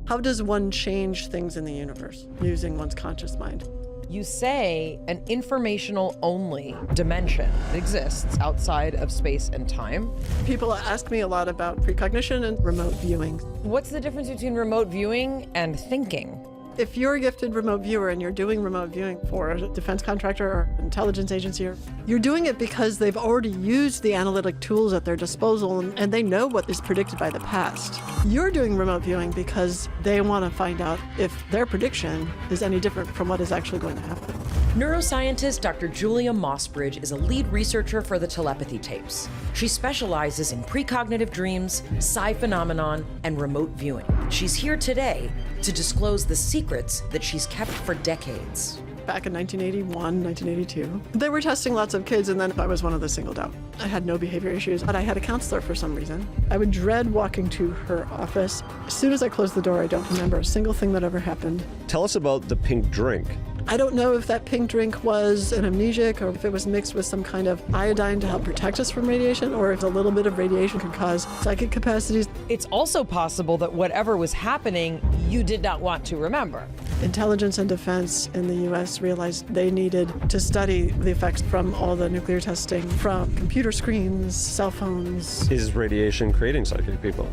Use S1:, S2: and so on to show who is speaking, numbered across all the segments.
S1: How does one change things in the universe using one's conscious mind?
S2: You say an informational only dimension exists outside of space and time.
S1: People ask me a lot about precognition and remote viewing.
S2: What's the difference between remote viewing and thinking?
S1: If you're a gifted remote viewer and you're doing remote viewing for a defense contractor or intelligence agency, you're doing it because they've already used the analytic tools at their disposal and they know what is predicted by the past. You're doing remote viewing because they want to find out if their prediction is any different from what is actually going to happen.
S2: Neuroscientist Dr. Julia Mossbridge is a lead researcher for the Telepathy Tapes. She specializes in precognitive dreams, psi phenomenon, and remote viewing. She's here today to disclose the secrets that she's kept for decades.
S1: Back in 1981, 1982, they were testing lots of kids, and then I was one of the singled out. I had no behavior issues, but I had a counselor for some reason. I would dread walking to her office. As soon as I closed the door, I don't remember a single thing that ever happened.
S3: Tell us about the pink drink.
S1: I don't know if that pink drink was an amnesiac or if it was mixed with some kind of iodine to help protect us from radiation, or if a little bit of radiation could cause psychic capacities.
S2: It's also possible that whatever was happening, you did not want to remember.
S1: Intelligence and defense in the U.S. realized they needed to study the effects from all the nuclear testing, from computer screens, cell phones.
S3: Is radiation creating psychic people?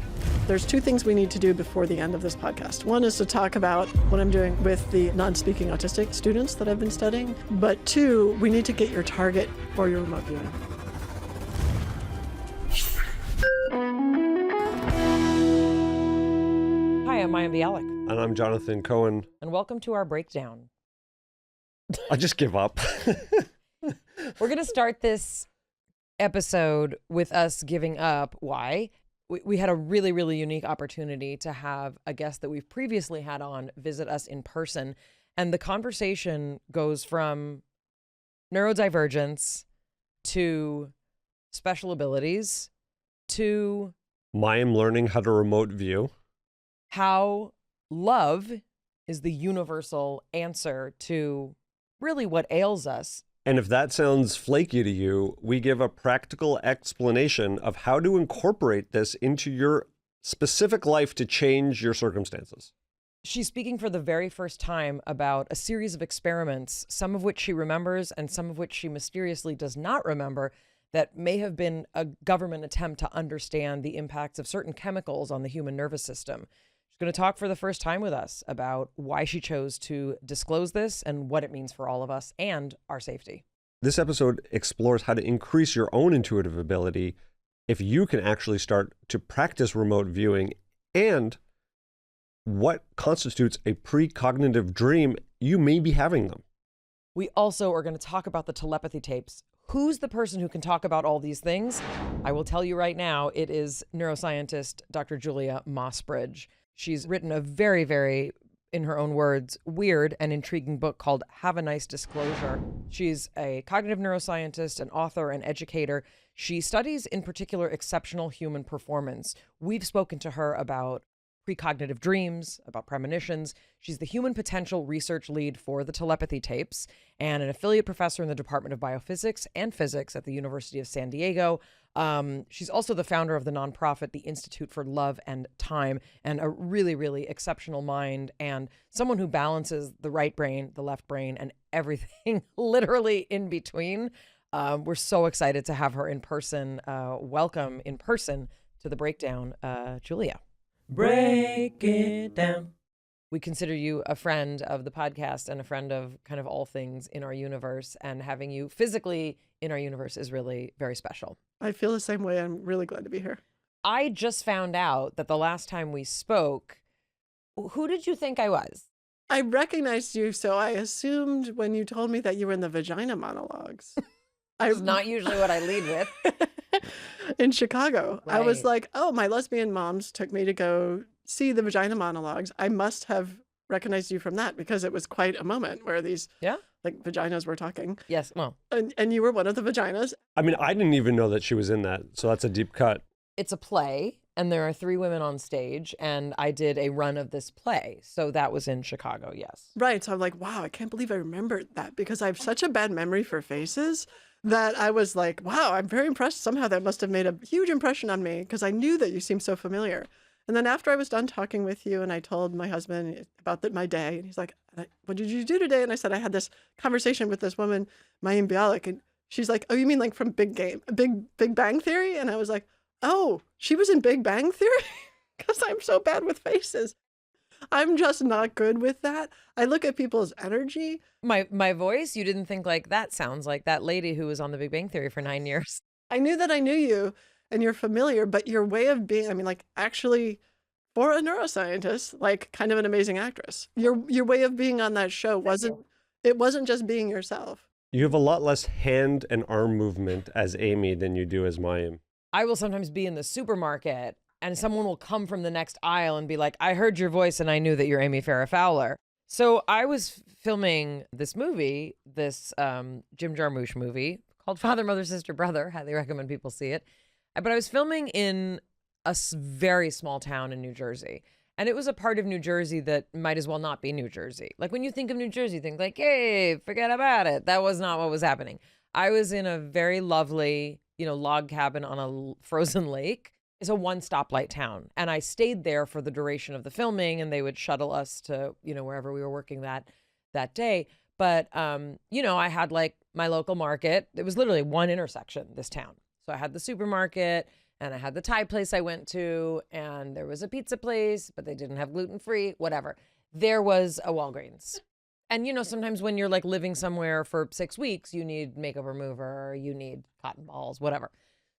S1: There's two things we need to do before the end of this podcast. One is to talk about what I'm doing with the non-speaking autistic students that I've been studying. But two, we need to get your target for your remote viewing.
S2: Hi, I'm Mayim Bialik.
S3: And I'm Jonathan Cohen.
S2: And welcome to our breakdown.
S3: I just give up.
S2: We're going to start this episode with us giving up. Why? We had a really, really unique opportunity to have a guest that we've previously had on visit us in person. And the conversation goes from neurodivergence to special abilities to
S3: Mayim learning how to remote view.
S2: How love is the universal answer to really what ails us.
S3: And if that sounds flaky to you, we give a practical explanation of how to incorporate this into your specific life to change your circumstances.
S2: She's speaking for the very first time about a series of experiments, some of which she remembers and some of which she mysteriously does not remember, that may have been a government attempt to understand the impacts of certain chemicals on the human nervous system. She's going to talk for the first time with us about why she chose to disclose this and what it means for all of us and our safety.
S3: This episode explores how to increase your own intuitive ability if you can actually start to practice remote viewing, and what constitutes a precognitive dream you may be having them.
S2: We also are going to talk about the telepathy tapes. Who's the person who can talk about all these things? I will tell you right now, it is neuroscientist Dr. Julia Mossbridge. She's written a very, very, in her own words, weird and intriguing book called Have a Nice Disclosure. She's a cognitive neuroscientist, an author, an educator. She studies in particular exceptional human performance. We've spoken to her about precognitive dreams, about premonitions. She's the human potential research lead for the Telepathy Tapes and an affiliate professor in the Department of Biophysics and Physics at the University of San Diego. She's also the founder of the nonprofit, the Institute for Love and Time, and a really, really exceptional mind and someone who balances the right brain, the left brain, and everything literally in between. We're so excited to have her in person. Welcome in person to the breakdown, Julia. Break it down. We consider you a friend of the podcast and a friend of kind of all things in our universe, and having you physically in our universe is really very special.
S1: I feel the same way. I'm really glad to be here.
S2: I just found out that the last time we spoke, who did you think I was?
S1: I recognized you, so I assumed when you told me that you were in the vagina monologues.
S2: It's not usually what I lead with.
S1: In Chicago.
S2: Right.
S1: I was like, oh, my lesbian moms took me to go see the vagina monologues. I must have recognized you from that because it was quite a moment where these like vaginas were talking.
S2: Yes, well.
S1: And you were one of the vaginas.
S3: I mean, I didn't even know that she was in that, so that's a deep cut.
S2: It's a play, and there are 3 women on stage, and I did a run of this play. So that was in Chicago, yes.
S1: Right. So I'm like, wow, I can't believe I remembered that because I have such a bad memory for faces that I was like, wow, I'm very impressed. Somehow that must have made a huge impression on me because I knew that you seemed so familiar. And And then after I was done talking with you and I told my husband about my day, and he's like, what did you do today? And I said, I had this conversation with this woman, Mayim Bialik, and she's like, oh, you mean like from Big Bang Theory? And I was like, oh, she was in Big Bang Theory? Because I'm so bad with faces. I'm just not good with that. I look at people's energy.
S2: My voice, you didn't think like that sounds like that lady who was on the Big Bang Theory for 9 years.
S1: I knew that I knew you and you're familiar, but your way of being, I mean, like actually for a neuroscientist, like kind of an amazing actress. Your way of being on that show wasn't just being yourself.
S3: You have a lot less hand and arm movement as Amy than you do as Mayim.
S2: I will sometimes be in the supermarket and someone will come from the next aisle and be like, I heard your voice and I knew that you're Amy Farrah Fowler. So I was filming this movie, this Jim Jarmusch movie called Father, Mother, Sister, Brother. Highly recommend people see it. But I was filming in a very small town in New Jersey. And it was a part of New Jersey that might as well not be New Jersey. Like when you think of New Jersey, you think like, hey, forget about it. That was not what was happening. I was in a very lovely, log cabin on a frozen lake. It's a one stoplight town. And I stayed there for the duration of the filming and they would shuttle us to, wherever we were working that day. But, I had like my local market. It was literally one intersection, this town. So I had the supermarket and I had the Thai place I went to and there was a pizza place, but they didn't have gluten-free, whatever. There was a Walgreens. And, sometimes when you're like living somewhere for 6 weeks, you need makeup remover, you need cotton balls, whatever.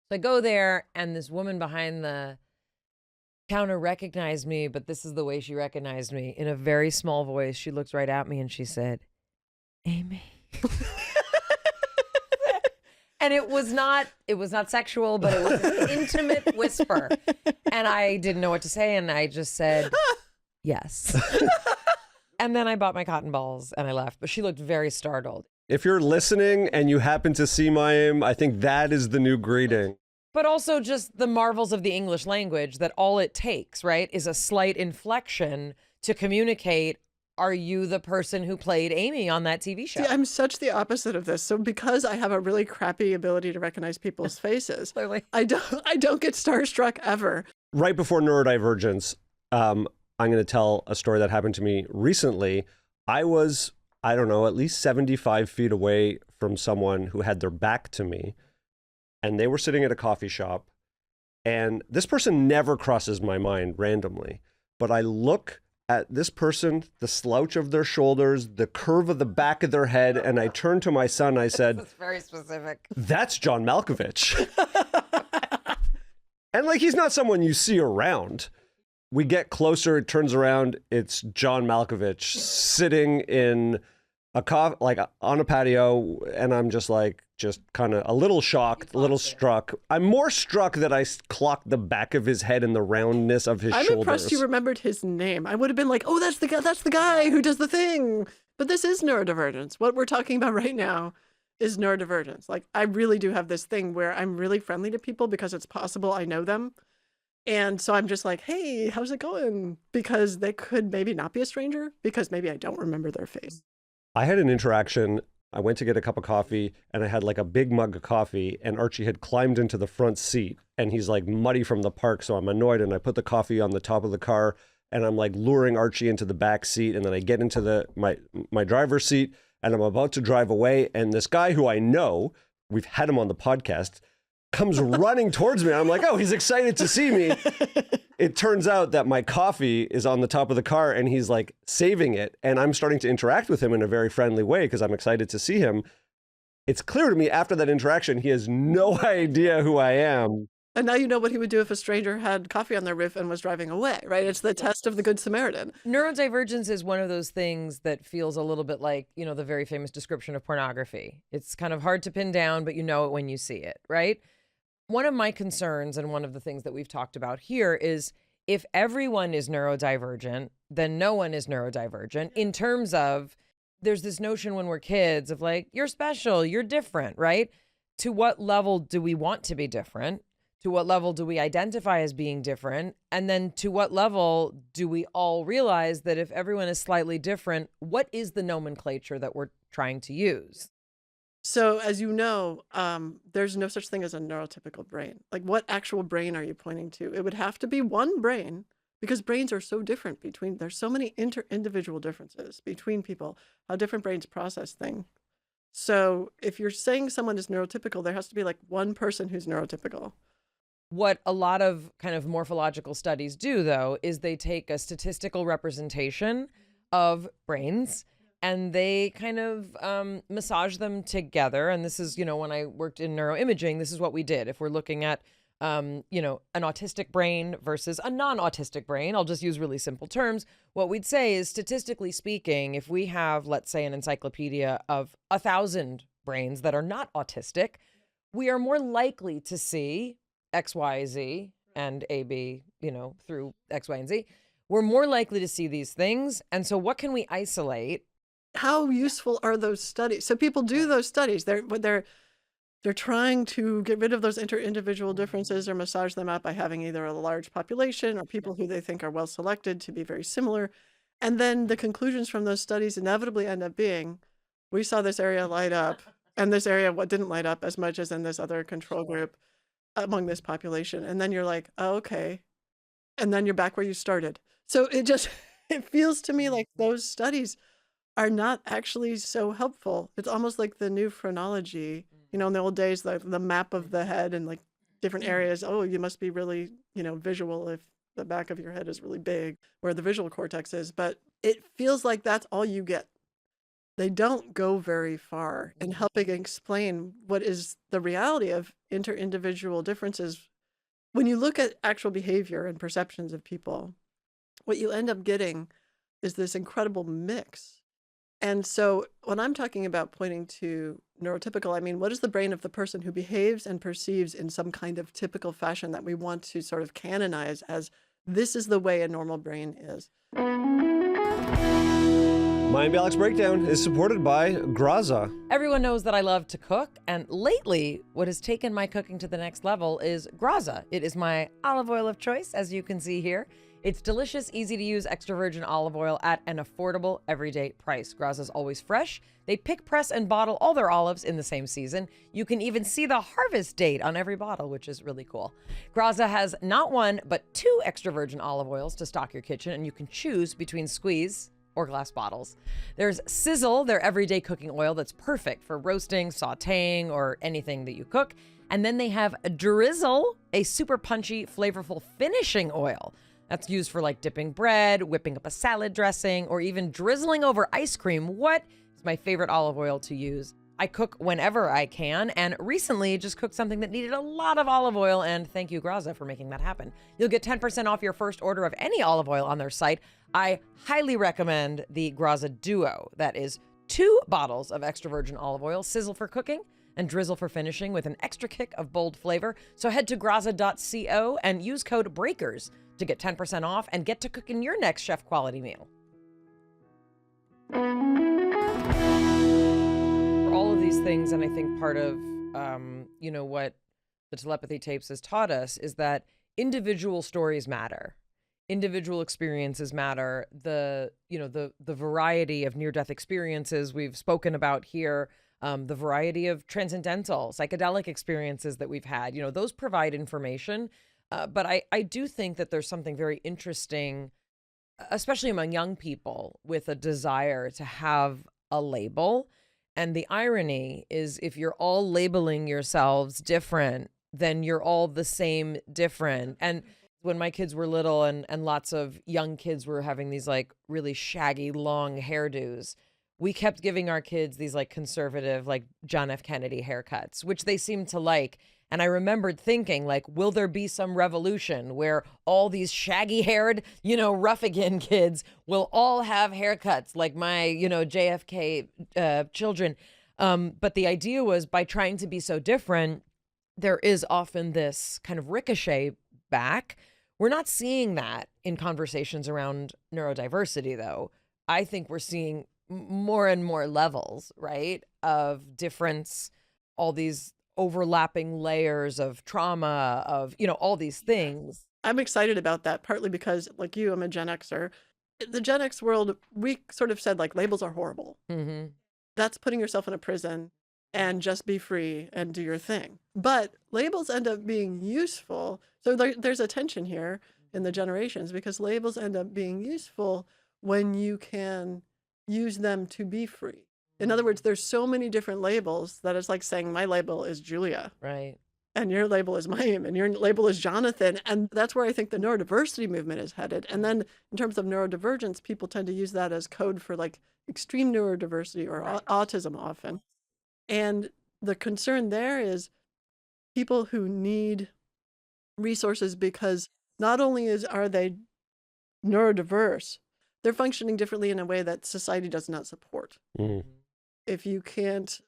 S2: So I go there and this woman behind the counter recognized me, but this is the way she recognized me. In a very small voice, she looked right at me and she said, Amy. And it was not sexual, but it was an intimate whisper. And I didn't know what to say. And I just said, yes. And then I bought my cotton balls and I left. But she looked very startled.
S3: If you're listening and you happen to see Mayim, I think that is the new greeting.
S2: But also just the marvels of the English language, that all it takes, right, is a slight inflection to communicate, are you the person who played Amy on that TV show?
S1: See, I'm such the opposite of this. So because I have a really crappy ability to recognize people's faces,
S2: Clearly.
S1: I don't get starstruck ever.
S3: Right before Neurodivergence, I'm going to tell a story that happened to me recently. I was, I don't know, at least 75 feet away from someone who had their back to me, and they were sitting at a coffee shop, and this person never crosses my mind randomly, but I look at this person, the slouch of their shoulders, the curve of the back of their head, and I turned to my son, I said,
S2: That's very specific.
S3: That's John Malkovich. And like, he's not someone you see around. We get closer, it turns around, it's John Malkovich sitting in a like on a patio, and I'm just like, just kind of a little shocked, a little struck. I'm more struck that I clocked the back of his head and the roundness of his shoulders.
S1: I'm impressed you remembered his name. I would have been like, oh, that's the guy who does the thing. But this is neurodivergence. What we're talking about right now is neurodivergence. Like, I really do have this thing where I'm really friendly to people because it's possible I know them. And so I'm just like, hey, how's it going? Because they could maybe not be a stranger because maybe I don't remember their face.
S3: I had an interaction. I went to get a cup of coffee and I had like a big mug of coffee, and Archie had climbed into the front seat and he's like muddy from the park. So I'm annoyed and I put the coffee on the top of the car and I'm like luring Archie into the back seat. And then I get into my driver's seat and I'm about to drive away. And this guy who I know, we've had him on the podcast, comes running towards me. I'm like, oh, he's excited to see me. It turns out that my coffee is on the top of the car and he's like saving it. And I'm starting to interact with him in a very friendly way because I'm excited to see him. It's clear to me after that interaction, he has no idea who I am.
S1: And now you know what he would do if a stranger had coffee on their roof and was driving away, right? It's the test of the Good Samaritan.
S2: Neurodivergence is one of those things that feels a little bit like, the very famous description of pornography. It's kind of hard to pin down, but you know it when you see it, right? One of my concerns, and one of the things that we've talked about here, is if everyone is neurodivergent, then no one is neurodivergent, in terms of there's this notion when we're kids of like, you're special, you're different, right? To what level do we want to be different? To what level do we identify as being different? And then to what level do we all realize that if everyone is slightly different, what is the nomenclature that we're trying to use?
S1: So as you know, there's no such thing as a neurotypical brain. Like, what actual brain are you pointing to? It would have to be one brain because brains are so different there's so many individual differences between people, how different brains process things. So if you're saying someone is neurotypical, there has to be like one person who's neurotypical.
S2: What a lot of kind of morphological studies do, though, is they take a statistical representation of brains and they kind of massage them together. And this is, when I worked in neuroimaging, this is what we did. If we're looking at, an autistic brain versus a non-autistic brain, I'll just use really simple terms. What we'd say is, statistically speaking, if we have, let's say, an encyclopedia of 1,000 brains that are not autistic, we are more likely to see X, Y, Z, and A, B, through X, Y, and Z. We're more likely to see these things. And so what can we isolate?
S1: How useful are those studies? So people do those studies. They're trying to get rid of those individual differences or massage them up by having either a large population or people who they think are well selected to be very similar. And then the conclusions from those studies inevitably end up being, we saw this area light up and this area didn't light up as much as in this other control group among this population. And then you're like, oh, okay. And then you're back where you started. So it feels to me like those studies are not actually so helpful. It's almost like the new phrenology, in the old days, the map of the head and like different areas. Oh, you must be really, visual if the back of your head is really big, where the visual cortex is. But it feels like that's all you get. They don't go very far in helping explain what is the reality of inter-individual differences. When you look at actual behavior and perceptions of people, what you end up getting is this incredible mix. And so when I'm talking about pointing to neurotypical, I mean, what is the brain of the person who behaves and perceives in some kind of typical fashion that we want to sort of canonize as this is the way a normal brain is?
S3: Mayim Bialik's Breakdown is supported by Graza.
S2: Everyone knows that I love to cook, and lately, what has taken my cooking to the next level is Graza. It is my olive oil of choice, as you can see here. It's delicious, easy to use extra virgin olive oil at an affordable, everyday price. Graza's always fresh. They pick, press, and bottle all their olives in the same season. You can even see the harvest date on every bottle, which is really cool. Graza has not one, but 2 extra virgin olive oils to stock your kitchen, and you can choose between squeeze or glass bottles. There's Sizzle, their everyday cooking oil that's perfect for roasting, sauteing, or anything that you cook. And then they have Drizzle, a super punchy, flavorful finishing oil. That's used for like dipping bread, whipping up a salad dressing, or even drizzling over ice cream. What is my favorite olive oil to use? I cook whenever I can, and recently just cooked something that needed a lot of olive oil, and thank you, Graza, for making that happen. You'll get 10% off your first order of any olive oil on their site. I highly recommend the Graza Duo. That is 2 bottles of extra virgin olive oil, Sizzle for cooking and Drizzle for finishing, with an extra kick of bold flavor. So head to graza.co and use code BREAKERS to get 10% off and get to cooking your next chef quality meal. For all of these things, and I think part of what the Telepathy Tapes has taught us is that individual stories matter. Individual experiences matter. The variety of near-death experiences we've spoken about here, the variety of transcendental, psychedelic experiences that we've had, those provide information. But I do think that there's something very interesting, especially among young people, with a desire to have a label. And the irony is, if you're all labeling yourselves different, then you're all the same different. And when my kids were little and lots of young kids were having these like really shaggy, long hairdos, we kept giving our kids these like conservative, like John F. Kennedy haircuts, which they seemed to like. And I remembered thinking, like, will there be some revolution where all these shaggy-haired, Ruffigan kids will all have haircuts like my, JFK children? But the idea was, by trying to be so different, there is often this kind of ricochet back. We're not seeing that in conversations around neurodiversity, though. I think we're seeing more and more levels, right, of difference, all these overlapping layers of trauma, of, all these things.
S1: I'm excited about that, partly because, like you, I'm a Gen Xer. The Gen X world, we sort of said, like, labels are horrible.
S2: Mm-hmm.
S1: That's putting yourself in a prison, and just be free and do your thing. But labels end up being useful. So there's a tension here. in the generations, because labels end up being useful when you can use them to be free. In other words, there's so many different labels that it's like saying my label is Julia.
S2: Right.
S1: And your label is Mayim, and your label is Jonathan. And that's where I think the neurodiversity movement is headed. And then in terms of neurodivergence, people tend to use that as code for like extreme neurodiversity or autism often. And the concern there is people who need resources because not only are they neurodiverse, they're functioning differently in a way that society does not support.
S3: Mm.
S1: If you can't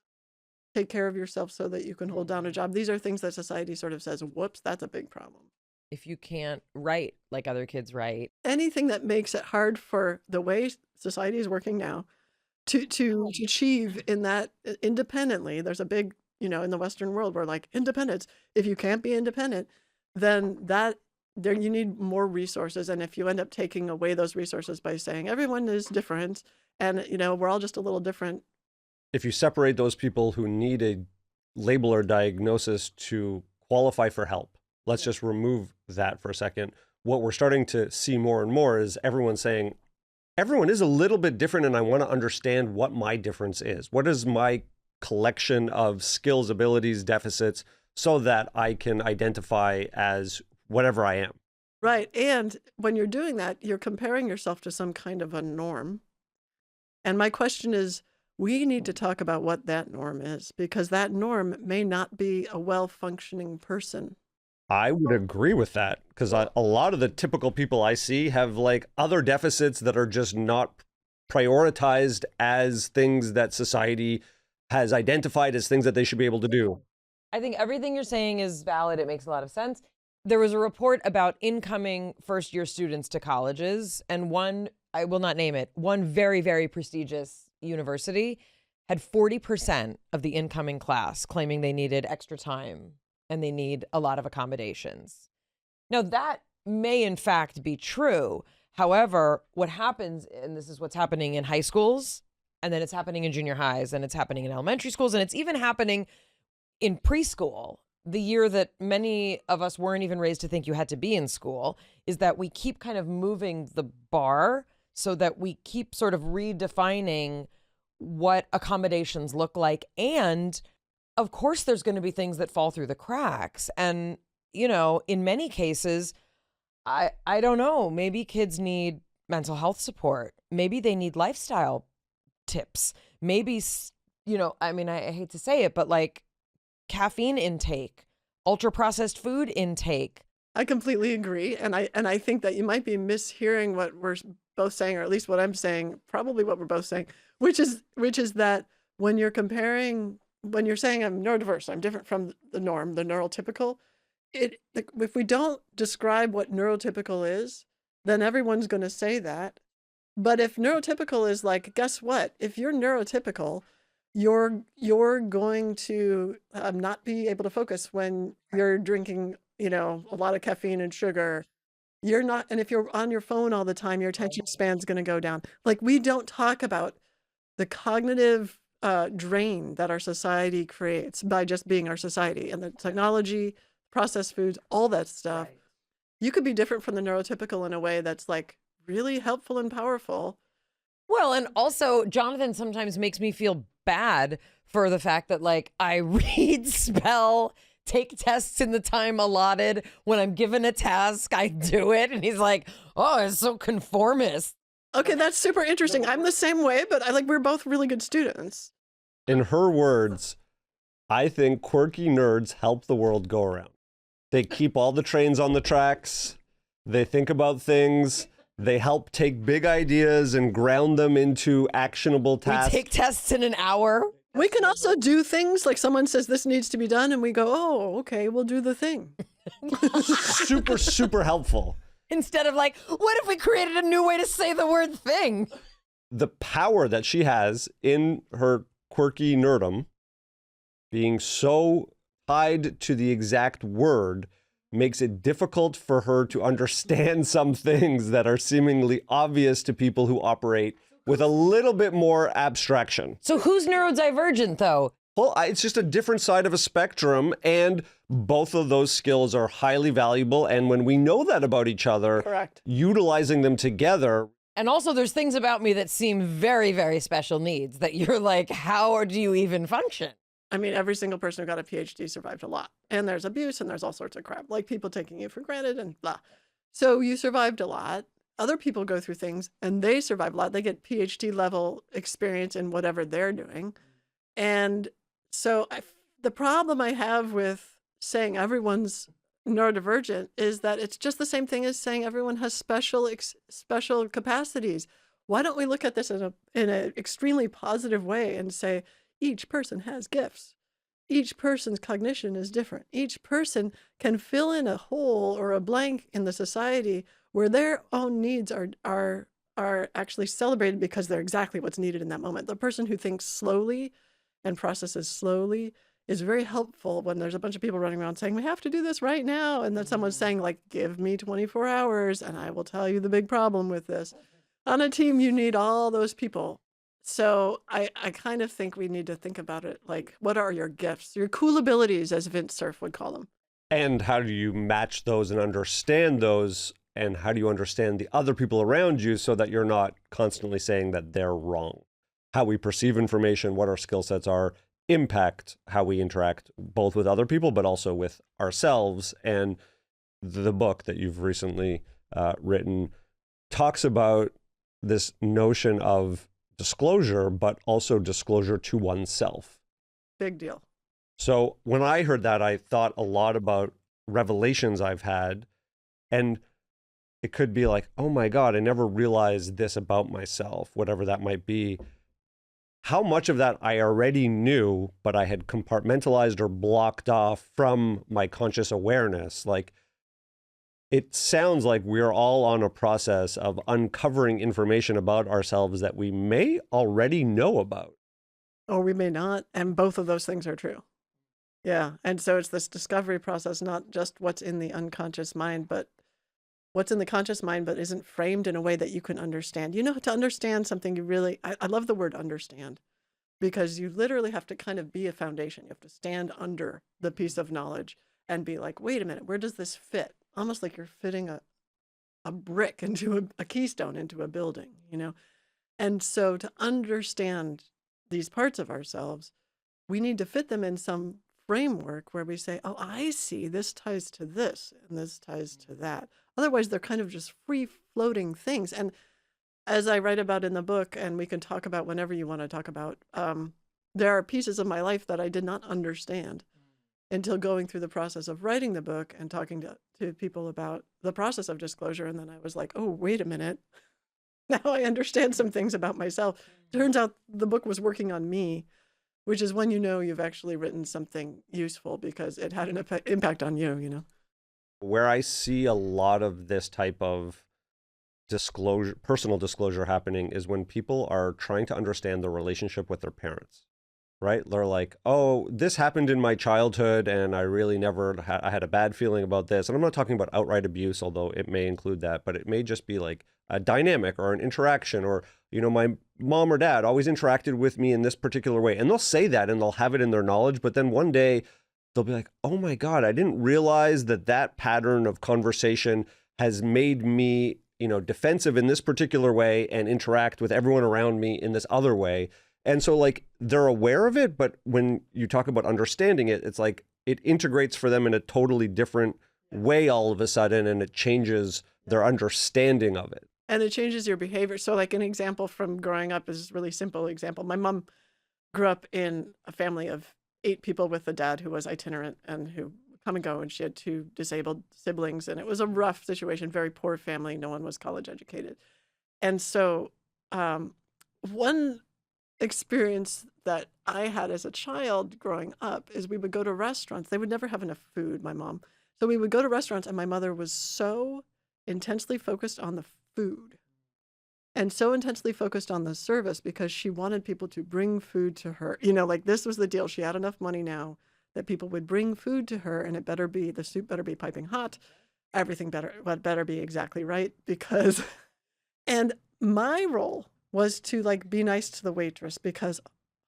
S1: take care of yourself so that you can hold down a job, these are things that society sort of says, whoops, that's a big problem.
S2: If you can't write like other kids write.
S1: Anything that makes it hard for the way society is working now to achieve in that independently. There's a big, in the Western world where like independence, if you can't be independent, then there you need more resources. And if you end up taking away those resources by saying everyone is different and, we're all just a little different.
S3: If you separate those people who need a label or diagnosis to qualify for help, let's just remove that for a second. What we're starting to see more and more is everyone saying, everyone is a little bit different and I want to understand what my difference is. What is my collection of skills, abilities, deficits, so that I can identify as whatever I am.
S1: Right. And when you're doing that, you're comparing yourself to some kind of a norm. And my question is, we need to talk about what that norm is, because that norm may not be a well-functioning person.
S3: I would agree with that, because a lot of the typical people I see have like other deficits that are just not prioritized as things that society has identified as things that they should be able to do.
S2: I think everything you're saying is valid. It makes a lot of sense. There was a report about incoming first-year students to colleges, and one, I will not name it, one very, very prestigious university had 40% of the incoming class claiming they needed extra time and they need a lot of accommodations. Now, that may in fact be true. However, what happens, and this is what's happening in high schools, and then it's happening in junior highs, and it's happening in elementary schools, and it's even happening in preschool, the year that many of us weren't even raised to think you had to be in school, is that we keep kind of moving the bar so that we keep sort of redefining what accommodations look like. And of course, there's going to be things that fall through the cracks. And, in many cases, I don't know, maybe kids need mental health support. Maybe they need lifestyle tips. Maybe, I hate to say it, but like caffeine intake, ultra processed food intake.
S1: I completely agree. And I think that you might be mishearing what we're both saying, or at least what I'm saying, probably what we're both saying, which is that when you're saying I'm neurodiverse, I'm different from the norm, the neurotypical, if we don't describe what neurotypical is, then everyone's going to say that. But if neurotypical is like, guess what? If you're neurotypical, you're going to not be able to focus when you're drinking, a lot of caffeine and sugar. You're not, and if you're on your phone all the time, your attention span's going to go down. Like, we don't talk about the cognitive drain that our society creates by just being our society, and the technology, processed foods, all that stuff. Right. You could be different from the neurotypical in a way that's like really helpful and powerful.
S2: Well, and also Jonathan sometimes makes me feel bad for the fact that like I read, spell, take tests in the time allotted. When I'm given a task, I do it. And he's like, oh, it's so conformist.
S1: Okay, that's super interesting. I'm the same way, but we're both really good students.
S3: In her words, I think quirky nerds help the world go around. They keep all the trains on the tracks. They think about things. They help take big ideas and ground them into actionable tasks.
S2: We take tests in an hour.
S1: We can also do things like someone says this needs to be done and we go, oh, okay, we'll do the thing.
S3: Super, super helpful.
S2: Instead of like, what if we created a new way to say the word thing?
S3: The power that she has in her quirky nerdom, being so tied to the exact word, makes it difficult for her to understand some things that are seemingly obvious to people who operate with a little bit more abstraction.
S2: So who's neurodivergent, though?
S3: Well, it's just a different side of a spectrum, and both of those skills are highly valuable. And when we know that about each other,
S1: Correct.
S3: utilizing them together.
S2: And also there's things about me that seem very, very special needs that you're like, how do you even function?
S1: I mean, every single person who got a PhD survived a lot. And there's abuse and there's all sorts of crap, like people taking you for granted and blah. So you survived a lot. Other people go through things and they survive a lot. They get PhD level experience in whatever they're doing. And so the problem I have with saying everyone's neurodivergent is that it's just the same thing as saying everyone has special capacities. Why don't we look at this in an extremely positive way and say each person has gifts? Each person's cognition is different. Each person can fill in a hole or a blank in the society where their own needs are actually celebrated because they're exactly what's needed in that moment. The person who thinks slowly and processes slowly is very helpful when there's a bunch of people running around saying, we have to do this right now. And then someone's saying, like, give me 24 hours and I will tell you the big problem with this. On a team, you need all those people. So I kind of think we need to think about it like, what are your gifts, your cool abilities, as Vince Cerf would call them?
S3: And how do you match those and understand those? And how do you understand the other people around you so that you're not constantly saying that they're wrong? How we perceive information, what our skill sets are, impact how we interact both with other people, but also with ourselves. And the book that you've recently written talks about this notion of disclosure, but also disclosure to oneself.
S1: Big deal.
S3: So when I heard that, I thought a lot about revelations I've had, and it could be like, oh my God, I never realized this about myself, whatever that might be. How much of that I already knew, but I had compartmentalized or blocked off from my conscious awareness. Like, it sounds like we're all on a process of uncovering information about ourselves that we may already know about.
S1: Or we may not. And both of those things are true. Yeah. And so it's this discovery process, not just what's in the unconscious mind, but what's in the conscious mind, but isn't framed in a way that you can understand. You know, to understand something, you really, I love the word understand, because you literally have to kind of be a foundation. You have to stand under the piece of knowledge and be like, wait a minute, where does this fit? Almost like you're fitting a brick into a keystone into a building, you know? And so to understand these parts of ourselves, we need to fit them in some framework where we say, oh, I see, this ties to this and this ties to that. Otherwise, they're kind of just free floating things. And as I write about in the book, and we can talk about whenever you want to talk about, there are pieces of my life that I did not understand until going through the process of writing the book and talking to people about the process of disclosure. And then I was like, oh, wait a minute. Now I understand some things about myself. Turns out the book was working on me, which is when you know you've actually written something useful because it had an impact on you, you know?
S3: Where I see a lot of this type of disclosure, personal disclosure happening is when people are trying to understand the relationship with their parents, right? They're like, oh, this happened in my childhood and I really never I had a bad feeling about this. And I'm not talking about outright abuse, although it may include that, but it may just be like a dynamic or an interaction, or, you know, my mom or dad always interacted with me in this particular way. And they'll say that and they'll have it in their knowledge, but then one day they'll be like, oh my God, I didn't realize that that pattern of conversation has made me, you know, defensive in this particular way and interact with everyone around me in this other way. And so like they're aware of it, but when you talk about understanding it, it's like it integrates for them in a totally different way all of a sudden, and it changes their understanding of it.
S1: And it changes your behavior. So like an example from growing up is a really simple example. My mom grew up in a family of 8 people with a dad who was itinerant and who come and go, and she had 2 disabled siblings, and it was a rough situation, very poor family. No one was college educated. And so one experience that I had as a child growing up is we would go to restaurants. They would never have enough food, my mom. So we would go to restaurants, and my mother was so intensely focused on the food and so intensely focused on the service because she wanted people to bring food to her. You know, like this was the deal. She had enough money now that people would bring food to her, and the soup better be piping hot. Everything better be exactly right, because, and my role was to like be nice to the waitress because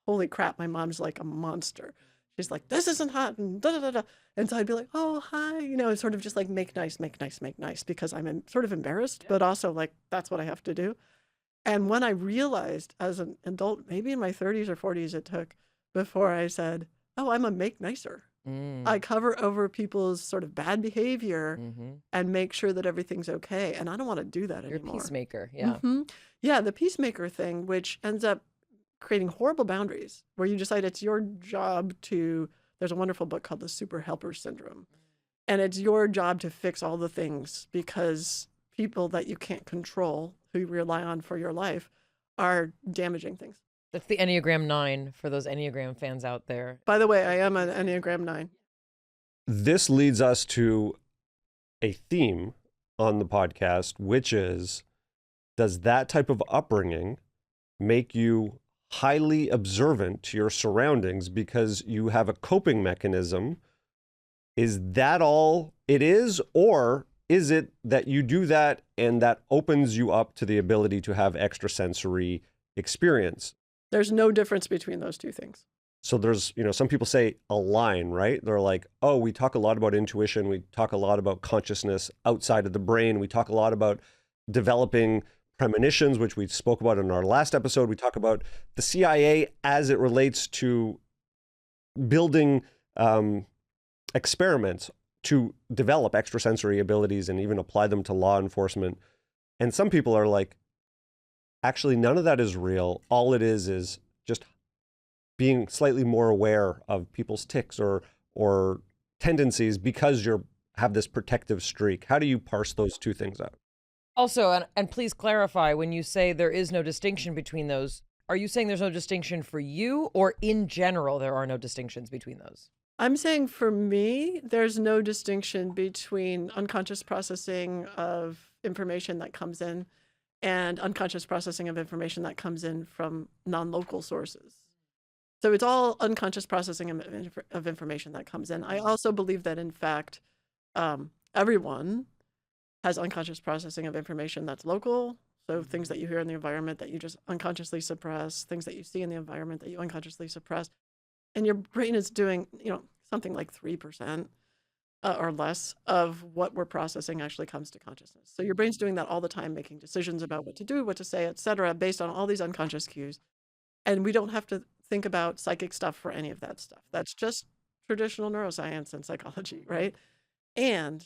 S1: holy crap, my mom's like a monster. She's like, this isn't hot, and da da da da. And so I'd be like, oh, hi, and sort of just like make nice, because I'm sort of embarrassed, but also like, that's what I have to do. And when I realized as an adult, maybe in my 30s or 40s, it took before I said, oh, I'm a make nicer. I cover over people's sort of bad behavior and make sure that everything's okay. And I don't want to do that anymore.
S2: You're a peacemaker, yeah.
S1: Yeah, the peacemaker thing, which ends up creating horrible boundaries where you decide it's your job to, there's a wonderful book called The Super Helper Syndrome. And it's your job to fix all the things because people that you can't control, who you rely on for your life, are damaging things.
S2: That's the Enneagram 9 for those Enneagram fans out there.
S1: By the way, I am an Enneagram 9.
S3: This leads us to a theme on the podcast, which is, does that type of upbringing make you highly observant to your surroundings because you have a coping mechanism? Is that all it is? Or is it that you do that and that opens you up to the ability to have extrasensory experience?
S1: There's no difference between those two things.
S3: So there's, some people say align, right? They're like, oh, we talk a lot about intuition. We talk a lot about consciousness outside of the brain. We talk a lot about developing premonitions, which we spoke about in our last episode. We talk about the CIA as it relates to building experiments to develop extrasensory abilities and even apply them to law enforcement. And some people are like, actually, none of that is real. All it is just being slightly more aware of people's tics or tendencies because you have this protective streak. How do you parse those two things out?
S2: Also, and please clarify, when you say there is no distinction between those, are you saying there's no distinction for you, or in general there are no distinctions between those?
S1: I'm saying for me, there's no distinction between unconscious processing of information that comes in and unconscious processing of information that comes in from non-local sources. So it's all unconscious processing of information that comes in. I also believe that, in fact, everyone has unconscious processing of information that's local. So things that you hear in the environment that you just unconsciously suppress, things that you see in the environment that you unconsciously suppress. And your brain is doing, something like 3% or less of what we're processing actually comes to consciousness. So your brain's doing that all the time, making decisions about what to do, what to say, et cetera, based on all these unconscious cues. And we don't have to think about psychic stuff for any of that stuff. That's just traditional neuroscience and psychology, right? And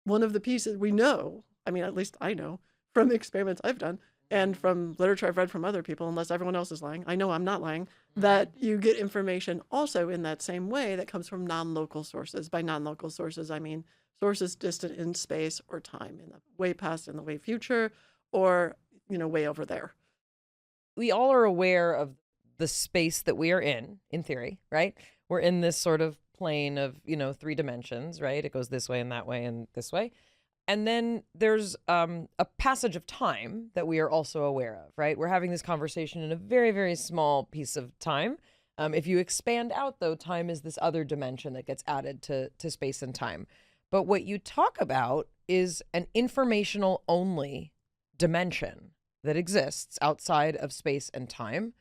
S1: one of the pieces we know, at least I know from experiments I've done and from literature I've read from other people, unless everyone else is lying, I know I'm not lying, that you get information also in that same way that comes from non-local sources. By non-local sources, I mean sources distant in space or time, in the way past and the way future, or, way over there.
S2: We all are aware of the space that we are in theory, right? We're in this sort of plane of, 3 dimensions, right? It goes this way and that way and this way. And then there's a passage of time that we are also aware of, right? We're having this conversation in a very, very small piece of time. If you expand out, though, time is this other dimension that gets added to space and time. But what you talk about is an informational only dimension that exists outside of space and time.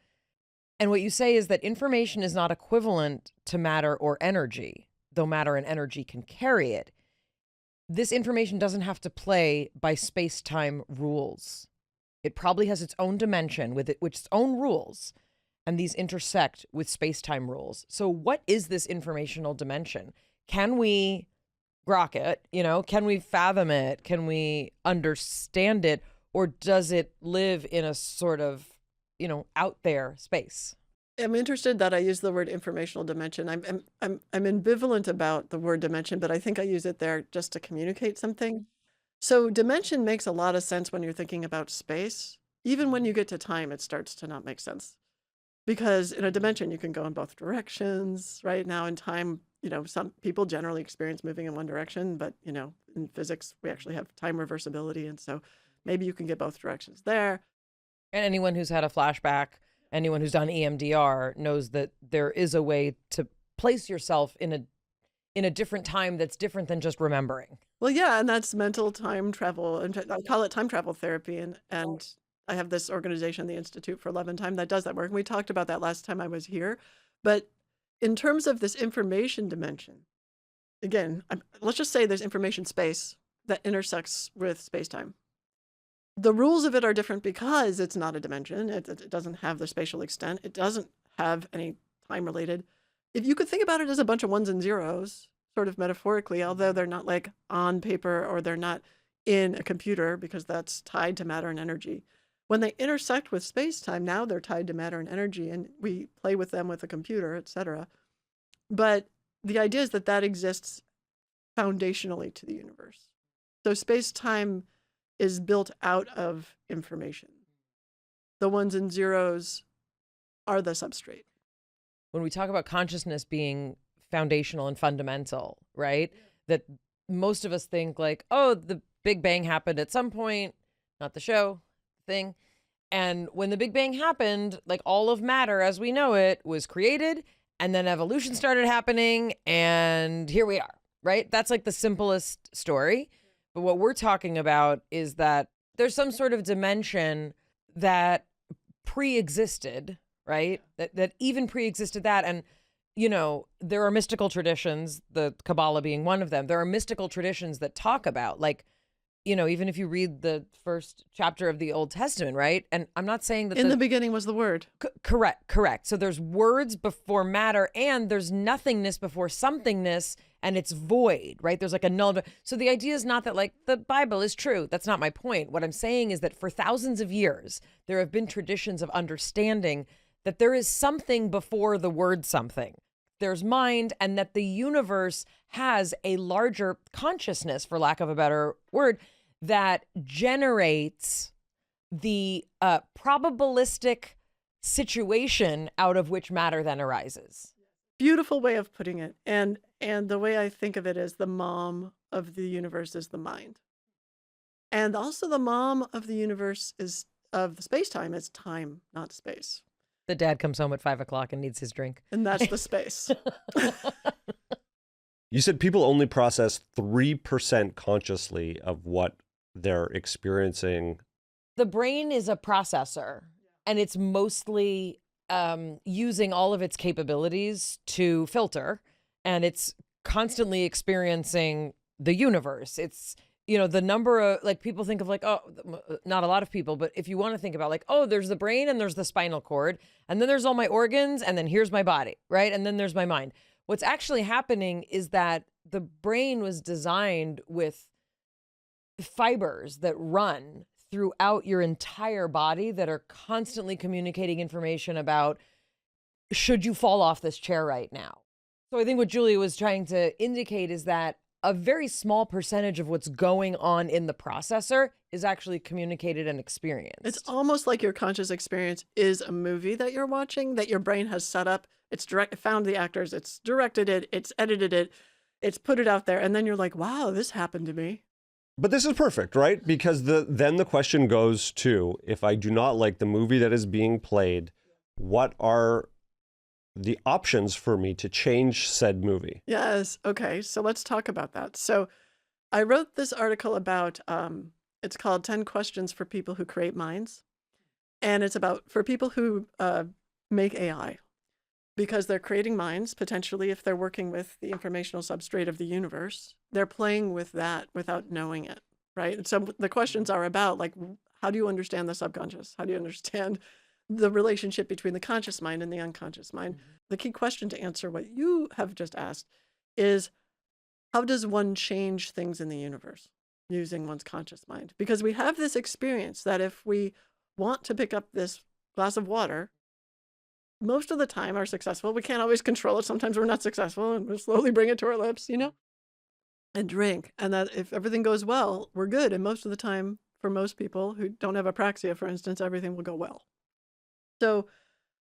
S2: And what you say is that information is not equivalent to matter or energy, though matter and energy can carry it. This information doesn't have to play by space-time rules. It probably has its own dimension with its own rules, and these intersect with space-time rules. So what is this informational dimension? Can we grok it? Can we fathom it? Can we understand it? Or does it live in a sort of, out there space?
S1: I'm interested that I use the word informational dimension. I'm ambivalent about the word dimension, but I think I use it there just to communicate something. So dimension makes a lot of sense when you're thinking about space. Even when you get to time, it starts to not make sense. Because in a dimension, you can go in both directions. Right now in time, some people generally experience moving in one direction, but, in physics, we actually have time reversibility. And so maybe you can get both directions there.
S2: And anyone who's had a flashback, anyone who's done EMDR knows that there is a way to place yourself in a different time that's different than just remembering.
S1: Well, yeah, and that's mental time travel, and I call it time travel therapy, and I have this organization, the Institute for Love and Time, that does that work. And we talked about that last time I was here. But in terms of this information dimension, again, let's just say there's information space that intersects with space-time. The rules of it are different because it's not a dimension. It doesn't have the spatial extent. It doesn't have any time-related. If you could think about it as a bunch of ones and zeros, sort of metaphorically, although they're not like on paper or they're not in a computer because that's tied to matter and energy. When they intersect with space-time, now they're tied to matter and energy, and we play with them with a computer, etc. But the idea is that exists foundationally to the universe. So space-time is built out of information. The ones and zeros are the substrate.
S2: When we talk about consciousness being foundational and fundamental, right? That most of us think like, oh, the Big Bang happened at some point, not the show thing. And when the Big Bang happened, like all of matter as we know it was created, and then evolution started happening, and here we are, right? That's like the simplest story. But what we're talking about is that there's some sort of dimension that pre-existed, right? That even pre-existed that. And, you know, there are mystical traditions, the Kabbalah being one of them. There are mystical traditions that talk about, like, you know, even if you read the first chapter of the Old Testament, right? And I'm not saying that
S1: in the beginning was the word.
S2: Correct. So there's words before matter, and there's nothingness before somethingness, and it's void, right? There's like a null. So the idea is not that like the Bible is true. That's not my point. What I'm saying is that for thousands of years, there have been traditions of understanding that there is something before the word something. There's mind, and that the universe has a larger consciousness, for lack of a better word, that generates the probabilistic situation out of which matter then arises.
S1: Beautiful way of putting it. And the way I think of it is the mom of the universe is the mind. And also the mom of the universe is of the space-time is time, not space.
S2: The dad comes home at 5 o'clock and needs his drink.
S1: And that's the space.
S3: You said people only process 3% consciously of what they're experiencing.
S2: The brain is a processor, and it's mostly using all of its capabilities to filter, and it's constantly experiencing the universe. It's, you know, the number of, like, people think of like, oh, not a lot of people, but if you want to think about like, oh, there's the brain and there's the spinal cord, and then there's all my organs, and then here's my body, right? And then there's my mind. What's actually happening is that the brain was designed with fibers that run throughout your entire body that are constantly communicating information about, should you fall off this chair right now? So I think what Julia was trying to indicate is that a very small percentage of what's going on in the processor is actually communicated and experienced.
S1: It's almost like your conscious experience is a movie that you're watching that your brain has set up. It's found the actors, it's directed it, it's edited it, it's put it out there. And then you're like, wow, this happened to me.
S3: But this is perfect, right? Because then the question goes to, if I do not like the movie that is being played, what are the options for me to change said movie?
S1: Yes. Okay. So let's talk about that. So I wrote this article about, it's called 10 Questions for People Who Create Minds. And it's about for people who make AI, because they're creating minds, potentially if they're working with the informational substrate of the universe, they're playing with that without knowing it, right? And so the questions are about like, how do you understand the subconscious? How do you understand the relationship between the conscious mind and the unconscious mind? Mm-hmm. The key question to answer what you have just asked is, how does one change things in the universe using one's conscious mind? Because we have this experience that if we want to pick up this glass of water, most of the time are successful. We can't always control it. Sometimes we're not successful, and we'll slowly bring it to our lips, you know, and drink. And that if everything goes well, we're good. And most of the time, for most people who don't have apraxia, for instance, everything will go well. So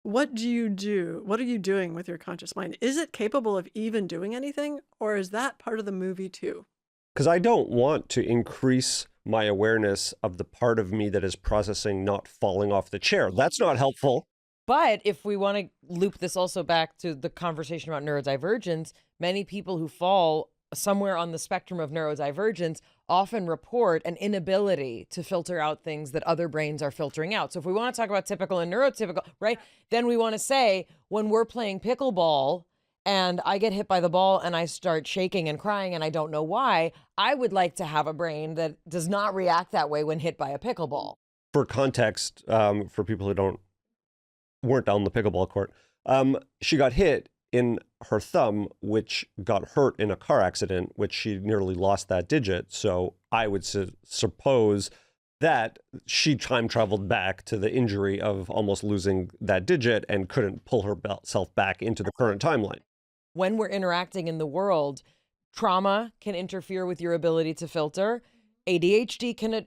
S1: what do you do? What are you doing with your conscious mind? Is it capable of even doing anything, or is that part of the movie too?
S3: Because I don't want to increase my awareness of the part of me that is processing not falling off the chair. That's not helpful.
S2: But if we want to loop this also back to the conversation about neurodivergence, many people who fall somewhere on the spectrum of neurodivergence often report an inability to filter out things that other brains are filtering out. So if we want to talk about typical and neurotypical, right, then we want to say when we're playing pickleball and I get hit by the ball and I start shaking and crying and I don't know why, I would like to have a brain that does not react that way when hit by a pickleball.
S3: For context, for people who weren't on the pickleball court, she got hit in her thumb, which got hurt in a car accident, which she nearly lost that digit. So I would suppose that she time traveled back to the injury of almost losing that digit and couldn't pull herself back into the current timeline.
S2: When we're interacting in the world, trauma can interfere with your ability to filter. ADHD can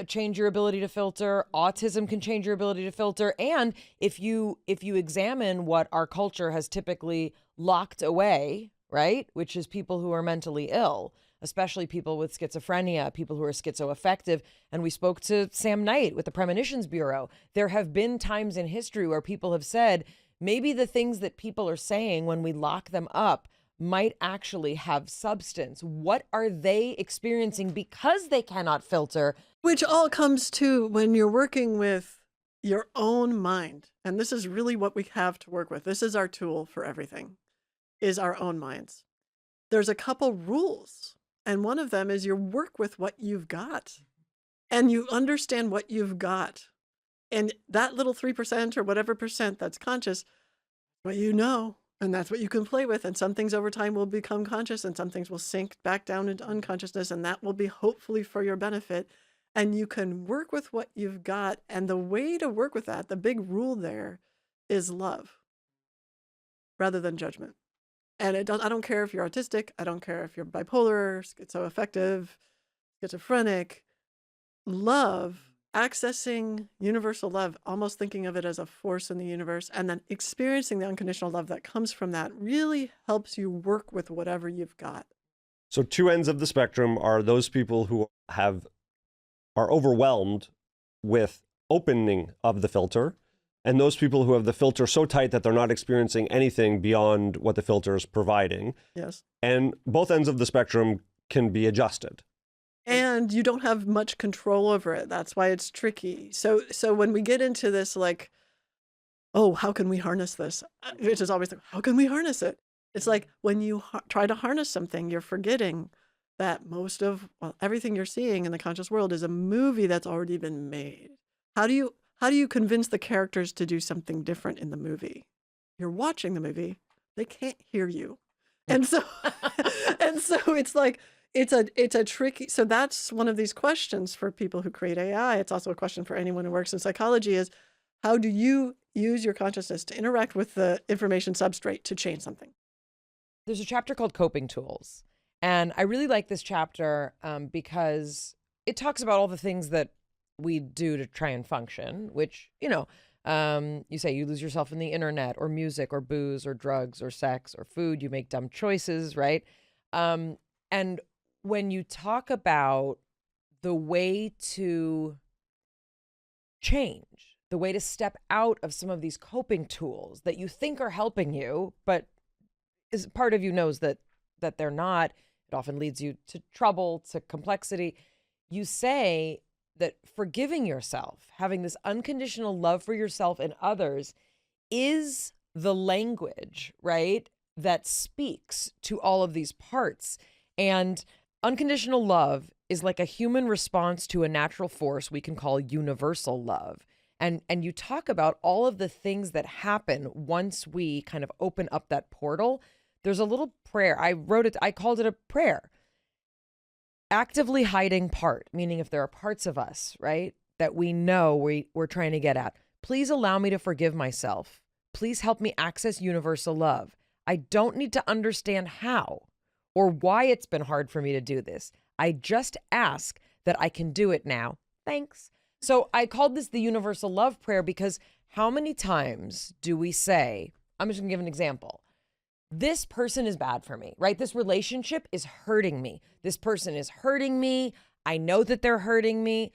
S2: change your ability to filter. Autism can change your ability to filter. And if you examine what our culture has typically locked away, right, which is people who are mentally ill, especially people with schizophrenia, people who are schizoaffective. And we spoke to Sam Knight with the Premonitions Bureau. There have been times in history where people have said, maybe the things that people are saying when we lock them up might actually have substance. What are they experiencing because they cannot filter?
S1: Which all comes to when you're working with your own mind. And this is really what we have to work with. This is our tool for everything, is our own minds. There's a couple rules. And one of them is you work with what you've got and you understand what you've got. And that little 3% or whatever percent that's conscious, what you know. And that's what you can play with. And some things over time will become conscious and some things will sink back down into unconsciousness. And that will be hopefully for your benefit. And you can work with what you've got. And the way to work with that, the big rule there is love rather than judgment. And I don't care if you're autistic. I don't care if you're bipolar, schizoaffective, schizophrenic. Love, accessing universal love, almost thinking of it as a force in the universe, and then experiencing the unconditional love that comes from that really helps you work with whatever you've got.
S3: So two ends of the spectrum are those people who are overwhelmed with opening of the filter, and those people who have the filter so tight that they're not experiencing anything beyond what the filter is providing.
S1: Yes.
S3: And both ends of the spectrum can be adjusted.
S1: And you don't have much control over it. That's why it's tricky. So when we get into this, like, oh, how can we harness this? Which is always like, how can we harness it? It's like when you try to harness something, you're forgetting that everything you're seeing in the conscious world is a movie that's already been made. How do you convince the characters to do something different in the movie? You're watching the movie. They can't hear you. And so it's like, it's a tricky, so that's one of these questions for people who create AI. It's also a question for anyone who works in psychology is, how do you use your consciousness to interact with the information substrate to change something?
S2: There's a chapter called Coping Tools. And I really like this chapter because it talks about all the things that we do to try and function, which, you say you lose yourself in the internet or music or booze or drugs or sex or food, you make dumb choices, right? And when you talk about the way to change, the way to step out of some of these coping tools that you think are helping you, but is part of you knows that they're not, it often leads you to trouble, to complexity. You say that forgiving yourself, having this unconditional love for yourself and others is the language, right, that speaks to all of these parts. And unconditional love is like a human response to a natural force we can call universal love. And you talk about all of the things that happen once we kind of open up that portal. There's a little prayer. I called it a prayer. Actively hiding part, meaning if there are parts of us, right, that we know we're trying to get at. Please allow me to forgive myself. Please help me access universal love. I don't need to understand how or why it's been hard for me to do this. I just ask that I can do it now. Thanks. So I called this the universal love prayer because how many times do we say, I'm just gonna give an example. This person is bad for me, right? This relationship is hurting me. This person is hurting me. I know that they're hurting me.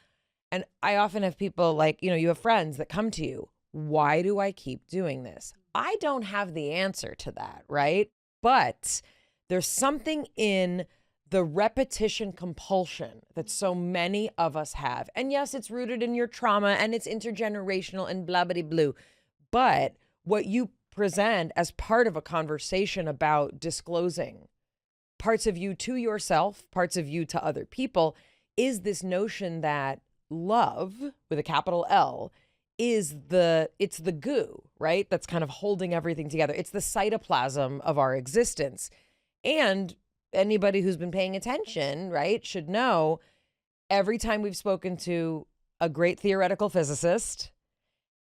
S2: And I often have people like, you have friends that come to you. Why do I keep doing this? I don't have the answer to that, right? But there's something in the repetition compulsion that so many of us have. And yes, it's rooted in your trauma and it's intergenerational and blah, blah, blue. But what you present as part of a conversation about disclosing parts of you to yourself, parts of you to other people, is this notion that love, with a capital L, it's the goo, right? That's kind of holding everything together. It's the cytoplasm of our existence. And anybody who's been paying attention, right, should know every time we've spoken to a great theoretical physicist,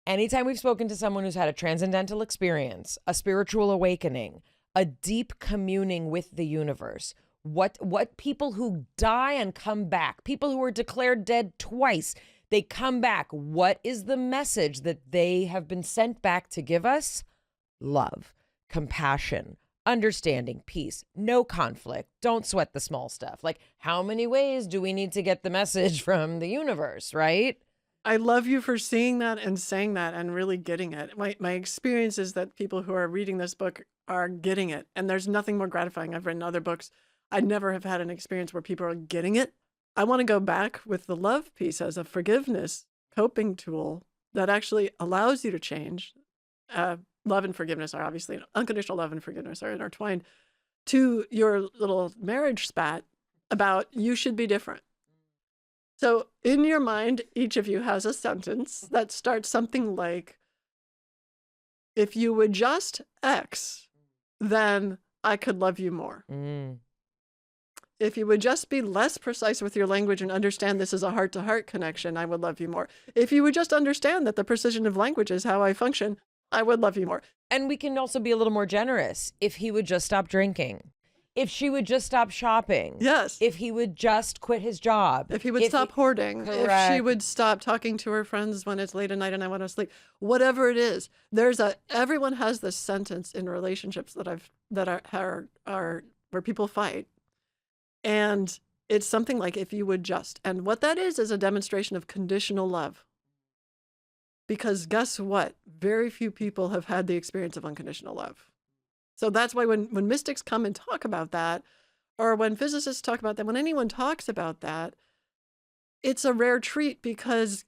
S2: anytime we've spoken to someone who's had a transcendental experience, a spiritual awakening, a deep communing with the universe, what people who die and come back, people who are declared dead twice, they come back. What is the message that they have been sent back to give us? Love, compassion, understanding, peace, no conflict. Don't sweat the small stuff. Like, how many ways do we need to get the message from the universe, right?
S1: I love you for seeing that and saying that and really getting it. My experience is that people who are reading this book are getting it. And there's nothing more gratifying. I've written other books. I never have had an experience where people are getting it. I want to go back with the love piece as a forgiveness coping tool that actually allows you to change. Love and forgiveness are obviously, unconditional love and forgiveness are intertwined, to your little marriage spat about you should be different. So in your mind, each of you has a sentence that starts something like, if you would just X, then I could love you more. If you would just be less precise with your language and understand this is a heart-to-heart connection, I would love you more. If you would just understand that the precision of language is how I function, I would love you more.
S2: And we can also be a little more generous. If he would just stop drinking. If she would just stop shopping.
S1: Yes.
S2: If he would just quit his job.
S1: If he would stop hoarding.
S2: Correct.
S1: If she would stop talking to her friends when it's late at night and I want to sleep. Whatever it is, everyone has this sentence in relationships that are where people fight. And it's something like, if you would just. And what that is a demonstration of conditional love. Because guess what? Very few people have had the experience of unconditional love. So that's why when mystics come and talk about that, or when physicists talk about that, when anyone talks about that, it's a rare treat because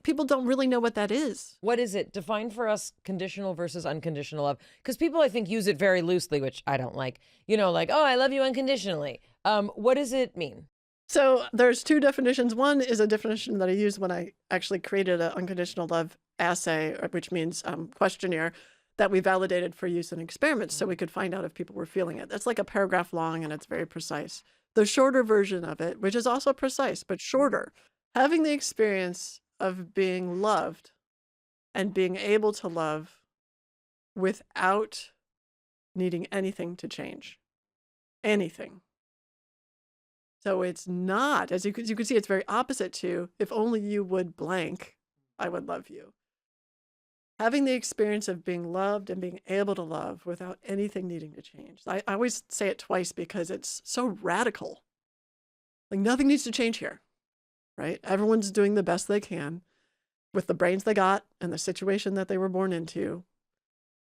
S1: people don't really know what that is.
S2: What is it? Define for us conditional versus unconditional love. Because people, I think, use it very loosely, which I don't like. You know, like, oh, I love you unconditionally. What does it mean?
S1: So there's two definitions. One is a definition that I used when I actually created an unconditional love assay, which means questionnaire, that we validated for use in experiments so we could find out if people were feeling it. That's like a paragraph long and it's very precise. The shorter version of it, which is also precise, but shorter, having the experience of being loved and being able to love without needing anything to change. Anything. So it's not, as you can see, it's very opposite to, if only you would blank, I would love you. Having the experience of being loved and being able to love without anything needing to change. I always say it twice because it's so radical. Like, nothing needs to change here, right? Everyone's doing the best they can with the brains they got and the situation that they were born into.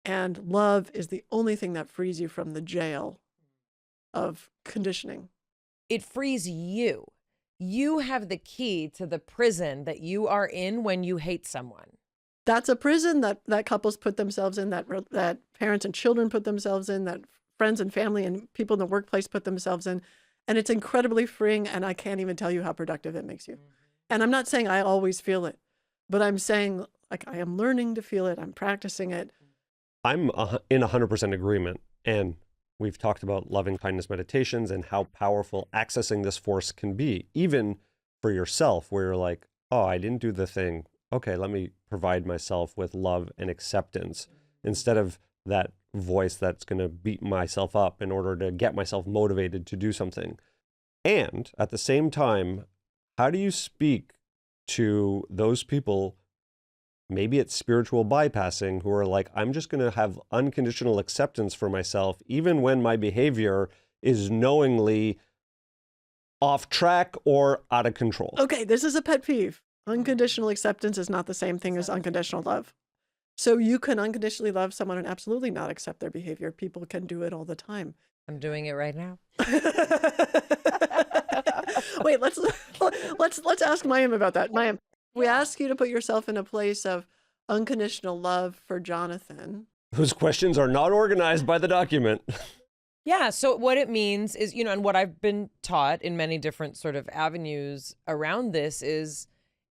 S1: And love is the only thing that frees you from the jail of conditioning.
S2: It frees you. You have the key to the prison that you are in when you hate someone.
S1: That's a prison that couples put themselves in, that parents and children put themselves in, that friends and family and people in the workplace put themselves in. And it's incredibly freeing, and I can't even tell you how productive it makes you. And I'm not saying I always feel it, but I'm saying, like, I am learning to feel it. I'm practicing it.
S3: I'm in 100% agreement. And we've talked about loving kindness meditations and how powerful accessing this force can be, even for yourself, where you're like, oh, I didn't do the thing. Okay, let me provide myself with love and acceptance instead of that voice that's going to beat myself up in order to get myself motivated to do something. And at the same time, how do you speak to those people, maybe it's spiritual bypassing, who are like, I'm just going to have unconditional acceptance for myself, even when my behavior is knowingly off track or out of control?
S1: Okay, this is a pet peeve. Unconditional acceptance is not the same thing as unconditional love. So you can unconditionally love someone and absolutely not accept their behavior. People can do it all the time.
S2: I'm doing it right now.
S1: Wait, let's ask Mayim about that. Mayim, we ask you to put yourself in a place of unconditional love for Jonathan.
S3: Whose questions are not organized by the document.
S2: Yeah, so what it means is, and what I've been taught in many different sort of avenues around this is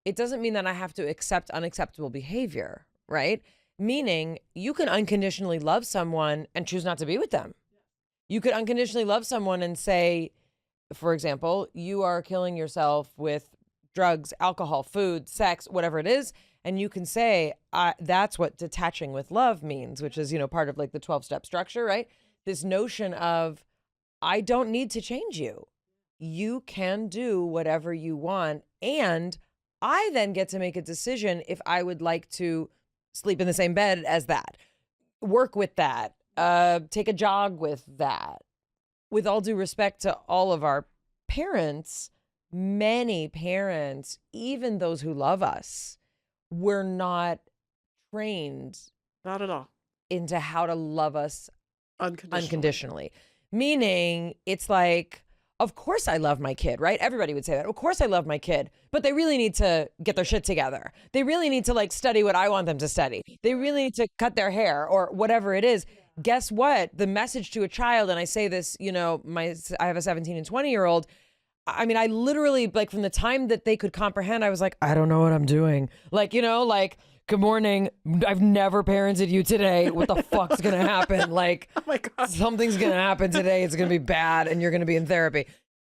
S2: it doesn't mean that I have to accept unacceptable behavior, right? Meaning you can unconditionally love someone and choose not to be with them. You could unconditionally love someone and say, for example, you are killing yourself with drugs, alcohol, food, sex, whatever it is. And you can say, that's what detaching with love means, which is, part of like the 12-step structure, right? This notion of, I don't need to change you. You can do whatever you want. And I then get to make a decision if I would like to sleep in the same bed as that, work with that, take a jog with that. With all due respect to all of our parents, many parents, even those who love us, we're not trained
S1: Not at all.
S2: into how to love us
S1: Unconditionally.
S2: Meaning it's like, of course I love my kid, right? Everybody would say that. Of course I love my kid, but they really need to get their shit together. They really need to like study what I want them to study. They really need to cut their hair or whatever it is. Guess what? The message to a child, and I say this, I have a 17 and 20-year-old. I mean, I literally, like, from the time that they could comprehend, I was like, I don't know what I'm doing. Like, good morning. I've never parented you today. What the fuck's going to happen? Like,
S1: Oh my God.
S2: something's going to happen today. It's going to be bad and you're going to be in therapy.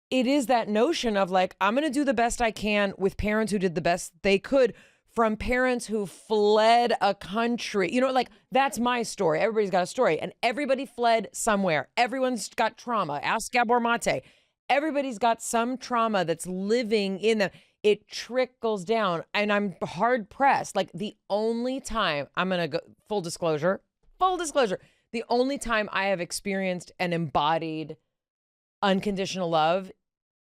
S2: It is that notion of like, I'm going to do the best I can with parents who did the best they could from parents who fled a country. Like, that's my story. Everybody's got a story and everybody fled somewhere. Everyone's got trauma. Ask Gabor Mate. Everybody's got some trauma that's living in them. It trickles down, and I'm hard pressed. Like, the only time I'm going to go, full disclosure, the only time I have experienced and embodied unconditional love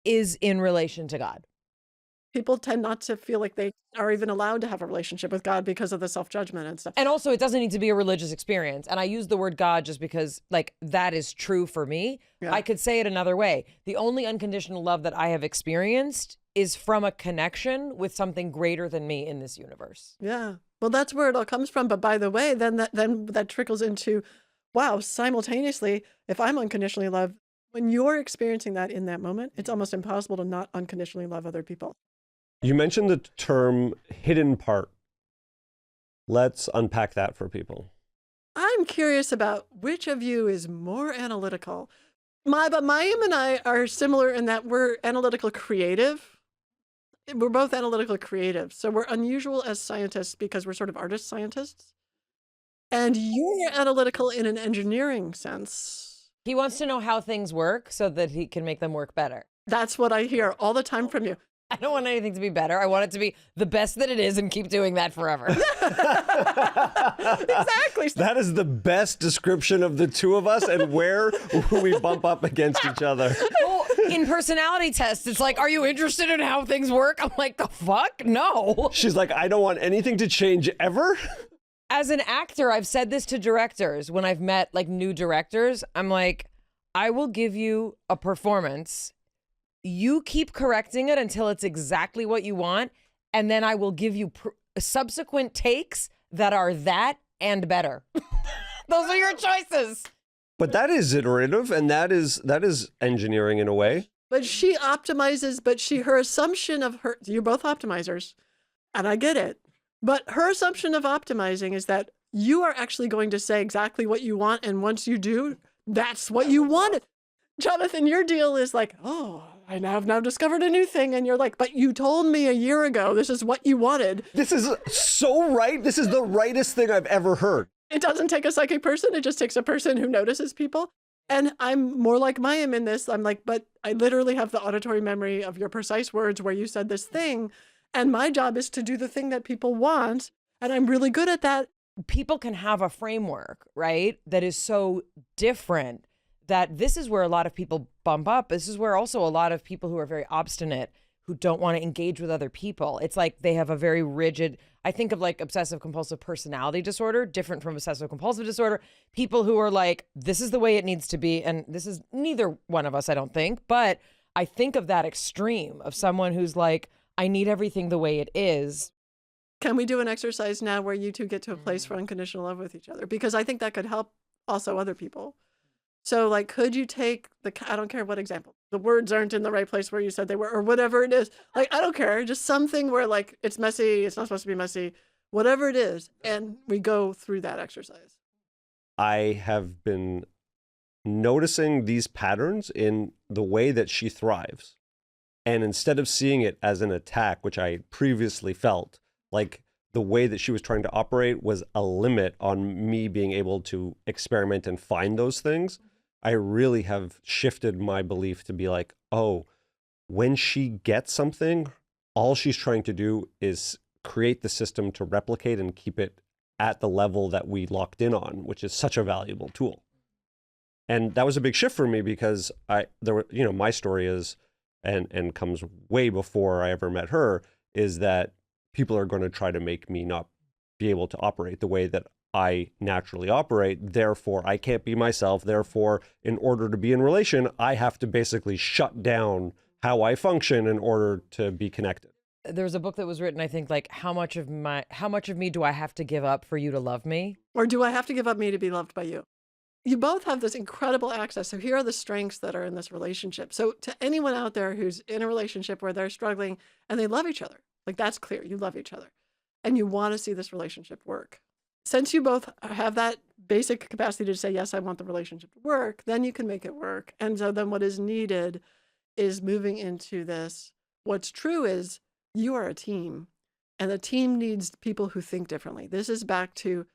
S2: is in relation to God.
S1: People tend not to feel like they are even allowed to have a relationship with God because of the self-judgment and stuff.
S2: And also, it doesn't need to be a religious experience. And I use the word God just because, like, that is true for me.
S1: Yeah.
S2: I could say it another way. The only unconditional love that I have experienced is from a connection with something greater than me in this universe.
S1: Yeah. Well, that's where it all comes from. But by the way, then that trickles into, wow, simultaneously, if I'm unconditionally loved, when you're experiencing that in that moment, it's almost impossible to not unconditionally love other people.
S3: You mentioned the term hidden part. Let's unpack that for people.
S1: I'm curious about which of you is more analytical. But Mayim and I are similar in that we're analytical creative. We're both analytical creative. So we're unusual as scientists because we're sort of artist scientists. And you're analytical in an engineering sense.
S2: He wants to know how things work so that he can make them work better.
S1: That's what I hear all the time from you.
S2: I don't want anything to be better. I want it to be the best that it is and keep doing that forever.
S1: Exactly.
S3: That is the best description of the two of us and where we bump up against each other.
S2: Well, in personality tests, it's like, are you interested in how things work? I'm like, the fuck? No.
S3: She's like, I don't want anything to change ever.
S2: As an actor, I've said this to directors when I've met like new directors. I'm like, I will give you a performance. You keep correcting it until it's exactly what you want. And then I will give you subsequent takes that are that and better. Those are your choices.
S3: But that is iterative, and that is engineering in a way.
S1: But she optimizes, her assumption of her, you're both optimizers, and I get it. But her assumption of optimizing is that you are actually going to say exactly what you want. And once you do, that's what you wanted. Jonathan, your deal is like, oh, I have now discovered a new thing. And you're like, but you told me a year ago, this is what you wanted.
S3: This is so right. This is the rightest thing I've ever heard.
S1: It doesn't take a psychic person. It just takes a person who notices people. And I'm more like Mayim in this. I'm like, but I literally have the auditory memory of your precise words where you said this thing. And my job is to do the thing that people want. And I'm really good at that.
S2: People can have a framework, right, that is so different that this is where a lot of people bump up. This is where also a lot of people who are very obstinate, who don't want to engage with other people. It's like they have a very rigid, I think of like obsessive compulsive personality disorder, different from obsessive compulsive disorder. People who are like, this is the way it needs to be. And this is neither one of us, I don't think. But I think of that extreme of someone who's like, I need everything the way it is.
S1: Can we do an exercise now where you two get to a place for unconditional love with each other? Because I think that could help also other people. So like, could you take I don't care what example, the words aren't in the right place where you said they were, or whatever it is. Like, I don't care, just something where like, it's messy, it's not supposed to be messy, whatever it is. And we go through that exercise.
S3: I have been noticing these patterns in the way that she thrives. And instead of seeing it as an attack, which I previously felt, like the way that she was trying to operate was a limit on me being able to experiment and find those things, I really have shifted my belief to be like, oh, when she gets something, all she's trying to do is create the system to replicate and keep it at the level that we locked in on, which is such a valuable tool. And that was a big shift for me because my story is, and comes way before I ever met her, is that people are going to try to make me not be able to operate the way that I naturally operate. Therefore, I can't be myself. Therefore, in order to be in relation, I have to basically shut down how I function in order to be connected.
S2: There was a book that was written, I think, like, how much of me do I have to give up for you to love me?
S1: Or do I have to give up me to be loved by you? You both have this incredible access. So here are the strengths that are in this relationship. So to anyone out there who's in a relationship where they're struggling and they love each other, like that's clear, you love each other and you want to see this relationship work. Since you both have that basic capacity to say, yes, I want the relationship to work, then you can make it work. And so then what is needed is moving into this. What's true is you are a team and the team needs people who think differently. This is back to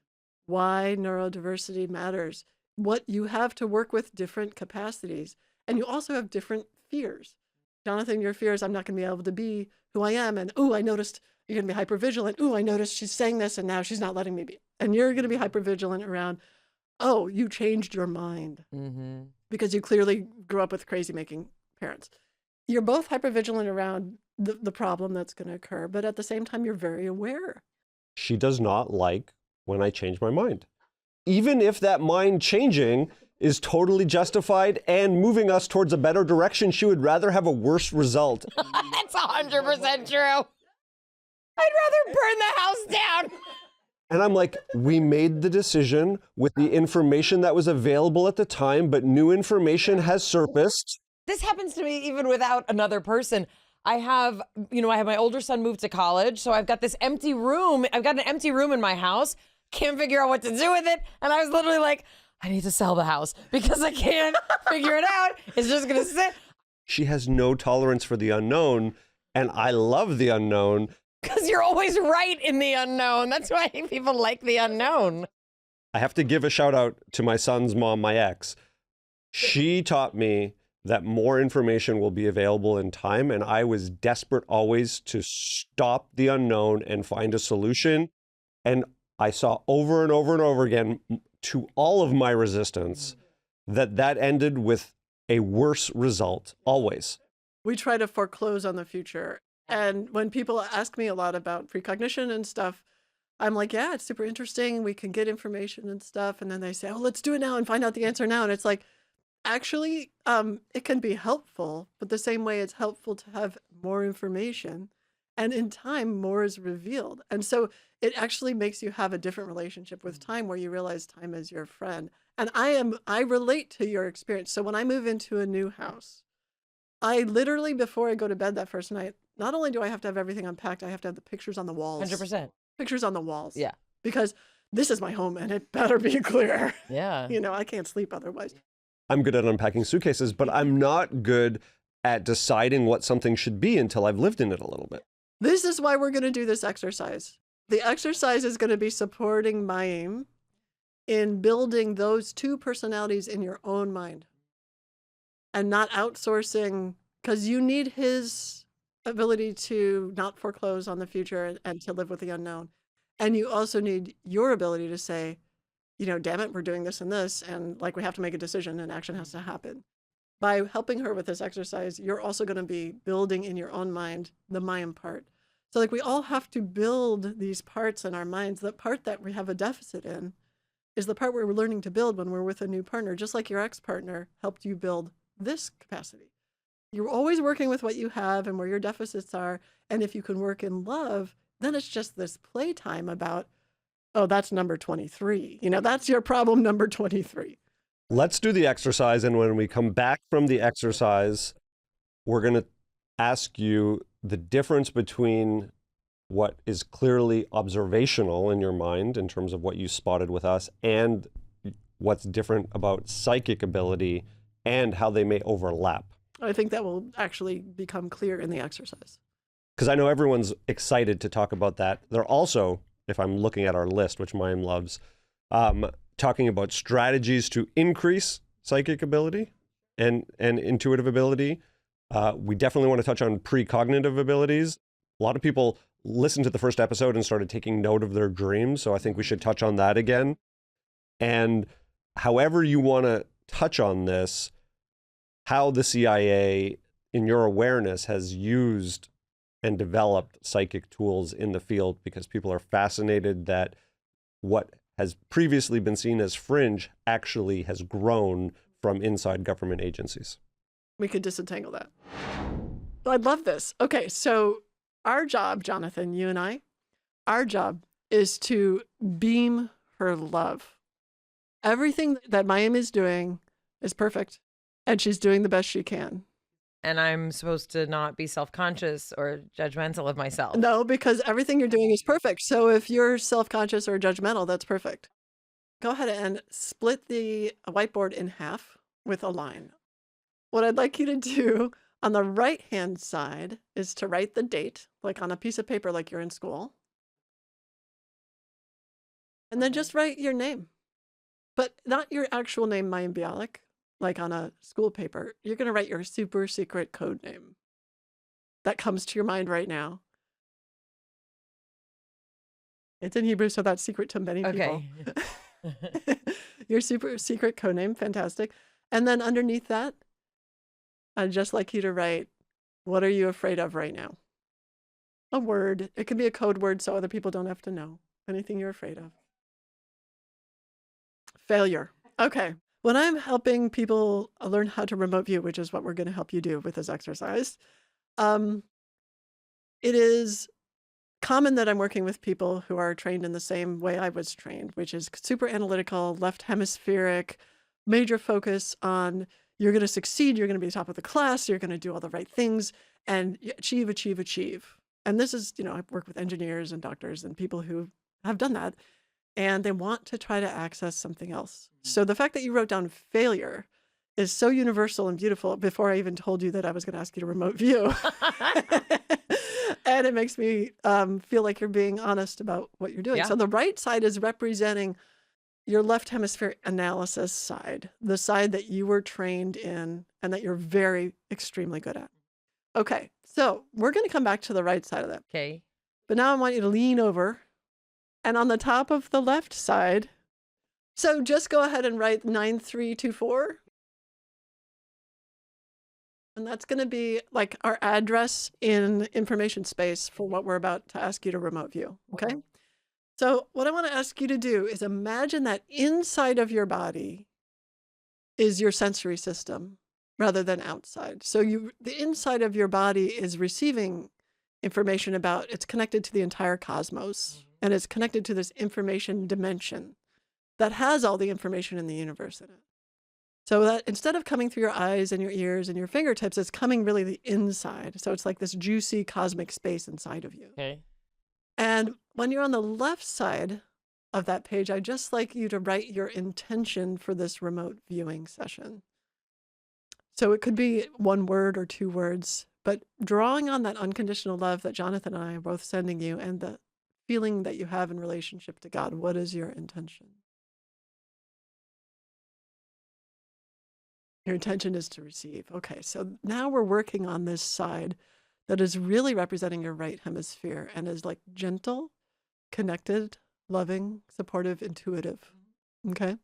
S1: why neurodiversity matters. What you have to work with different capacities, and you also have different fears. Jonathan, your fear is I'm not going to be able to be who I am, and I noticed you're going to be hypervigilant. I noticed she's saying this, and now she's not letting me be. And you're going to be hypervigilant around, you changed your mind because you clearly grew up with crazy-making parents. You're both hypervigilant around the problem that's going to occur, but at the same time, you're very aware.
S3: She does not like when I change my mind. Even if that mind changing is totally justified and moving us towards a better direction, she would rather have a worse result.
S2: That's 100% true. I'd rather burn the house down.
S3: And I'm like, we made the decision with the information that was available at the time, but new information has surfaced.
S2: This happens to me even without another person. I have my older son moved to college, so I've got this empty room. I've got an empty room in my house. Can't figure out what to do with it. And I was literally like, I need to sell the house because I can't figure it out. It's just going to sit.
S3: She has no tolerance for the unknown, and I love the unknown.
S2: Because you're always right in the unknown. That's why people like the unknown.
S3: I have to give a shout out to my son's mom, my ex. She taught me that more information will be available in time, and I was desperate always to stop the unknown and find a solution. And I saw over and over and over again, to all of my resistance, that ended with a worse result, always.
S1: We try to foreclose on the future. And when people ask me a lot about precognition and stuff, I'm like, yeah, it's super interesting. We can get information and stuff. And then they say, let's do it now and find out the answer now. And it's like, actually, it can be helpful, but the same way it's helpful to have more information. And in time, more is revealed. And so it actually makes you have a different relationship with time where you realize time is your friend. And I relate to your experience. So when I move into a new house, I literally, before I go to bed that first night, not only do I have to have everything unpacked, I have to have the pictures on the walls.
S2: 100%.
S1: Pictures on the walls.
S2: Yeah.
S1: Because this is my home and it better be clear.
S2: Yeah.
S1: I can't sleep otherwise.
S3: I'm good at unpacking suitcases, but I'm not good at deciding what something should be until I've lived in it a little bit.
S1: This is why we're going to do this exercise. The exercise is going to be supporting Mayim in building those two personalities in your own mind and not outsourcing, because you need his ability to not foreclose on the future and to live with the unknown. And you also need your ability to say, damn it, we're doing this and this, and like we have to make a decision and action has to happen. By helping her with this exercise, you're also going to be building in your own mind the Mayim part. So like we all have to build these parts in our minds. The part that we have a deficit in is the part where we're learning to build when we're with a new partner, just like your ex-partner helped you build this capacity. You're always working with what you have and where your deficits are. And if you can work in love, then it's just this playtime about, oh, that's number 23. You know, that's your problem number 23.
S3: Let's do the exercise. And when we come back from the exercise, we're going to ask you the difference between what is clearly observational in your mind in terms of what you spotted with us and what's different about psychic ability and how they may overlap.
S1: I think that will actually become clear in the exercise.
S3: Because I know everyone's excited to talk about that. They're also, if I'm looking at our list, which Mayim loves, talking about strategies to increase psychic ability and intuitive ability. We definitely want to touch on precognitive abilities. A lot of people listened to the first episode and started taking note of their dreams, so I think we should touch on that again. And however you want to touch on this, how the CIA, in your awareness, has used and developed psychic tools in the field, because people are fascinated that what has previously been seen as fringe actually has grown from inside government agencies.
S1: We could disentangle that. I love this. Okay, so our job, Jonathan, you and I, our job is to beam her love. Everything that Mayim is doing is perfect, and she's doing the best she can.
S2: And I'm supposed to not be self-conscious or judgmental of myself.
S1: No, because everything you're doing is perfect. So if you're self-conscious or judgmental, that's perfect. Go ahead and split the whiteboard in half with a line. What I'd like you to do on the right-hand side is to write the date, like on a piece of paper like you're in school. And then just write your name. But not your actual name, Mayim Bialik, like on a school paper. You're going to write your super secret code name that comes to your mind right now. It's in Hebrew, so that's secret to many people. Your super secret code name, fantastic. And then underneath that, I'd just like you to write, what are you afraid of right now? A word. It can be a code word so other people don't have to know. Anything you're afraid of. Failure. Okay. When I'm helping people learn how to remote view, which is what we're going to help you do with this exercise, it is common that I'm working with people who are trained in the same way I was trained, which is super analytical, left hemispheric, major focus on you're going to succeed, you're going to be top of the class, you're going to do all the right things, and achieve, achieve, achieve. And this is, you know, I've worked with engineers and doctors and people who have done that, and they want to try to access something else. So the fact that you wrote down failure is so universal and beautiful before I even told you that I was going to ask you to remote view. And it makes me feel like you're being honest about what you're doing.
S2: Yeah.
S1: So the right side is representing your left hemisphere analysis side, the side that you were trained in and that you're very extremely good at. Okay, so we're going to come back to the right side of that.
S2: Okay.
S1: But now I want you to lean over, and on the top of the left side, so just go ahead and write 9324. And that's going to be like our address in information space for what we're about to ask you to remote view. Okay. So what I want to ask you to do is imagine that inside of your body is your sensory system rather than outside. So the inside of your body is receiving information about, it's connected to the entire cosmos, and it's connected to this information dimension that has all the information in the universe in it. So that instead of coming through your eyes and your ears and your fingertips, it's coming really the inside. So it's like this juicy cosmic space inside of you.
S2: Okay.
S1: And when you're on the left side of that page, I'd just like you to write your intention for this remote viewing session. So it could be one word or two words, but drawing on that unconditional love that Jonathan and I are both sending you and the feeling that you have in relationship to God. What is your intention? Your intention is to receive. Okay, so now we're working on this side that is really representing your right hemisphere and is like gentle, connected, loving, supportive, intuitive. Okay?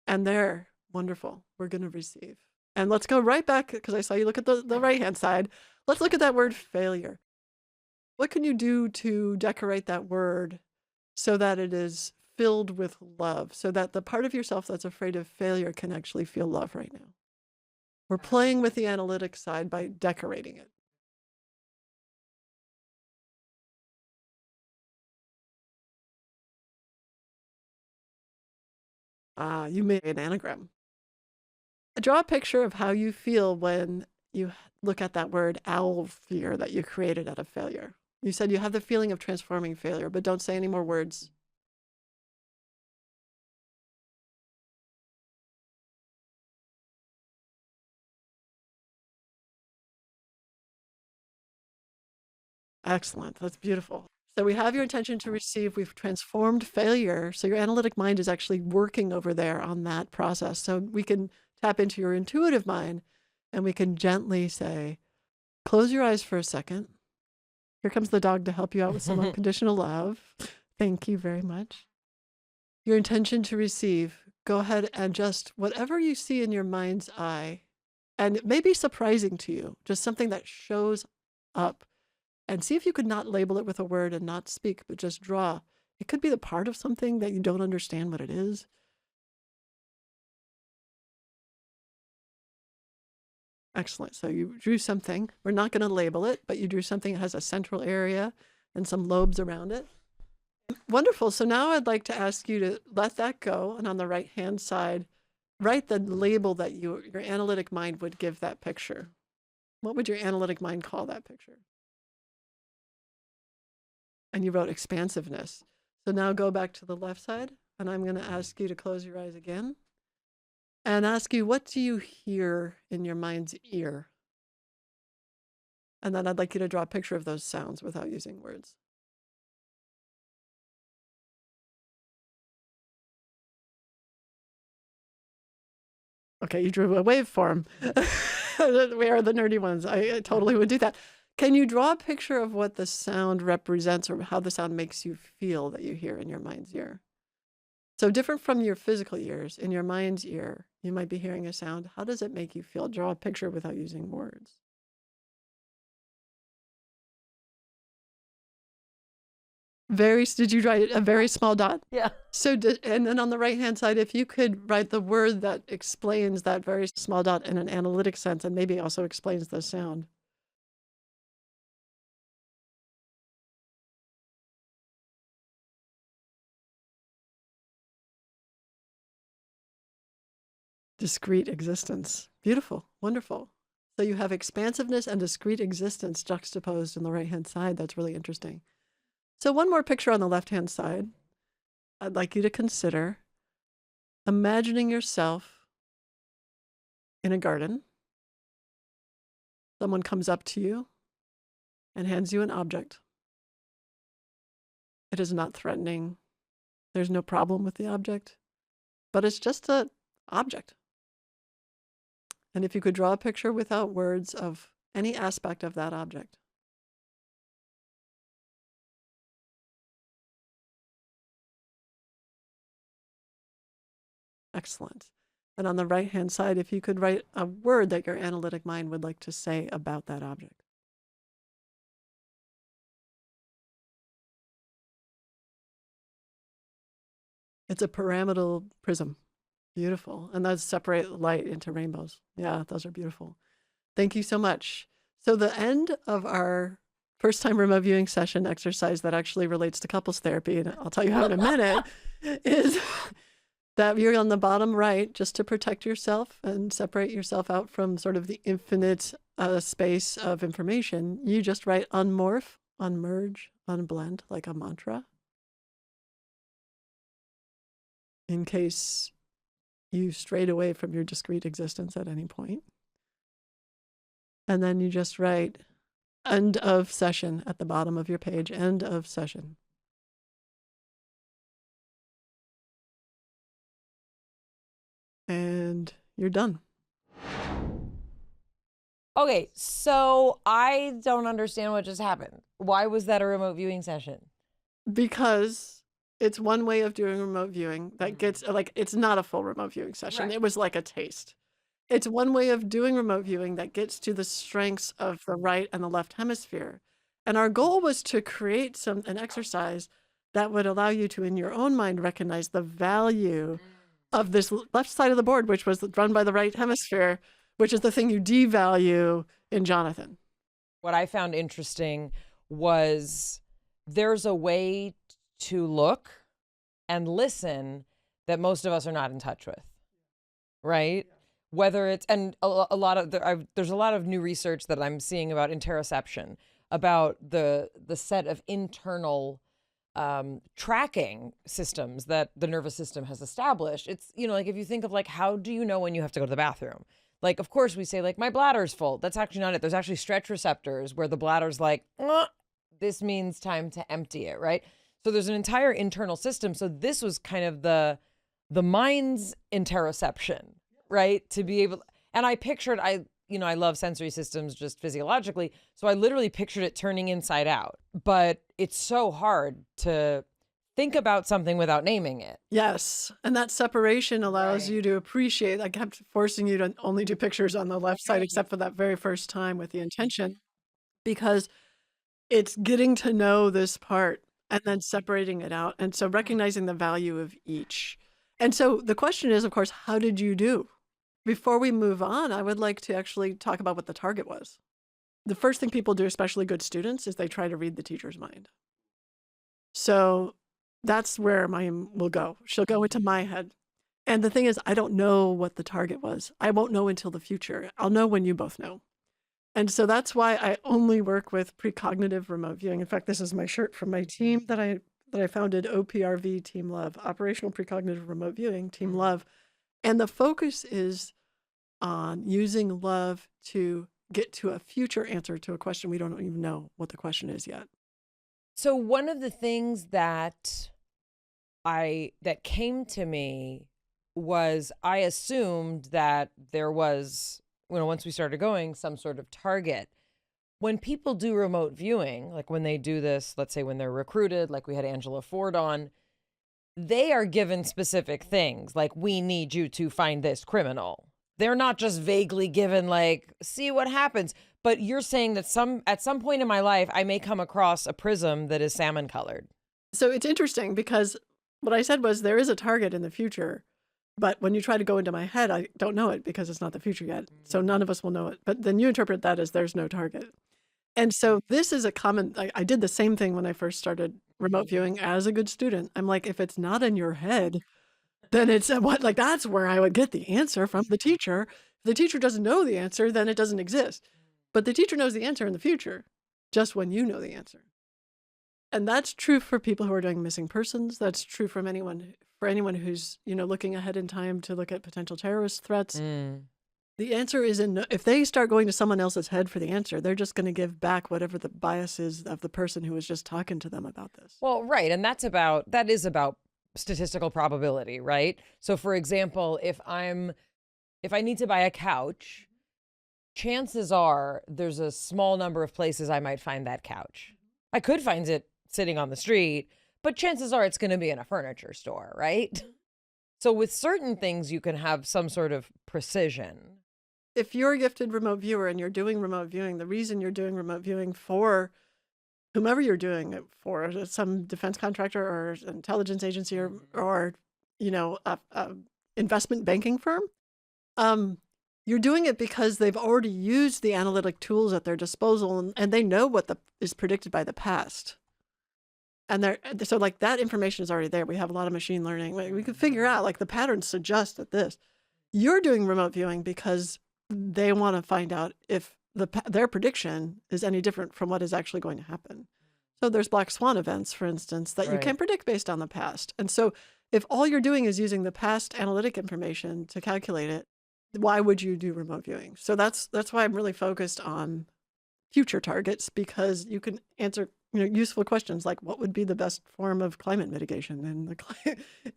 S1: And there, wonderful, we're going to receive. And let's go right back, because I saw you look at the right-hand side. Let's look at that word failure. What can you do to decorate that word so that it is filled with love, so that the part of yourself that's afraid of failure can actually feel love right now? We're playing with the analytic side by decorating it. Ah, you made an anagram. Draw a picture of how you feel when you look at that word owl fear that you created out of failure. You said you have the feeling of transforming failure, but don't say any more words. Excellent. That's beautiful. So we have your intention to receive. We've transformed failure. So your analytic mind is actually working over there on that process. So we can tap into your intuitive mind and we can gently say, close your eyes for a second. Here comes the dog to help you out with some unconditional love. Thank you very much. Your intention to receive, go ahead and just whatever you see in your mind's eye, and it may be surprising to you, just something that shows up. And see if you could not label it with a word and not speak, but just draw. It could be the part of something that you don't understand what it is. Excellent. So you drew something. We're not going to label it, but you drew something that has a central area and some lobes around it. Wonderful. So now I'd like to ask you to let that go. And on the right-hand side, write the label that your analytic mind would give that picture. What would your analytic mind call that picture? And you wrote expansiveness. So now go back to the left side, and I'm going to ask you to close your eyes again and ask you, what do you hear in your mind's ear? And then I'd like you to draw a picture of those sounds without using words. Okay, you drew a waveform. We are the nerdy ones. I totally would do that. Can you draw a picture of what the sound represents or how the sound makes you feel that you hear in your mind's ear? So different from your physical ears, in your mind's ear, you might be hearing a sound. How does it make you feel? Draw a picture without using words. Did you write a very small dot?
S2: Yeah.
S1: So, and then on the right-hand side, if you could write the word that explains that very small dot in an analytic sense and maybe also explains the sound. Discrete existence. Beautiful. Wonderful. So you have expansiveness and discrete existence juxtaposed in the right-hand side. That's really interesting. So one more picture on the left-hand side. I'd like you to consider imagining yourself in a garden. Someone comes up to you and hands you an object. It is not threatening. There's no problem with the object, but it's just an object. And if you could draw a picture without words of any aspect of that object. Excellent. And on the right-hand side, if you could write a word that your analytic mind would like to say about that object. It's a pyramidal prism. Beautiful. And those separate light into rainbows. Yeah, those are beautiful. Thank you so much. So the end of our first time remote viewing session exercise that actually relates to couples therapy, and I'll tell you how in a minute, is that you're on the bottom right just to protect yourself and separate yourself out from sort of the infinite space of information. You just write unmorph, unmerge, unblend like a mantra. In case you strayed away from your discrete existence at any point. And then you just write end of session at the bottom of your page, end of session. And you're done.
S2: Okay, so I don't understand what just happened. Why was that a remote viewing session?
S1: Because it's one way of doing remote viewing that gets, like, it's not a full remote viewing session.
S2: Right.
S1: It was like a taste. It's one way of doing remote viewing that gets to the strengths of the right and the left hemisphere. And our goal was to create an exercise that would allow you to, in your own mind, recognize the value of this left side of the board, which was run by the right hemisphere, which is the thing you devalue in Jonathan.
S2: What I found interesting was there's a way to look and listen that most of us are not in touch with, right? Whether it's, and a lot of, there's a lot of new research that I'm seeing about interoception, about the set of internal tracking systems that the nervous system has established. It's, you know, like if you think of like, how do you know when you have to go to the bathroom? Like, of course we say like, my bladder's full. That's actually not it. There's actually stretch receptors where the bladder's like, this means time to empty it, right? So there's an entire internal system. So this was kind of the mind's interoception, right? To be able, and I pictured, I love sensory systems just physiologically. So I literally pictured it turning inside out, but it's so hard to think about something without naming it.
S1: Yes. And that separation allows you to appreciate. I kept forcing you to only do pictures on the left side, except for that very first time with the intention, because it's getting to know this part and then separating it out. And so recognizing the value of each. And so the question is, of course, how did you do? Before we move on, I would like to actually talk about what the target was. The first thing people do, especially good students, is they try to read the teacher's mind. So that's where Mayim will go. She'll go into my head. And the thing is, I don't know what the target was. I won't know until the future. I'll know when you both know. And so that's why I only work with precognitive remote viewing. In fact, this is my shirt from my team that I founded, OPRV Team Love, Operational Precognitive Remote Viewing, Team Love. And the focus is on using love to get to a future answer to a question we don't even know what the question is yet.
S2: So one of the things that came to me was I assumed that there was, once we started going, some sort of target. When people do remote viewing, like when they do this, let's say when they're recruited, like we had Angela Ford on, they are given specific things, like we need you to find this criminal. They're not just vaguely given like, see what happens. But you're saying that at some point in my life, I may come across a prism that is salmon colored.
S1: So it's interesting because what I said was there is a target in the future, but when you try to go into my head, I don't know it because it's not the future yet. So none of us will know it. But then you interpret that as there's no target. And so this is a common, I did the same thing when I first started remote viewing as a good student. I'm like, if it's not in your head, then it's what, like, that's where I would get the answer from the teacher. If the teacher doesn't know the answer, then it doesn't exist. But the teacher knows the answer in the future, just when you know the answer. And that's true for people who are doing missing persons. That's true for anyone who's, looking ahead in time to look at potential terrorist threats. The answer is if they start going to someone else's head for the answer, they're just going to give back whatever the bias is of the person who was just talking to them about this.
S2: Well, right. And that is about statistical probability, right? So for example, if I need to buy a couch, chances are there's a small number of places I might find that couch. I could find it sitting on the street, but chances are it's going to be in a furniture store, right? So with certain things, you can have some sort of precision.
S1: If you're a gifted remote viewer and you're doing remote viewing, the reason you're doing remote viewing for whomever you're doing it for, some defense contractor or intelligence agency or a investment banking firm, you're doing it because they've already used the analytic tools at their disposal and they know what is predicted by the past. And so like that information is already there. We have a lot of machine learning. We can figure out like the patterns suggest that this. You're doing remote viewing because they want to find out if their prediction is any different from what is actually going to happen. So there's black swan events, for instance, that you can't predict based on the past. And so if all you're doing is using the past analytic information to calculate it, why would you do remote viewing? So that's why I'm really focused on future targets, because you can answer useful questions like what would be the best form of climate mitigation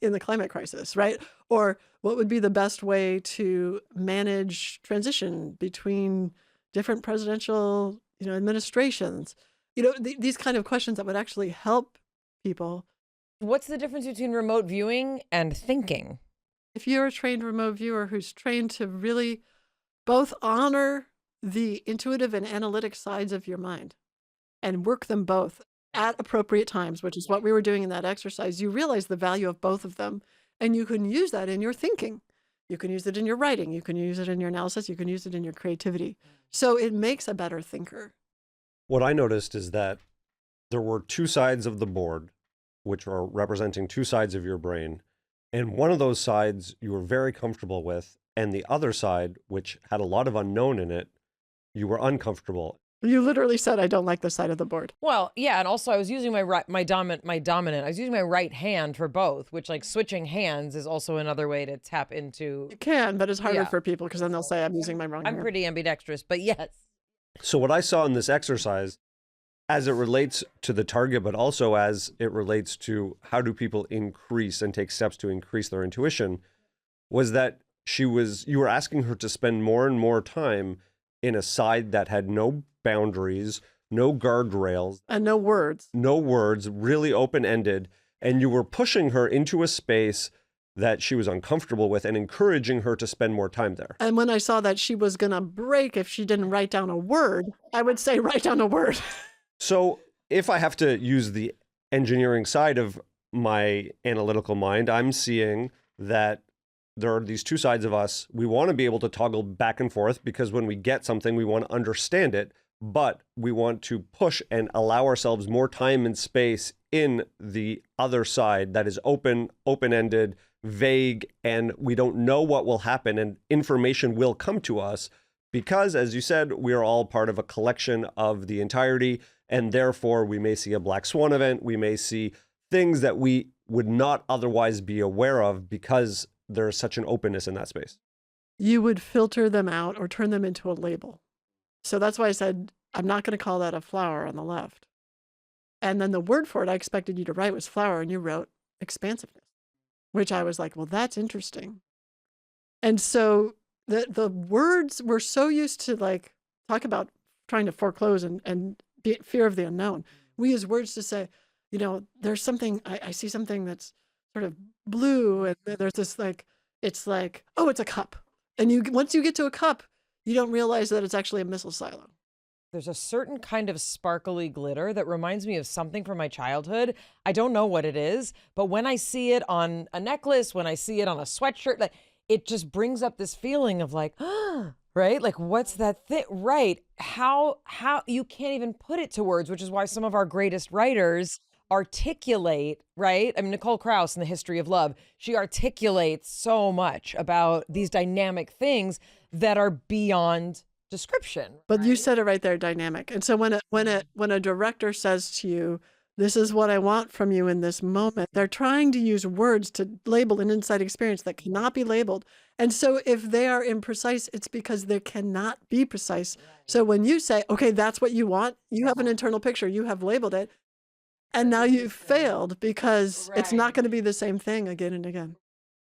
S1: in the climate crisis, right? Or what would be the best way to manage transition between different presidential, administrations? These kind of questions that would actually help people.
S2: What's the difference between remote viewing and thinking?
S1: If you're a trained remote viewer who's trained to really both honor the intuitive and analytic sides of your mind, and work them both at appropriate times, which is what we were doing in that exercise, you realize the value of both of them. And you can use that in your thinking. You can use it in your writing. You can use it in your analysis. You can use it in your creativity. So it makes a better thinker.
S3: What I noticed is that there were two sides of the board, which are representing two sides of your brain. And one of those sides you were very comfortable with, and the other side, which had a lot of unknown in it, you were uncomfortable.
S1: You literally said, I don't like this side of the board.
S2: Well, yeah, and also I was using my dominant. I was using my right hand for both, which like switching hands is also another way to tap into.
S1: You can, but it's harder
S2: Yeah.
S1: for people because then they'll say I'm using my wrong
S2: I'm
S1: hand.
S2: pretty ambidextrous, but yes.
S3: So what I saw in this exercise, as it relates to the target, but also as it relates to how do people increase and take steps to increase their intuition, was that you were asking her to spend more and more time in a side that had no boundaries, no guardrails,
S1: And no words.
S3: really open-ended, and you were pushing her into a space that she was uncomfortable with and encouraging her to spend more time there.
S1: And when I saw that she was going to break if she didn't write down a word, I would say, write down a word.
S3: So if I have to use the engineering side of my analytical mind, I'm seeing that there are these two sides of us. We want to be able to toggle back and forth because when we get something, we want to understand it, but we want to push and allow ourselves more time and space in the other side that is open-ended, vague, and we don't know what will happen, and information will come to us because, as you said, we are all part of a collection of the entirety, and therefore we may see a black swan event, we may see things that we would not otherwise be aware of because there's such an openness in that space.
S1: You would filter them out or turn them into a label. So that's why I said, I'm not going to call that a flower on the left. And then the word for it I expected you to write was flower, and you wrote expansiveness, which I was like, well, that's interesting. And so the words were so used to like talk about trying to foreclose and fear of the unknown. We use words to say, you know, there's something, I see something that's sort of blue, and there's this like, it's like, oh, it's a cup. And once you get to a cup, you don't realize that it's actually a missile silo.
S2: There's a certain kind of sparkly glitter that reminds me of something from my childhood. I don't know what it is, but when I see it on a necklace, when I see it on a sweatshirt, like it just brings up this feeling of like, right? Like, what's that thing? Right. How you can't even put it to words, which is why some of our greatest writers articulate, right? I mean, Nicole Krauss in The History of Love, she articulates so much about these dynamic things that are beyond description.
S1: But
S2: right?
S1: you said it right there, dynamic. And so when a director says to you, this is what I want from you in this moment, they're trying to use words to label an inside experience that cannot be labeled. And so if they are imprecise, it's because they cannot be precise. Right. So when you say, okay, that's what you want, you have an internal picture, you have labeled it, and now you've failed because it's not going to be the same thing again and again.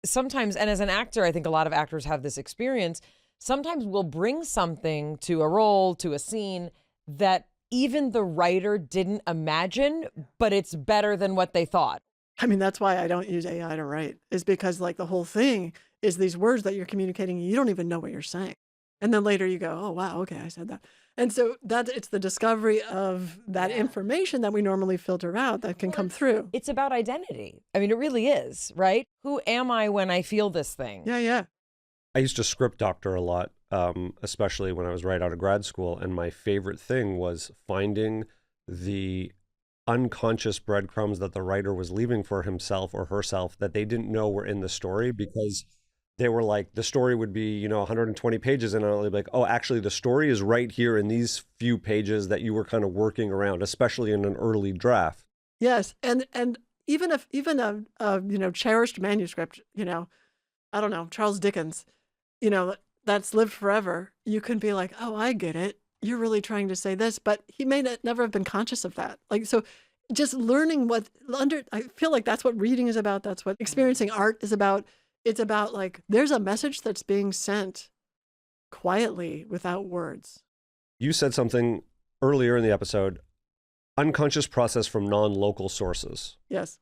S2: Sometimes, and as an actor, I think a lot of actors have this experience, sometimes we'll bring something to a role, to a scene that even the writer didn't imagine, but it's better than what they thought.
S1: I mean, that's why I don't use AI to write, is because like the whole thing is these words that you're communicating, you don't even know what you're saying. And then later you go, oh, wow, okay, I said that. And so it's the discovery of that information that we normally filter out that can come through.
S2: It's about identity. I mean, it really is, right? Who am I when I feel this thing?
S1: Yeah.
S3: I used to script doctor a lot, especially when I was right out of grad school. And my favorite thing was finding the unconscious breadcrumbs that the writer was leaving for himself or herself that they didn't know were in the story, because they were like, the story would be, 120 pages, and I'll be like, oh, actually the story is right here in these few pages that you were kind of working around, especially in an early draft.
S1: Yes. And even a cherished manuscript, I don't know, Charles Dickens, that's lived forever, you can be like, oh, I get it. You're really trying to say this, but he may never have been conscious of that. Like, so just learning I feel like that's what reading is about. That's what experiencing art is about. It's about like, there's a message that's being sent quietly without words.
S3: You said something earlier in the episode, unconscious process from non-local sources.
S1: Yes.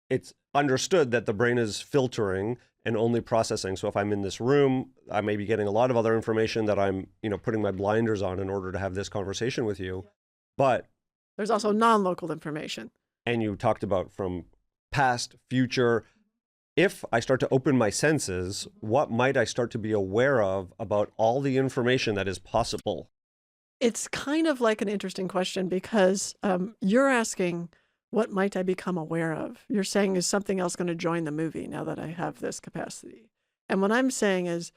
S3: It's understood that the brain is filtering and only processing. So if I'm in this room, I may be getting a lot of other information that I'm, putting my blinders on in order to have this conversation with you. But
S1: There's also non-local information.
S3: And you talked about from past, future. If I start to open my senses, what might I start to be aware of about all the information that is possible?
S1: It's kind of like an interesting question because you're asking, what might I become aware of? You're saying, is something else going to join the movie now that I have this capacity? And what I'm saying is,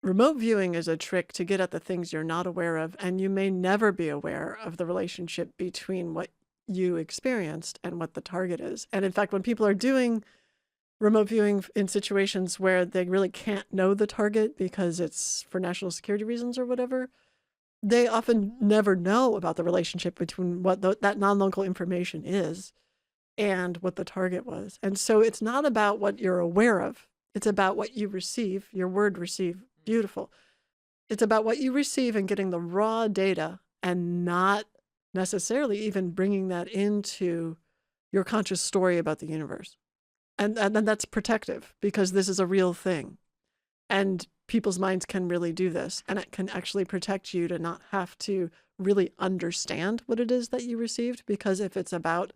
S1: remote viewing is a trick to get at the things you're not aware of, and you may never be aware of the relationship between what you experienced and what the target is. And in fact, when people are doing remote viewing in situations where they really can't know the target because it's for national security reasons or whatever, they often never know about the relationship between what that non-local information is and what the target was. And so it's not about what you're aware of. It's about what you receive, your word receive, beautiful. It's about what you receive and getting the raw data and not necessarily even bringing that into your conscious story about the universe. And that's protective because this is a real thing. And people's minds can really do this. And it can actually protect you to not have to really understand what it is that you received. Because if it's about,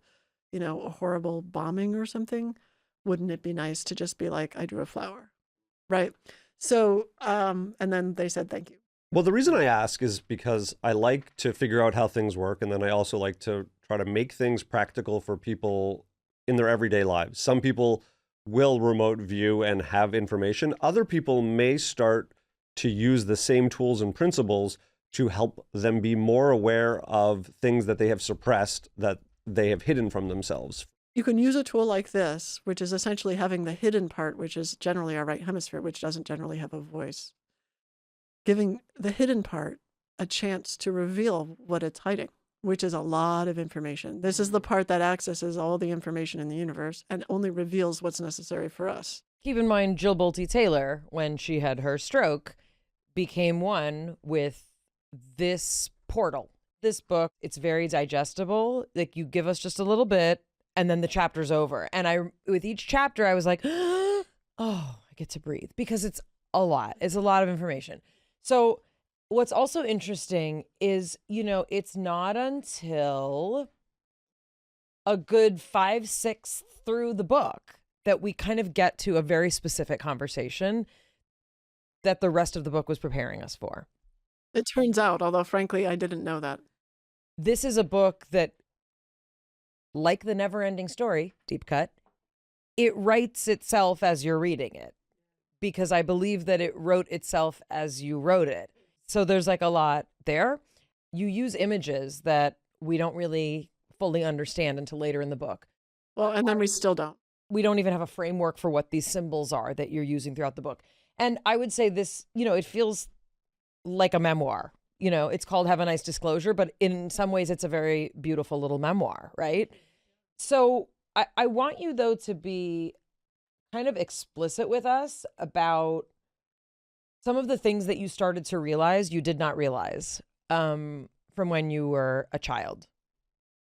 S1: a horrible bombing or something, wouldn't it be nice to just be like, I drew a flower, right? So, and then they said, thank you.
S3: Well, the reason I ask is because I like to figure out how things work. And then I also like to try to make things practical for people in their everyday lives. Some people will remote view and have information. Other people may start to use the same tools and principles to help them be more aware of things that they have suppressed, that they have hidden from themselves.
S1: You can use a tool like this, which is essentially having the hidden part, which is generally our right hemisphere, which doesn't generally have a voice. Giving the hidden part a chance to reveal what it's hiding, which is a lot of information. This is the part that accesses all the information in the universe and only reveals what's necessary for us.
S2: Keep in mind, Jill Bolte Taylor, when she had her stroke, became one with this portal. This book, it's very digestible. Like, you give us just a little bit and then the chapter's over. And with each chapter, I was like, oh, I get to breathe because it's a lot. It's a lot of information. So what's also interesting is, it's not until a good 5/6 through the book that we kind of get to a very specific conversation that the rest of the book was preparing us for.
S1: It turns out, although frankly, I didn't know that.
S2: This is a book that, like the never-ending story, deep cut, it writes itself as you're reading it, because I believe that it wrote itself as you wrote it. So there's like a lot there. You use images that we don't really fully understand until later in the book.
S1: Well, and then we still don't.
S2: We don't even have a framework for what these symbols are that you're using throughout the book. And I would say this, it feels like a memoir. It's called Have a Nice Disclosure, but in some ways it's a very beautiful little memoir, right? So I want you, though, to be kind of explicit with us about some of the things that you started to realize you did not realize from when you were a child.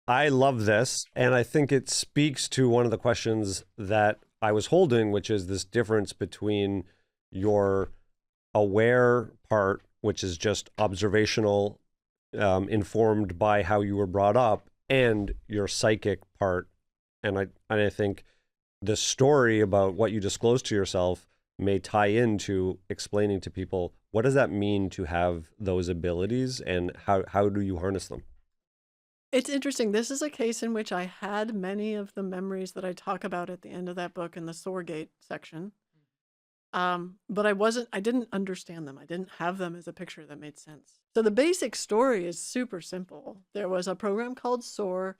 S3: I love this, and I think it speaks to one of the questions that I was holding, which is this difference between your aware part, which is just observational, informed by how you were brought up, and your psychic part. And I think the story about what you disclose to yourself may tie into explaining to people, what does that mean to have those abilities, and how do you harness them?
S1: It's interesting. This is a case in which I had many of the memories that I talk about at the end of that book in the Soargate section. But I didn't understand them. I didn't have them as a picture that made sense. So the basic story is super simple. There was a program called SOAR,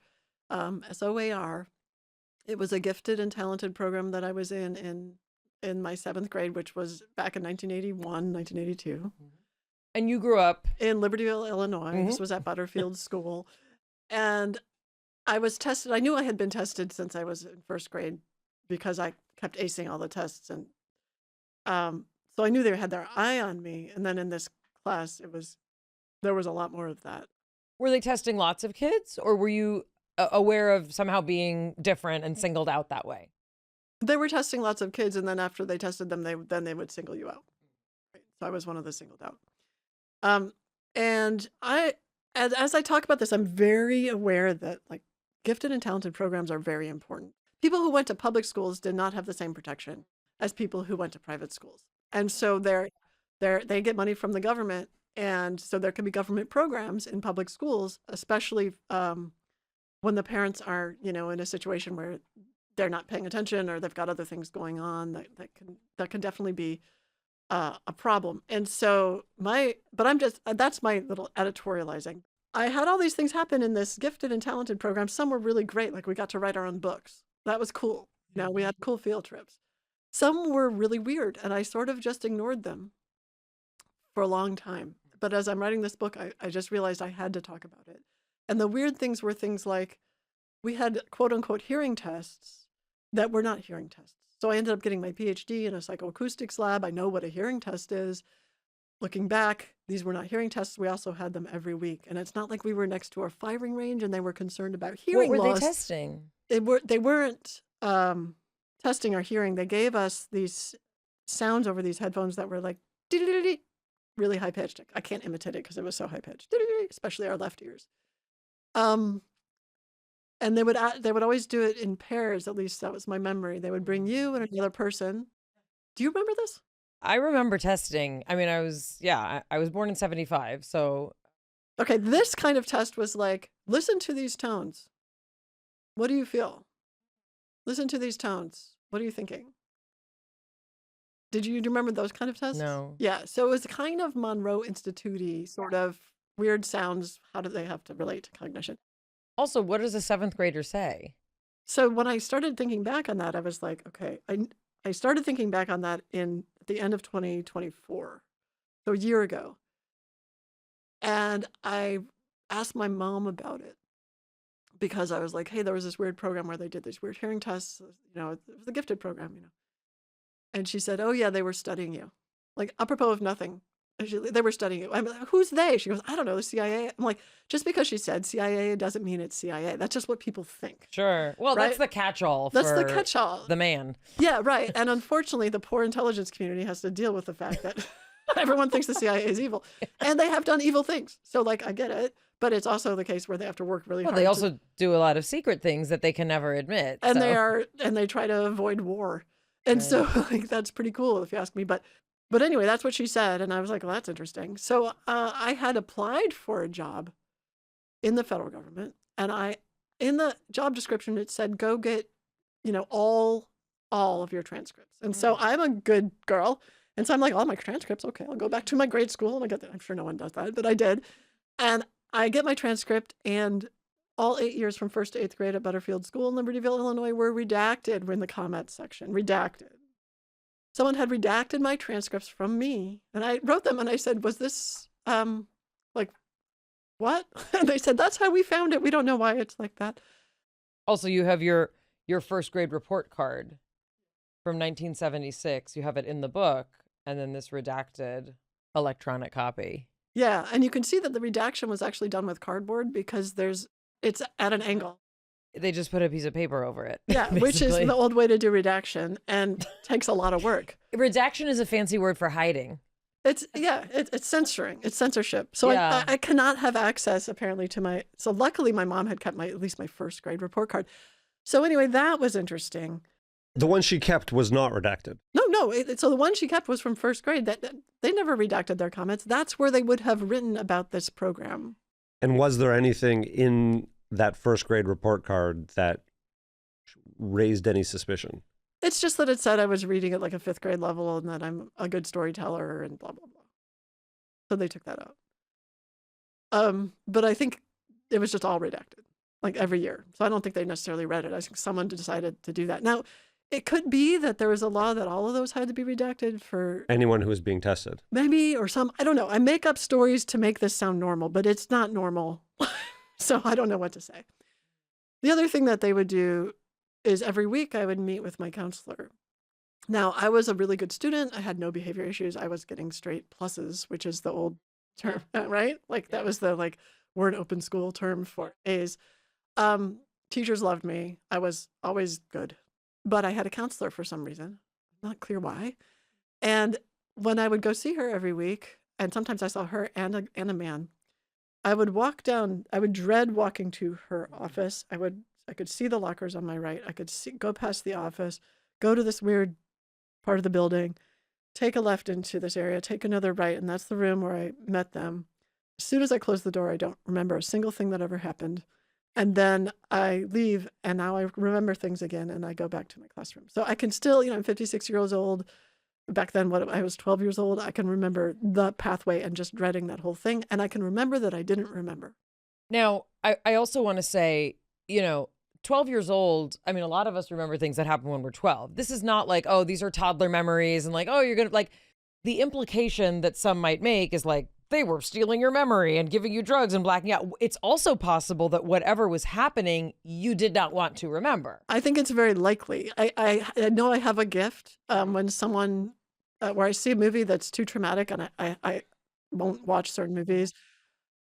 S1: SOAR. It was a gifted and talented program that I was in my 7th grade, which was back in 1981, 1982.
S2: And you grew up
S1: in Libertyville, Illinois. This was at Butterfield School. And I was tested. I knew I had been tested since I was in 1st grade because I kept acing all the tests. And so I knew they had their eye on me. And then in this class, there was a lot more of that.
S2: Were they testing lots of kids, or were you aware of somehow being different and singled out that way?
S1: They were testing lots of kids, and then after they tested them, they would single you out. Right? So I was one of the singled out. And as I talk about this, I'm very aware that like gifted and talented programs are very important. People who went to public schools did not have the same protection as people who went to private schools. And so they get money from the government. And so there can be government programs in public schools, especially when the parents are, you know, in a situation where they're not paying attention or they've got other things going on that can definitely be a problem. And so that's my little editorializing. I had all these things happen in this gifted and talented program. Some were really great. Like we got to write our own books. That was cool. You know, we had cool field trips. Some were really weird and I sort of just ignored them for a long time. But as I'm writing this book, I just realized I had to talk about it. And the weird things were things like we had quote unquote hearing tests that were not hearing tests. So I ended up getting my PhD in a psychoacoustics lab. I know what a hearing test is. Looking back, these were not hearing tests. We also had them every week. And it's not like we were next to a firing range and they were concerned about hearing loss.
S2: What were they testing?
S1: They weren't testing our hearing. They gave us these sounds over these headphones that were like really high pitched. I can't imitate it because it was so high pitched, especially our left ears. And they would always do it in pairs. At least that was my memory. They would bring you and another person. Do you remember this?
S2: I remember testing. I mean, I was born in 75. So.
S1: Okay. This kind of test was like, listen to these tones. What do you feel? Listen to these tones. What are you thinking? Do you remember those kind of tests?
S2: No.
S1: Yeah. So it was kind of Monroe Institute-y sort of weird sounds. How do they have to relate to cognition?
S2: Also, what does a 7th grader say?
S1: So when I started thinking back on that, I was like, okay, I started thinking back on that at the end of 2024, so a year ago. And I asked my mom about it because I was like, hey, there was this weird program where they did these weird hearing tests. You know, it was the gifted program, you know. And she said, oh, yeah, they were studying you. Like, apropos of nothing. They were studying you. I'm like, who's they? She goes, I don't know, the CIA. I'm like, just because she said CIA doesn't mean it's CIA. That's just what people think.
S2: Sure. Well,
S1: right?
S2: That's the catch-all
S1: That's
S2: for
S1: the catch-all.
S2: The man.
S1: Yeah, right. And unfortunately, the poor intelligence community has to deal with the fact that everyone thinks the CIA is evil. And they have done evil things. So, like, I get it. But it's also the case where they have to work really hard.
S2: Well, they also do a lot of secret things that they can never admit.
S1: And they try to avoid war. And so like, that's pretty cool if you ask me. But anyway, that's what she said. And I was like, well, that's interesting. So I had applied for a job in the federal government. And in the job description, it said, go get, you know, all of your transcripts. And so I'm a good girl. And so I'm like, all my transcripts. Okay, I'll go back to my grade school and I get that. I'm sure no one does that, but I did. And I get my transcript and all 8 years from 1st to 8th grade at Butterfield School in Libertyville, Illinois were redacted. We're in the comments section, redacted. Someone had redacted my transcripts from me. And I wrote them and I said, was this, like, what? And they said, that's how we found it. We don't know why it's like that.
S2: Also, you have your 1st grade report card from 1976. You have it in the book and then this redacted electronic copy.
S1: Yeah. And you can see that the redaction was actually done with cardboard because it's at an angle.
S2: They just put a piece of paper over it.
S1: Yeah, which is the old way to do redaction and takes a lot of work.
S2: Redaction is a fancy word for hiding.
S1: It's censoring. It's censorship. So yeah. I cannot have access apparently to so luckily my mom had kept at least my 1st grade report card. So anyway, that was interesting.
S3: The one she kept was not redacted.
S1: No. So the one she kept was from 1st grade. That they never redacted their comments. That's where they would have written about this program.
S3: And was there anything in that 1st grade report card that raised any suspicion?
S1: It's just that it said I was reading at like a 5th grade level and that I'm a good storyteller and blah, blah, blah. So they took that out. But I think it was just all redacted, like every year. So I don't think they necessarily read it. I think someone decided to do that. Now, it could be that there was a law that all of those had to be redacted for
S3: anyone who was being tested.
S1: Maybe, or I don't know. I make up stories to make this sound normal, but it's not normal. So I don't know what to say. The other thing that they would do is every week I would meet with my counselor. Now, I was a really good student. I had no behavior issues. I was getting straight pluses, which is the old term, right? Like that was the word open school term for A's. Teachers loved me. I was always good. But I had a counselor for some reason, not clear why. And when I would go see her every week, and sometimes I saw her and a man, I would walk down, I would dread walking to her office. I could see the lockers on my right. I could go past the office, go to this weird part of the building, take a left into this area, take another right, and that's the room where I met them. As soon as I close the door, I don't remember a single thing that ever happened. And then I leave, and now I remember things again, and I go back to my classroom. So I can still, I'm 56 years old. Back then, when I was 12 years old, I can remember the pathway and just dreading that whole thing. And I can remember that I didn't remember.
S2: Now, I also want to say, 12 years old, I mean, a lot of us remember things that happened when we're 12. This is not like, oh, these are toddler memories and like, oh, you're going to like, the implication that some might make is like, they were stealing your memory and giving you drugs and blacking out. It's also possible that whatever was happening, you did not want to remember.
S1: I think it's very likely. I know I have a gift when someone, where I see a movie that's too traumatic and I won't watch certain movies.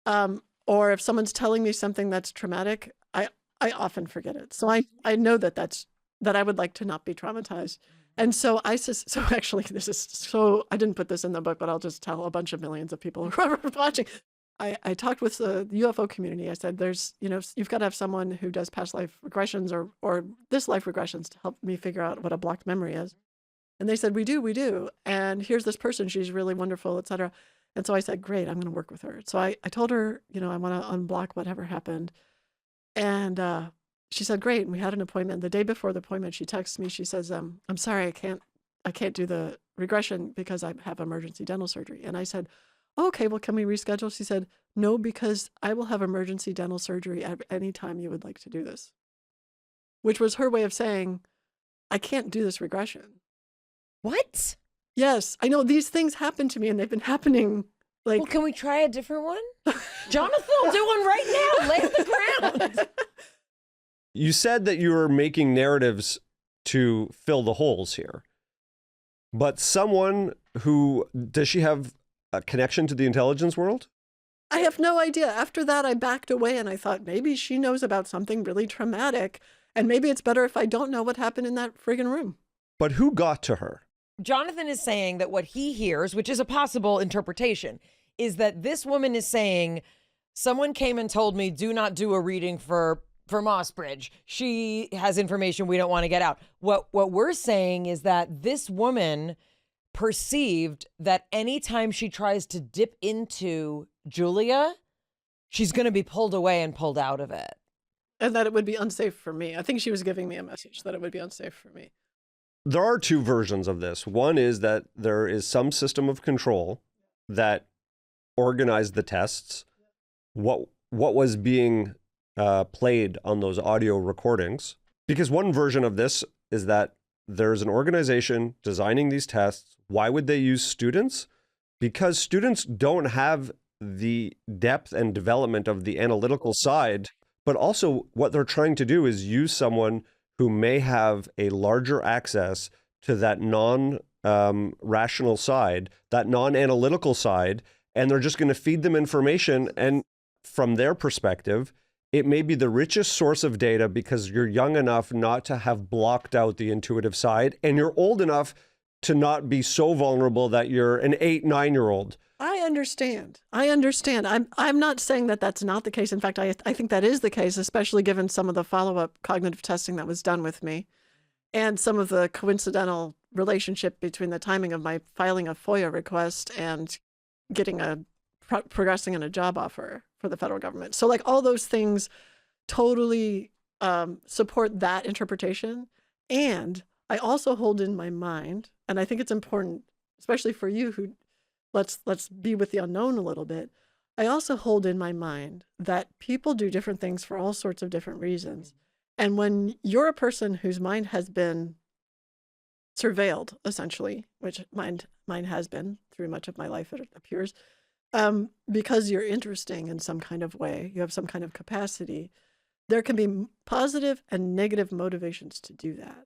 S1: Or if someone's telling me something that's traumatic, I often forget it. So I know that I would like to not be traumatized. And so so actually I didn't put this in the book, but I'll just tell a bunch of millions of people who are watching. I talked with the UFO community. I said, you've got to have someone who does past life regressions or this life regressions to help me figure out what a blocked memory is. And they said, we do. And here's this person, she's really wonderful, et cetera. And so I said, great, I'm going to work with her. So I told her, I want to unblock whatever happened. And she said, great. And we had an appointment. The day before the appointment, she texts me. She says, I'm sorry, I can't do the regression because I have emergency dental surgery. And I said, oh, okay, well, can we reschedule? She said, no, because I will have emergency dental surgery at any time you would like to do this. Which was her way of saying, I can't do this regression.
S2: What?
S1: Yes, I know these things happen to me and they've been happening. Like,
S2: well, can we try a different one? Jonathan will do one right now. Lay on the ground.
S3: You said that you were making narratives to fill the holes here. But does she have a connection to the intelligence world?
S1: I have no idea. After that, I backed away and I thought maybe she knows about something really traumatic and maybe it's better if I don't know what happened in that friggin' room.
S3: But who got to her?
S2: Jonathan is saying that what he hears, which is a possible interpretation, is that this woman is saying, someone came and told me, do not do a reading for Mossbridge. She has information we don't want to get out. What we're saying is that this woman perceived that anytime she tries to dip into Julia, she's going to be pulled away and pulled out of it.
S1: And that it would be unsafe for me. I think she was giving me a message that it would be unsafe for me.
S3: There are two versions of this. One is that there is some system of control that organized the tests. What was being played on those audio recordings? Because one version of this is that there's an organization designing these tests. Why would they use students? Because students don't have the depth and development of the analytical side, but also what they're trying to do is use someone who may have a larger access to that non-rational side, that non-analytical side, and they're just going to feed them information. And from their perspective, it may be the richest source of data because you're young enough not to have blocked out the intuitive side, and you're old enough to not be so vulnerable that you're an 8-9-year-old.
S1: I understand. I'm not saying that that's not the case. In fact, I think that is the case, especially given some of the follow-up cognitive testing that was done with me and some of the coincidental relationship between the timing of my filing a FOIA request and getting progressing in a job offer for the federal government. So like all those things totally support that interpretation. And I also hold in my mind, and I think it's important, especially for you who let's be with the unknown a little bit. I also hold in my mind that people do different things for all sorts of different reasons. And when you're a person whose mind has been surveilled, essentially, which mine has been through much of my life, it appears, because you're interesting in some kind of way, you have some kind of capacity, there can be positive and negative motivations to do that.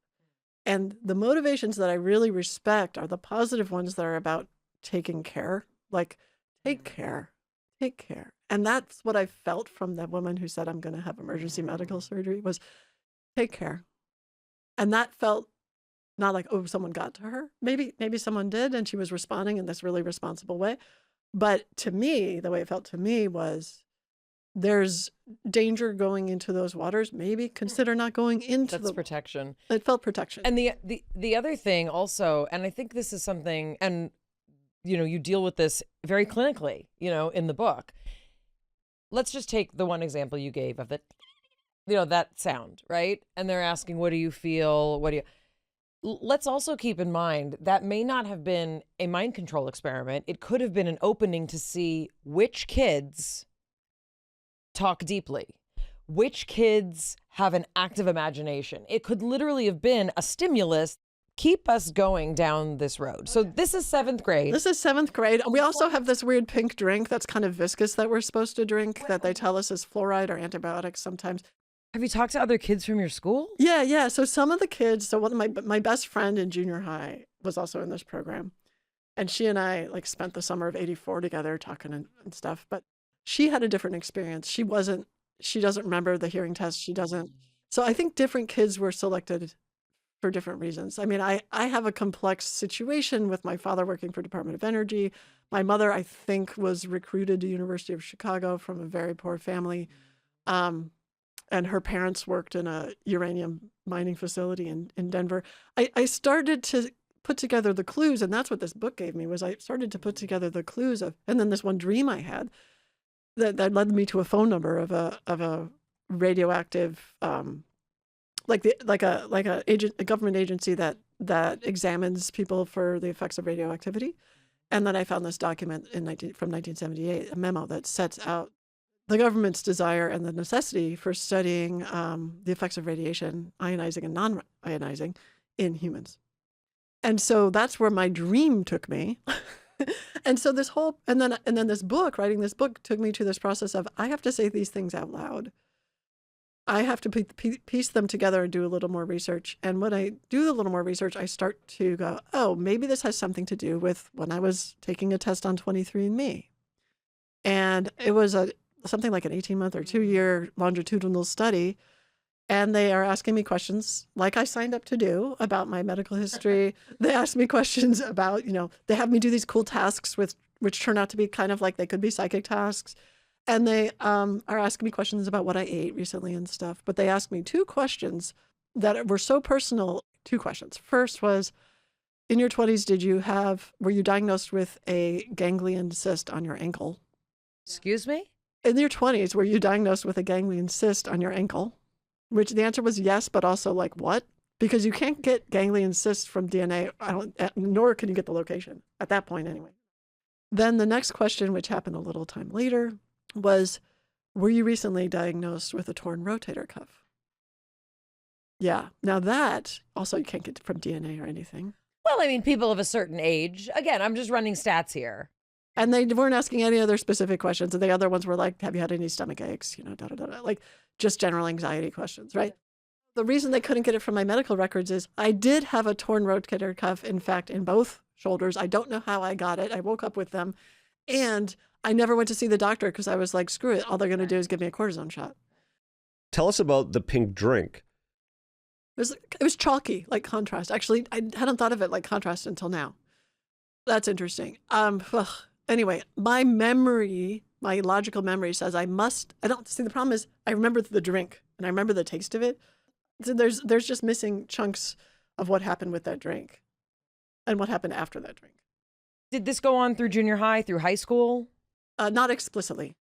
S1: And the motivations that I really respect are the positive ones that are about taking care, like take care. And that's what I felt from that woman who said, I'm going to have emergency medical surgery, was take care. And that felt not like, oh, someone got to her. Maybe someone did, and she was responding in this really responsible way. But to me, the way it felt to me was there's danger going into those waters, maybe consider not going into
S2: That's protection.
S1: It felt protection.
S2: And the other thing also, and I think this is something, and you deal with this very clinically, in the book. Let's just take the one example you gave of it, that sound, right? And they're asking, what do you feel? Let's also keep in mind that may not have been a mind control experiment. It could have been an opening to see which kids talk deeply, which kids have an active imagination. It could literally have been a stimulus, keep us going down this road. So this is 7th grade.
S1: This is 7th grade. We also have this weird pink drink that's kind of viscous that we're supposed to drink that they tell us is fluoride or antibiotics sometimes.
S2: Have you talked to other kids from your school?
S1: Yeah. So some of the kids, so one of my best friend in junior high was also in this program. And she and I spent the summer of 84 together talking and stuff. But she had a different experience. She doesn't remember the hearing test. She doesn't. So I think different kids were selected for different reasons. I mean, I have a complex situation with my father working for Department of Energy. My mother, I think, was recruited to University of Chicago from a very poor family. And her parents worked in a uranium mining facility in Denver. I started to put together the clues, and that's what this book gave me, was I started to put together the clues of, and then this one dream I had that led me to a phone number of a radioactive, a government agency that examines people for the effects of radioactivity. And then I found this document from 1978, a memo that sets out the government's desire and the necessity for studying the effects of radiation, ionizing and non-ionizing, in humans. And so that's where my dream took me. And so and then this book, writing this book, took me to this process of, I have to say these things out loud. I have to piece them together and do a little more research. And when I do a little more research, I start to go, oh, maybe this has something to do with when I was taking a test on 23andMe. And it was something like an 18-month or 2-year longitudinal study. And they are asking me questions like I signed up to do about my medical history. They ask me questions about, they have me do these cool tasks which turn out to be kind of like they could be psychic tasks. And they are asking me questions about what I ate recently and stuff. But they asked me 2 questions that were so personal. 2 questions. First was, in your 20s, were you diagnosed with a ganglion cyst on your ankle?
S2: Excuse me?
S1: In your 20s, were you diagnosed with a ganglion cyst on your ankle? Which the answer was yes, but also like what? Because you can't get ganglion cysts from DNA, nor can you get the location at that point anyway. Then the next question, which happened a little time later, was, were you recently diagnosed with a torn rotator cuff? Yeah. Now that also you can't get from DNA or anything.
S2: Well, I mean, people of a certain age. Again, I'm just running stats here.
S1: And they weren't asking any other specific questions. And the other ones were like, have you had any stomach aches? Like just general anxiety questions, right? The reason they couldn't get it from my medical records is I did have a torn rotator cuff, in fact, in both shoulders. I don't know how I got it. I woke up with them. And I never went to see the doctor because I was like, screw it. All they're going to do is give me a cortisone shot.
S3: Tell us about the pink drink.
S1: It was chalky, like contrast. Actually, I hadn't thought of it like contrast until now. That's interesting. Anyway, my logical memory says the problem is I remember the drink and I remember the taste of it. So there's just missing chunks of what happened with that drink and what happened after that drink.
S2: Did this go on through junior high, through high school?
S1: Not explicitly.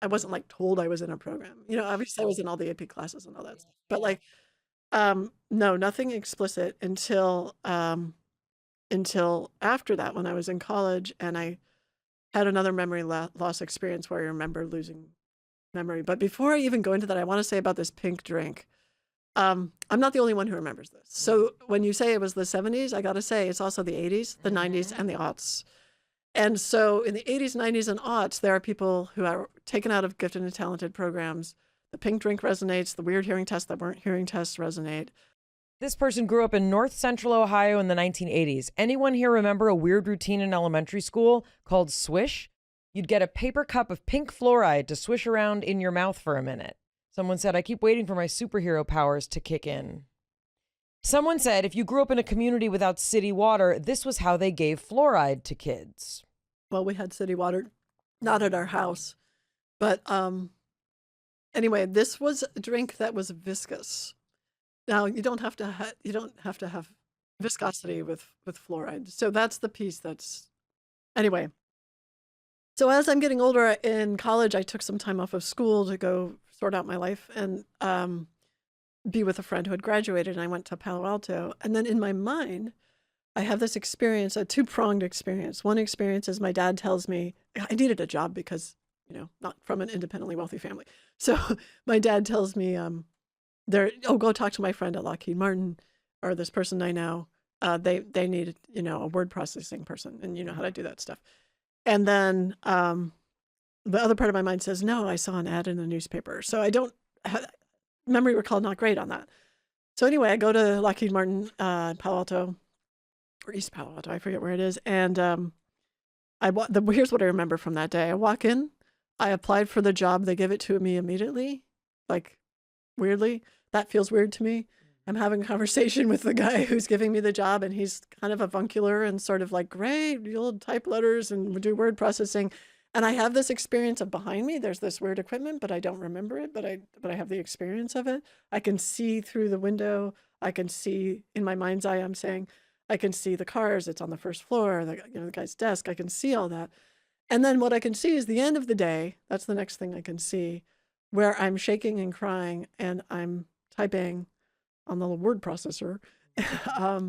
S1: I wasn't like told I was in a program. Obviously I was in all the AP classes and all that stuff. But no, nothing explicit until after that, when I was in college and I had another memory loss experience where I remember losing memory. But before I even go into that, I want to say about this pink drink. I'm not the only one who remembers this. So when you say it was the 70s, I got to say it's also the 80s, the 90s, and the aughts. And so in the 80s, 90s, and aughts, there are people who are taken out of gifted and talented programs. The pink drink resonates. The weird hearing tests that weren't hearing tests resonate.
S2: This person grew up in North Central Ohio in the 1980s. Anyone here remember a weird routine in elementary school called swish? You'd get a paper cup of pink fluoride to swish around in your mouth for a minute. Someone said, I keep waiting for my superhero powers to kick in. Someone said, if you grew up in a community without city water, this was how they gave fluoride to kids.
S1: Well, we had city water, not at our house. But anyway, this was a drink that was viscous. Now you don't have to have viscosity with fluoride. So that's the piece that's anyway. So as I'm getting older in college, I took some time off of school to go sort out my life and be with a friend who had graduated, and I went to Palo Alto. And then in my mind, I have this experience, a two-pronged experience. One experience is my dad tells me I needed a job because, not from an independently wealthy family. So my dad tells me, go talk to my friend at Lockheed Martin, or this person I know. They need, a word processing person, and you know how to do that stuff. And then the other part of my mind says, no, I saw an ad in the newspaper. So I don't, memory recall not great on that. So anyway, I go to Lockheed Martin, Palo Alto, or East Palo Alto, I forget where it is. And here's what I remember from that day. I walk in, I applied for the job. They give it to me immediately, like weirdly. That feels weird to me. I'm having a conversation with the guy who's giving me the job, and he's kind of avuncular and sort of like, great, you'll type letters and do word processing. And I have this experience of behind me, there's this weird equipment, but I don't remember it, but I have the experience of it. I can see through the window. I can see in my mind's eye, I'm saying, I can see the cars. It's on the first floor, the guy's desk. I can see all that. And then what I can see is the end of the day. That's the next thing I can see, where I'm shaking and crying and I'm typing on the word processor a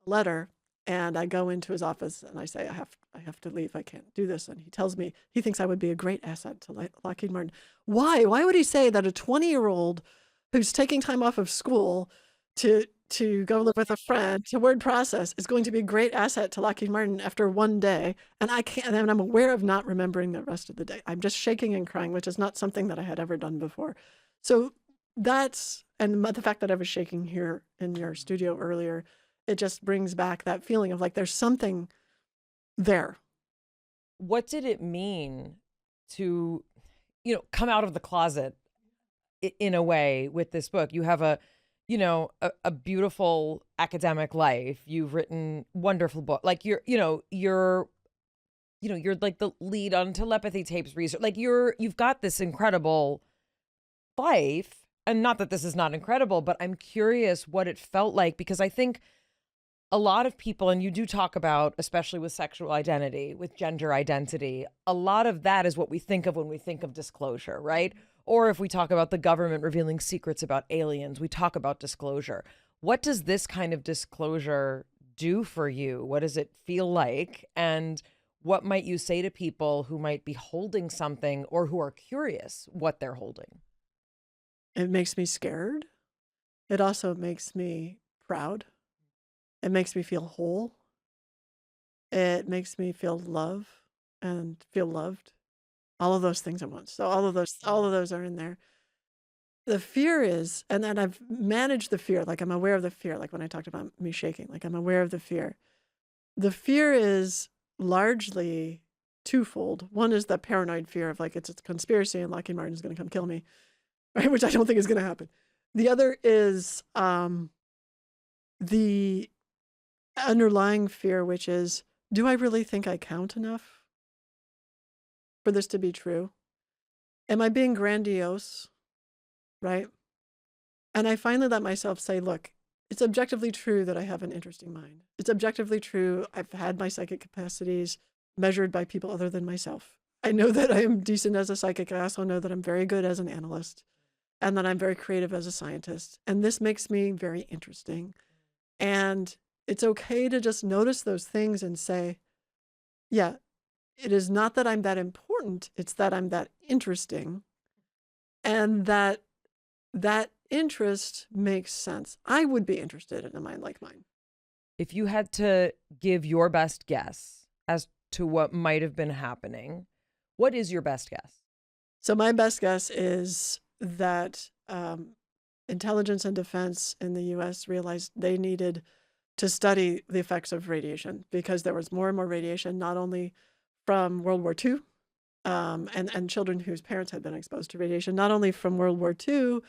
S1: letter. And I go into his office and I say, I have to leave. I can't do this. And he tells me he thinks I would be a great asset to Lockheed Martin. Why? Why would he say that a 20-year-old who's taking time off of school to go live with a friend to word process is going to be a great asset to Lockheed Martin after one day? And and I'm aware of not remembering the rest of the day. I'm just shaking and crying, which is not something that I had ever done before. So and the fact that I was shaking here in your studio earlier, it just brings back that feeling of like there's something there.
S2: What did it mean to, come out of the closet in a way with this book? You have a beautiful academic life. You've written wonderful book. Like you're like the lead on Telepathy Tapes research. Like you've got this incredible life. And not that this is not incredible, but I'm curious what it felt like, because I think a lot of people, and you do talk about, especially with sexual identity, with gender identity, a lot of that is what we think of when we think of disclosure, right? Or if we talk about the government revealing secrets about aliens, we talk about disclosure. What does this kind of disclosure do for you? What does it feel like? And what might you say to people who might be holding something or who are curious what they're holding?
S1: It makes me scared. It also makes me proud. It makes me feel whole. It makes me feel love and feel loved. All of those things at once. So all of those are in there. The fear is, and then I've managed the fear. Like I'm aware of the fear. Like when I talked about me shaking, like I'm aware of the fear. The fear is largely twofold. One is the paranoid fear of like it's a conspiracy and Lockheed Martin's going to come kill me, right? Which I don't think is going to happen. The other is the underlying fear, which is, do I really think I count enough for this to be true? Am I being grandiose, right? And I finally let myself say, look, it's objectively true that I have an interesting mind. It's objectively true I've had my psychic capacities measured by people other than myself. I know that I am decent as a psychic. I also know that I'm very good as an analyst and that I'm very creative as a scientist. And this makes me very interesting. And it's okay to just notice those things and say, yeah, it is not that I'm that important. It's that I'm that interesting. And that interest makes sense. I would be interested in a mind like mine.
S2: If you had to give your best guess as to what might have been happening, what is your best guess?
S1: So my best guess is that intelligence and defense in the U.S. realized they needed to study the effects of radiation because there was more and more radiation, not only from World War II and children whose parents had been exposed to radiation, not only from World War II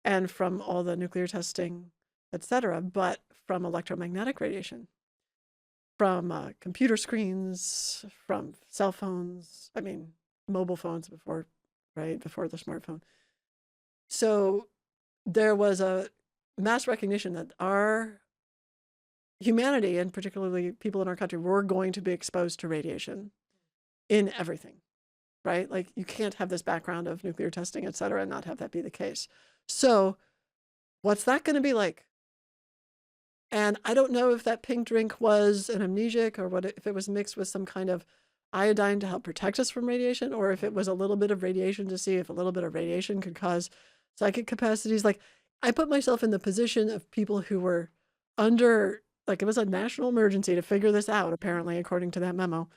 S1: and from all the nuclear testing, et cetera, but from electromagnetic radiation, from computer screens, from cell phones, mobile phones before right? Before the smartphone. So there was a mass recognition that our humanity, and particularly people in our country, were going to be exposed to radiation in everything, right? Like you can't have this background of nuclear testing, et cetera, and not have that be the case. So what's that going to be like? And I don't know if that pink drink was an amnesiac or what, if it was mixed with some kind of iodine to help protect us from radiation, or if it was a little bit of radiation to see if a little bit of radiation could cause psychic capacities. Like I put myself in the position of people who were under, like it was a national emergency to figure this out, apparently, according to that memo.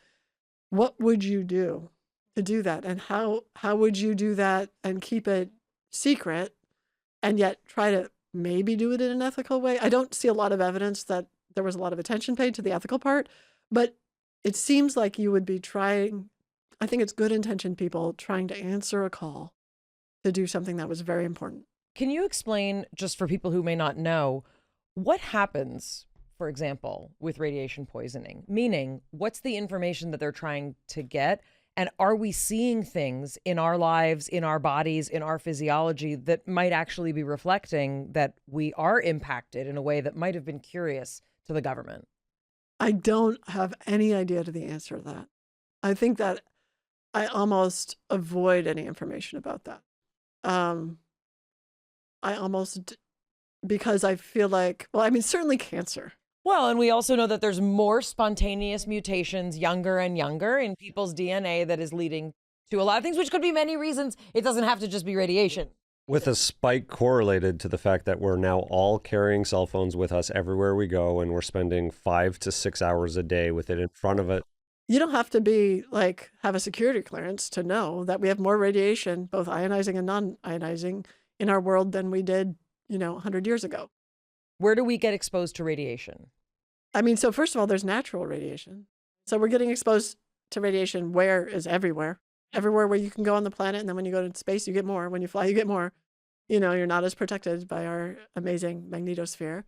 S1: What would you do to do that? And how would you do that and keep it secret and yet try to maybe do it in an ethical way? I don't see a lot of evidence that there was a lot of attention paid to the ethical part, but it seems like you would be trying, I think it's good intentioned people trying to answer a call to do something that was very important.
S2: Can you explain, just for people who may not know, what happens, for example, with radiation poisoning? Meaning, what's the information that they're trying to get? And are we seeing things in our lives, in our bodies, in our physiology that might actually be reflecting that we are impacted in a way that might have been curious to the government?
S1: I don't have any idea to the answer to that. I think that I almost avoid any information about that. I almost, because I feel like, well, I mean, certainly cancer.
S2: Well, and we also know that there's more spontaneous mutations younger and younger in people's DNA that is leading to a lot of things, which could be many reasons. It doesn't have to just be radiation.
S3: With a spike correlated to the fact that we're now all carrying cell phones with us everywhere we go, and we're spending 5 to 6 hours a day with it in front of it.
S1: You don't have to be like, have a security clearance to know that we have more radiation, both ionizing and non-ionizing, in our world than we did, 100 years ago.
S2: Where do we get exposed to radiation?
S1: I mean, so first of all, there's natural radiation. So we're getting exposed to radiation where is everywhere. Everywhere where you can go on the planet, and then when you go to space, you get more. When you fly, you get more. You're not as protected by our amazing magnetosphere.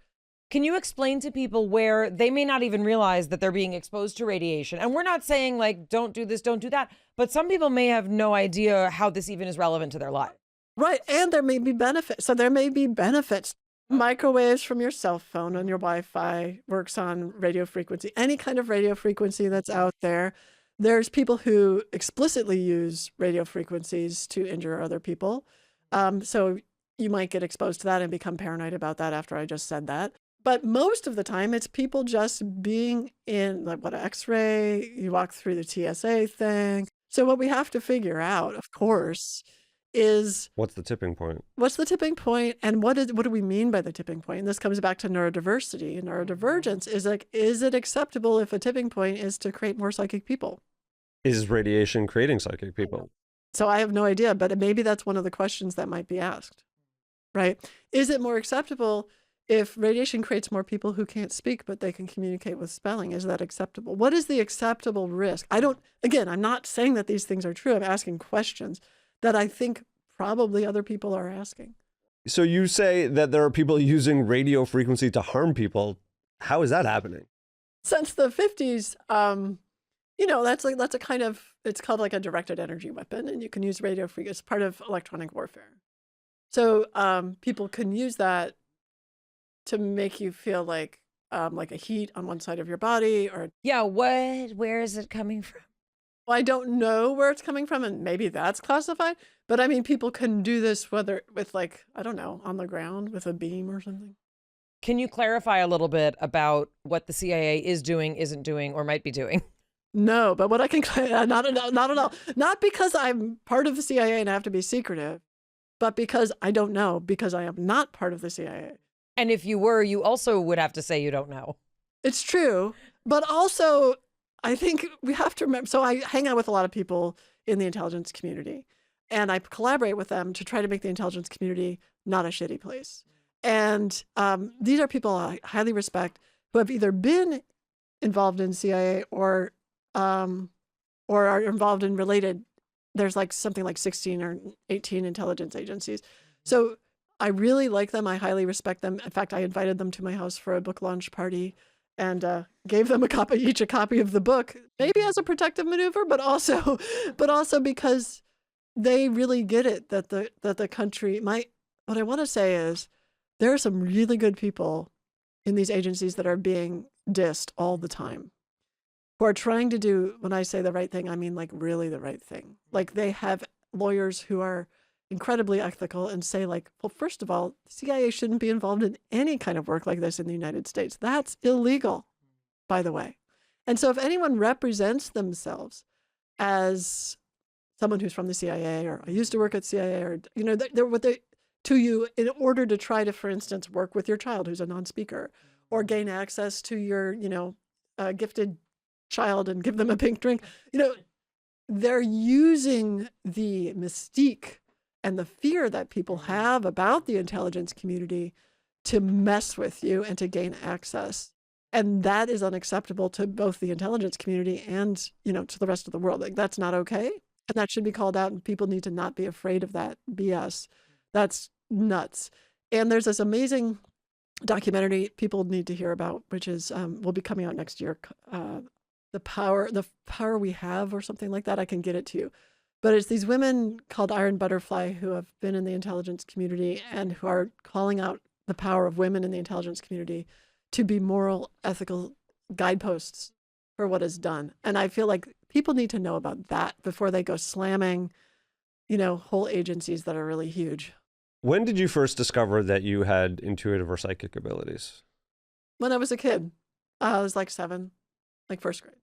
S2: Can you explain to people where they may not even realize that they're being exposed to radiation? And we're not saying like, don't do this, don't do that. But some people may have no idea how this even is relevant to their life.
S1: Right. And there may be benefits. So there may be benefits. Microwaves from your cell phone and your Wi-Fi works on radio frequency. Any kind of radio frequency that's out there. There's people who explicitly use radio frequencies to injure other people. So you might get exposed to that and become paranoid about that after I just said that. But most of the time, it's people just being in, like, what, X-ray, you walk through the TSA thing. So what we have to figure out, of course, is...
S3: What's the tipping point?
S1: What's the tipping point, and what do we mean by the tipping point? And this comes back to neurodiversity. And neurodivergence is like, is it acceptable if a tipping point is to create more psychic people?
S3: Is radiation creating psychic people?
S1: So I have no idea, but maybe that's one of the questions that might be asked, right? Is it more acceptable if radiation creates more people who can't speak, but they can communicate with spelling? Is that acceptable? What is the acceptable risk? I'm not saying that these things are true. I'm asking questions that I think probably other people are asking.
S3: So you say that there are people using radio frequency to harm people. How is that happening?
S1: Since the 50s, that's a kind of, it's called like a directed energy weapon, and you can use radio frequency. It's part of electronic warfare. So people can use that to make you feel like a heat on one side of your body, or...
S2: Yeah, where is it coming from?
S1: Well, I don't know where it's coming from, and maybe that's classified. But I mean, people can do this whether with, like, I don't know, on the ground with a beam or something.
S2: Can you clarify a little bit about what the CIA is doing, isn't doing, or might be doing?
S1: No, but what I can, not at all. Not because I'm part of the CIA and I have to be secretive, but because I don't know, because I am not part of the CIA.
S2: And if you were, you also would have to say you don't know.
S1: It's true. But also, I think we have to remember, so I hang out with a lot of people in the intelligence community, and I collaborate with them to try to make the intelligence community not a shitty place. And these are people I highly respect who have either been involved in CIA or are involved in related, there's like something like 16 or 18 intelligence agencies. So I really like them. I highly respect them. In fact, I invited them to my house for a book launch party and gave them each a copy of the book, maybe as a protective maneuver, but also because they really get it that the country, what I want to say is there are some really good people in these agencies that are being dissed all the time, who are trying to do, when I say the right thing, I mean like really the right thing. Like they have lawyers who are incredibly ethical and say like, well, first of all, the CIA shouldn't be involved in any kind of work like this in the United States. That's illegal, by the way. And so if anyone represents themselves as someone who's from the CIA, or I used to work at CIA, or, you know, they're what they, to you in order to try to, for instance, work with your child who's a non-speaker, or gain access to your, you know, gifted child and give them a pink drink, you know, they're using the mystique and the fear that people have about the intelligence community to mess with you and to gain access. And that is unacceptable to both the intelligence community and, you know, to the rest of the world. Like, that's not okay. And that should be called out, and people need to not be afraid of that BS. That's nuts. And there's this amazing documentary people need to hear about, which is, will be coming out next year, the power we have, or something like that. I can get it to you. But it's these women called Iron Butterfly who have been in the intelligence community and who are calling out the power of women in the intelligence community to be moral, ethical guideposts for what is done. And I feel like people need to know about that before they go slamming, you know, whole agencies that are really huge.
S3: When did you first discover that you had intuitive or psychic abilities?
S1: When I was a kid. I was like 7, like first grade.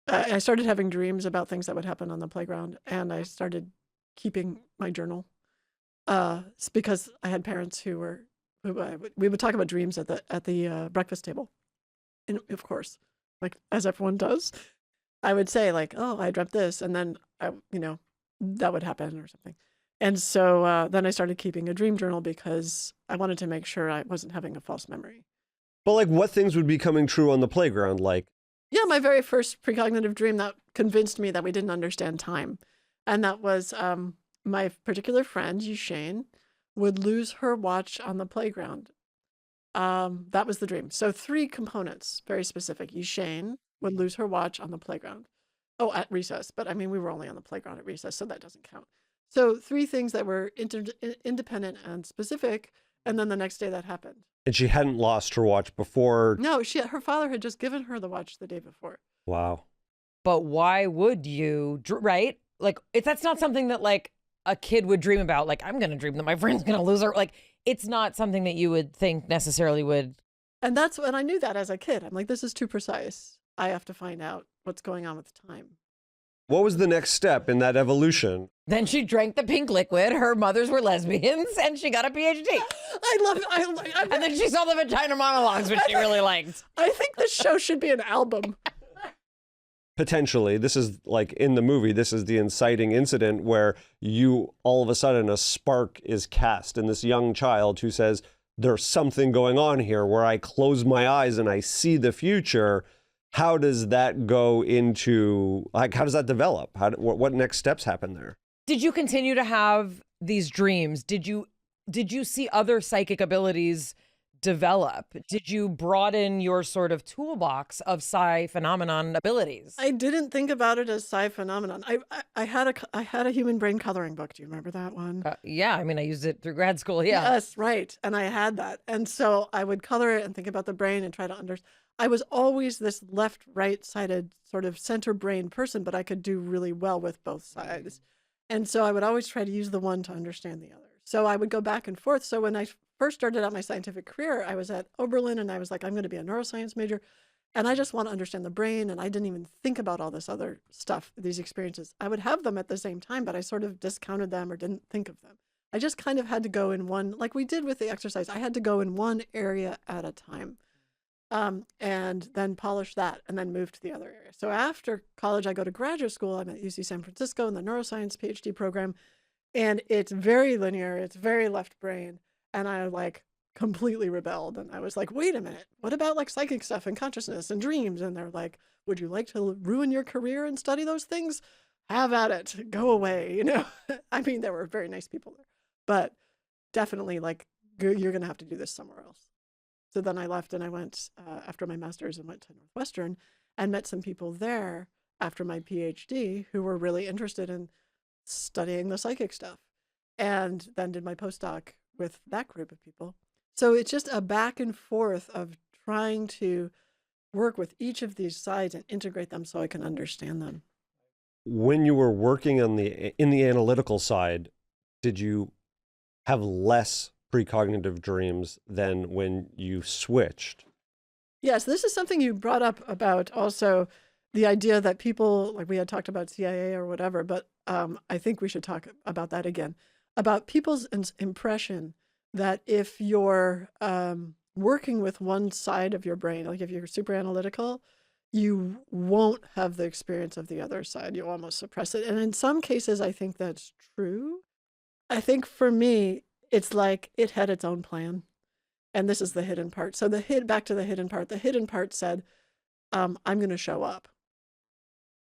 S1: I started having dreams about things that would happen on the playground, and I started keeping my journal. It's because I had parents who we would talk about dreams at the breakfast table, and of course, like as everyone does, I would say like, "Oh, I dreamt this," and then you know, that would happen or something. And so then I started keeping a dream journal because I wanted to make sure I wasn't having a false memory.
S3: But like, what things would be coming true on the playground? Like,
S1: yeah, my very first precognitive dream that convinced me that we didn't understand time. And that was my particular friend, Yushane, would lose her watch on the playground. That was the dream. So 3 components, very specific. Yushane would lose her watch on the playground. Oh, at recess. But I mean, we were only on the playground at recess, so that doesn't count. So 3 things that were independent and specific. And then the next day that happened.
S3: and she hadn't lost her watch before.
S1: No, her father had just given her the watch the day before.
S3: Wow.
S2: But why would you, right? Like, that's not something that like a kid would dream about. Like, I'm going to dream that my friend's going to lose her. Like, it's not something that you would think necessarily would.
S1: And that's when I knew that as a kid. I'm like, this is too precise. I have to find out what's going on with time.
S3: What was the next step in that evolution?
S2: Then she drank the pink liquid. Her mothers were lesbians, and she got a PhD.
S1: I love it.
S2: And then she saw the vagina monologues, which she really liked.
S1: I think this show should be an album.
S3: Potentially, this is like in the movie, this is the inciting incident where you, all of a sudden, a spark is cast in this young child who says, there's something going on here where I close my eyes and I see the future. How does that go into, like, how does that develop? What next steps happen there?
S2: Did you continue to have these dreams? Did you see other psychic abilities develop? Did you broaden your sort of toolbox of psi phenomenon abilities?
S1: I didn't think about it as psi phenomenon. I had a human brain coloring book. Do you remember that one?
S2: Yeah, I mean, I used it through grad school. Yeah.
S1: Yes, right. And I had that. And so I would color it and think about the brain and try to understand. I was always this left-right sided sort of center brain person, but I could do really well with both sides. And so I would always try to use the one to understand the other. So I would go back and forth. So when I first started out my scientific career, I was at Oberlin and I was like, I'm going to be a neuroscience major. And I just want to understand the brain. And I didn't even think about all this other stuff, these experiences. I would have them at the same time, but I sort of discounted them or didn't think of them. I just kind of had to go in one, like we did with the exercise. I had to go in one area at a time. And then polish that and then move to the other area. So after college, I go to graduate school. I'm at UC San Francisco in the neuroscience PhD program. And it's very linear. It's very left brain. And I like completely rebelled. And I was like, wait a minute, what about like psychic stuff and consciousness and dreams? And they're like, would you like to ruin your career and study those things? Have at it. Go away. You know, I mean, there were very nice people there, but definitely like, you're going to have to do this somewhere else. So then I left and I went after my master's and went to Northwestern and met some people there after my PhD who were really interested in studying the psychic stuff, and then did my postdoc with that group of people. So it's just a back and forth of trying to work with each of these sides and integrate them so I can understand them.
S3: When you were working on in the analytical side, did you have less precognitive dreams than when you switched?
S1: Yes, this is something you brought up about also the idea that people, like we had talked about CIA or whatever, but I think we should talk about that again, about people's impression that if you're working with one side of your brain, like if you're super analytical, you won't have the experience of the other side. You almost suppress it. And in some cases, I think that's true. I think for me, it's like it had its own plan. And this is the hidden part. So back to the hidden part said, I'm going to show up.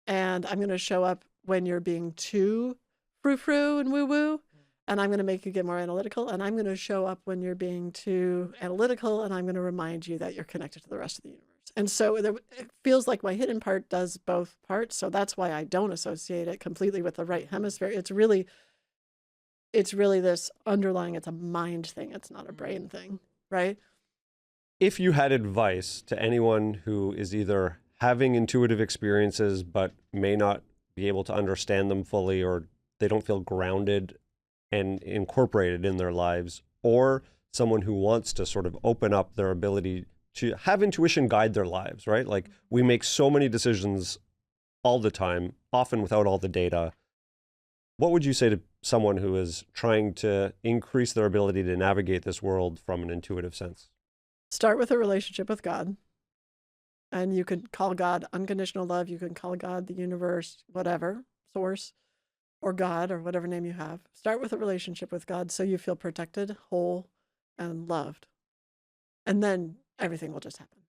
S1: And I'm going to show up when you're being too frou-frou and woo-woo. And I'm going to make you get more analytical. And I'm going to show up when you're being too analytical. And I'm going to remind you that you're connected to the rest of the universe. And so it feels like my hidden part does both parts. So that's why I don't associate it completely with the right hemisphere. It's really this underlying, it's a mind thing. It's not a brain thing, right?
S3: If you had advice to anyone who is either having intuitive experiences but may not be able to understand them fully, or they don't feel grounded and incorporated in their lives, or someone who wants to sort of open up their ability to have intuition guide their lives, right? Like we make so many decisions all the time, often without all the data. What would you say to someone who is trying to increase their ability to navigate this world from an intuitive sense?
S1: Start with a relationship with God. And you could call God unconditional love. You can call God the universe, whatever, source, or God, or whatever name you have. Start with a relationship with God so you feel protected, whole, and loved. And then everything will just happen.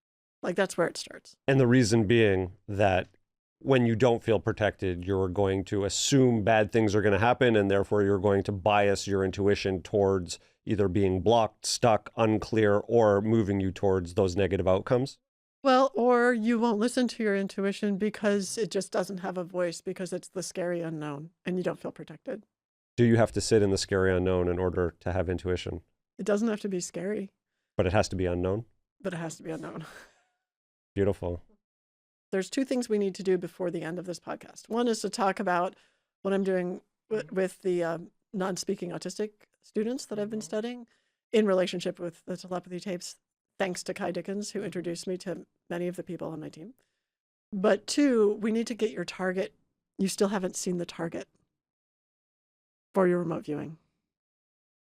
S1: Like that's where it starts.
S3: And the reason being that when you don't feel protected, you're going to assume bad things are going to happen, and therefore you're going to bias your intuition towards either being blocked, stuck, unclear, or moving you towards those negative outcomes.
S1: Well, or you won't listen to your intuition because it just doesn't have a voice, because it's the scary unknown and you don't feel protected.
S3: Do you have to sit in the scary unknown in order to have intuition?
S1: It doesn't have to be scary.
S3: But it has to be unknown?
S1: But it has to be unknown.
S3: Beautiful.
S1: There's two things we need to do before the end of this podcast. One is to talk about what I'm doing with the non-speaking autistic students that I've been studying in relationship with the telepathy tapes, thanks to Kai Dickens, who introduced me to many of the people on my team. But two, we need to get your target. You still haven't seen the target for your remote viewing.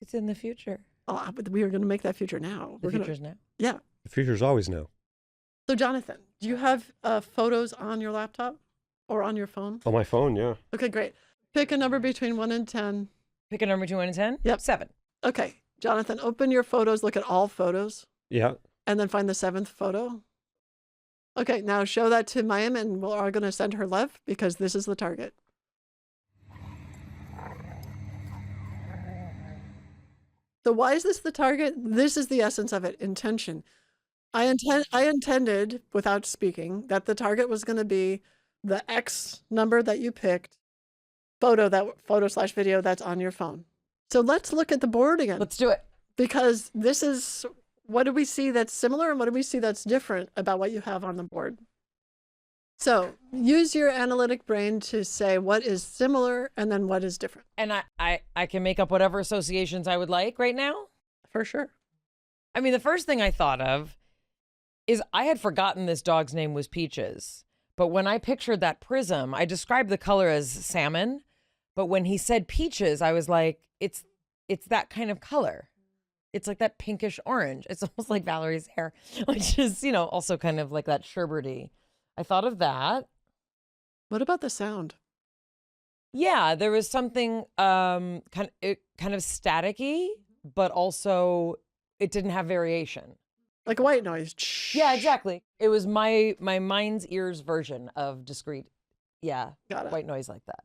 S2: It's in the future.
S1: Oh, but we are going to make that future now.
S2: The future's now.
S1: Yeah.
S3: The future's always now.
S1: So Jonathan, do you have photos on your laptop or on your phone?
S3: On my phone, yeah.
S1: Okay, great. Pick a number between 1 and 10.
S2: Pick a number between 1 and 10?
S1: Yep.
S2: 7.
S1: Okay, Jonathan, open your photos, look at all photos,
S3: Yeah.
S1: and then find the 7th photo. Okay, now show that to Mayim, and we are going to send her love because this is the target. So why is this the target? This is the essence of it, intention. I intended, without speaking, that the target was going to be the X number that you picked, photo/video that's on your phone. So let's look at the board again.
S2: Let's do it.
S1: Because this is, what do we see that's similar and what do we see that's different about what you have on the board? So use your analytic brain to say what is similar and then what is different.
S2: And I can make up whatever associations I would like right now?
S1: For sure.
S2: I mean, the first thing I thought of is I had forgotten this dog's name was Peaches. But when I pictured that prism, I described the color as salmon. But when he said peaches, I was like, it's that kind of color. It's like that pinkish orange. It's almost like Valerie's hair, which is, also kind of like that sherbety. I thought of that.
S1: What about the sound?
S2: Yeah, there was something kind of staticky, but also it didn't have variation.
S1: Like a white noise.
S2: Yeah, exactly. It was my mind's ears version of discrete. Yeah,
S1: Got it.
S2: White noise like that.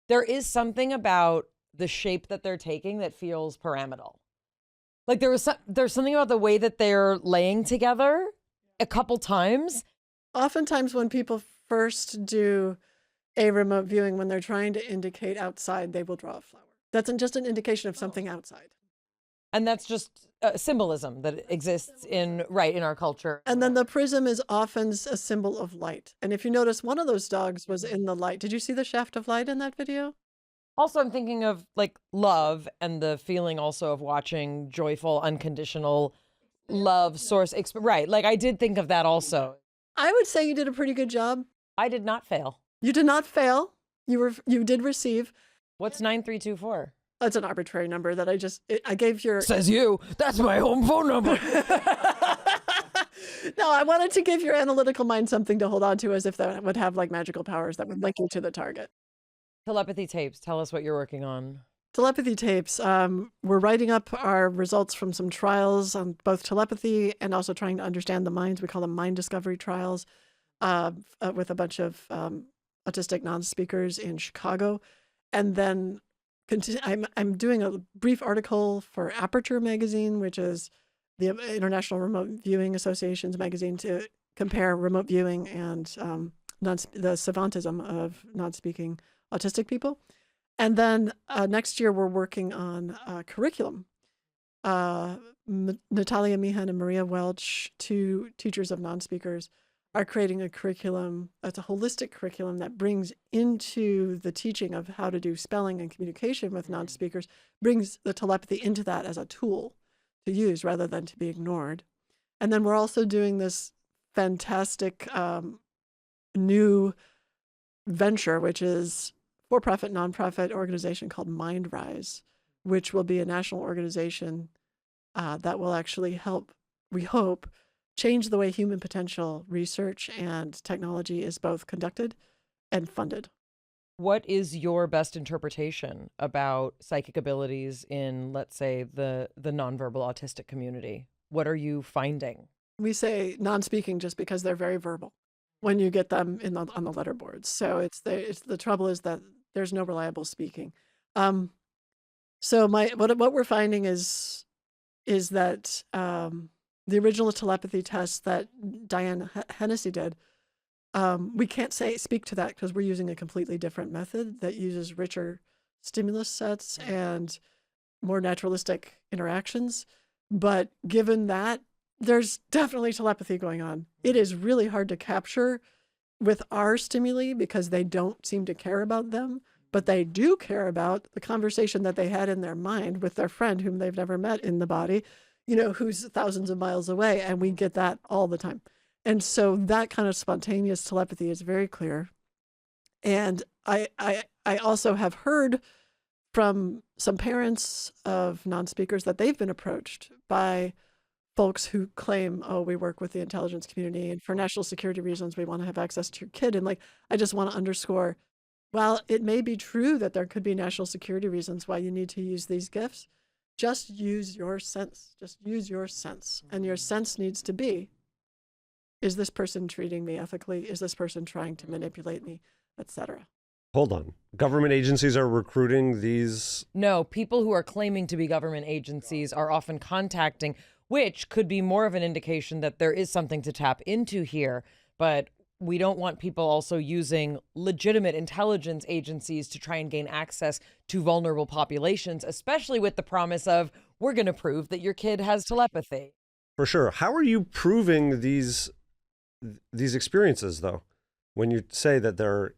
S2: There is something about the shape that they're taking that feels pyramidal. Like there's something about the way that they're laying together a couple times.
S1: Oftentimes when people first do a remote viewing, when they're trying to indicate outside, they will draw a flower. That's just an indication of something outside.
S2: And that's just symbolism that exists in our culture.
S1: And then the prism is often a symbol of light. And if you notice, one of those dogs was in the light. Did you see the shaft of light in that video?
S2: Also, I'm thinking of like love and the feeling also of watching joyful, unconditional love source. Right. Like I did think of that also.
S1: I would say you did a pretty good job.
S2: I did not fail.
S1: You did not fail. You did receive.
S2: What's 9324?
S1: That's an arbitrary number that I gave your...
S2: Says you. That's my home phone number.
S1: No, I wanted to give your analytical mind something to hold on to, as if that would have like magical powers that would link you to the target.
S2: Telepathy Tapes. Tell us what you're working on.
S1: Telepathy Tapes. We're writing up our results from some trials on both telepathy and also trying to understand the minds. We call them mind discovery trials, with a bunch of autistic non-speakers in Chicago. And then I'm doing a brief article for Aperture magazine, which is the International Remote Viewing Association's magazine, to compare remote viewing and the savantism of non-speaking autistic people. And then next year, we're working on curriculum. Natalia Meehan and Maria Welch, two teachers of non-speakers, are creating a curriculum. It's a holistic curriculum that brings into the teaching of how to do spelling and communication with non-speakers, brings the telepathy into that as a tool to use rather than to be ignored. And then we're also doing this fantastic new venture, which is for-profit, nonprofit organization called MindRise, which will be a national organization that will actually help, we hope, change the way human potential research and technology is both conducted and funded.
S2: What is your best interpretation about psychic abilities in, let's say, the nonverbal autistic community? What are you finding?
S1: We say non-speaking just because they're very verbal when you get them on the letter boards. So the trouble is that there's no reliable speaking. So what we're finding is that the original telepathy test that Diane Hennessy did, we can't speak to that because we're using a completely different method that uses richer stimulus sets and more naturalistic interactions. But given that, there's definitely telepathy going on. It is really hard to capture with our stimuli because they don't seem to care about them, but they do care about the conversation that they had in their mind with their friend whom they've never met in the body, who's thousands of miles away, and we get that all the time. And so that kind of spontaneous telepathy is very clear. And I also have heard from some parents of non-speakers that they've been approached by folks who claim, oh, we work with the intelligence community, and for national security reasons, we want to have access to your kid. And I just want to underscore, while it may be true that there could be national security reasons why you need to use these gifts, just use your sense. Just use your sense. And your sense needs to be, is this person treating me ethically? Is this person trying to manipulate me, etc.?
S3: Hold on. Government agencies are recruiting these?
S2: No, people who are claiming to be government agencies are often contacting, which could be more of an indication that there is something to tap into here. But we don't want people also using legitimate intelligence agencies to try and gain access to vulnerable populations, especially with the promise of, we're going to prove that your kid has telepathy.
S3: For sure. How are you proving these experiences, though, when you say that they're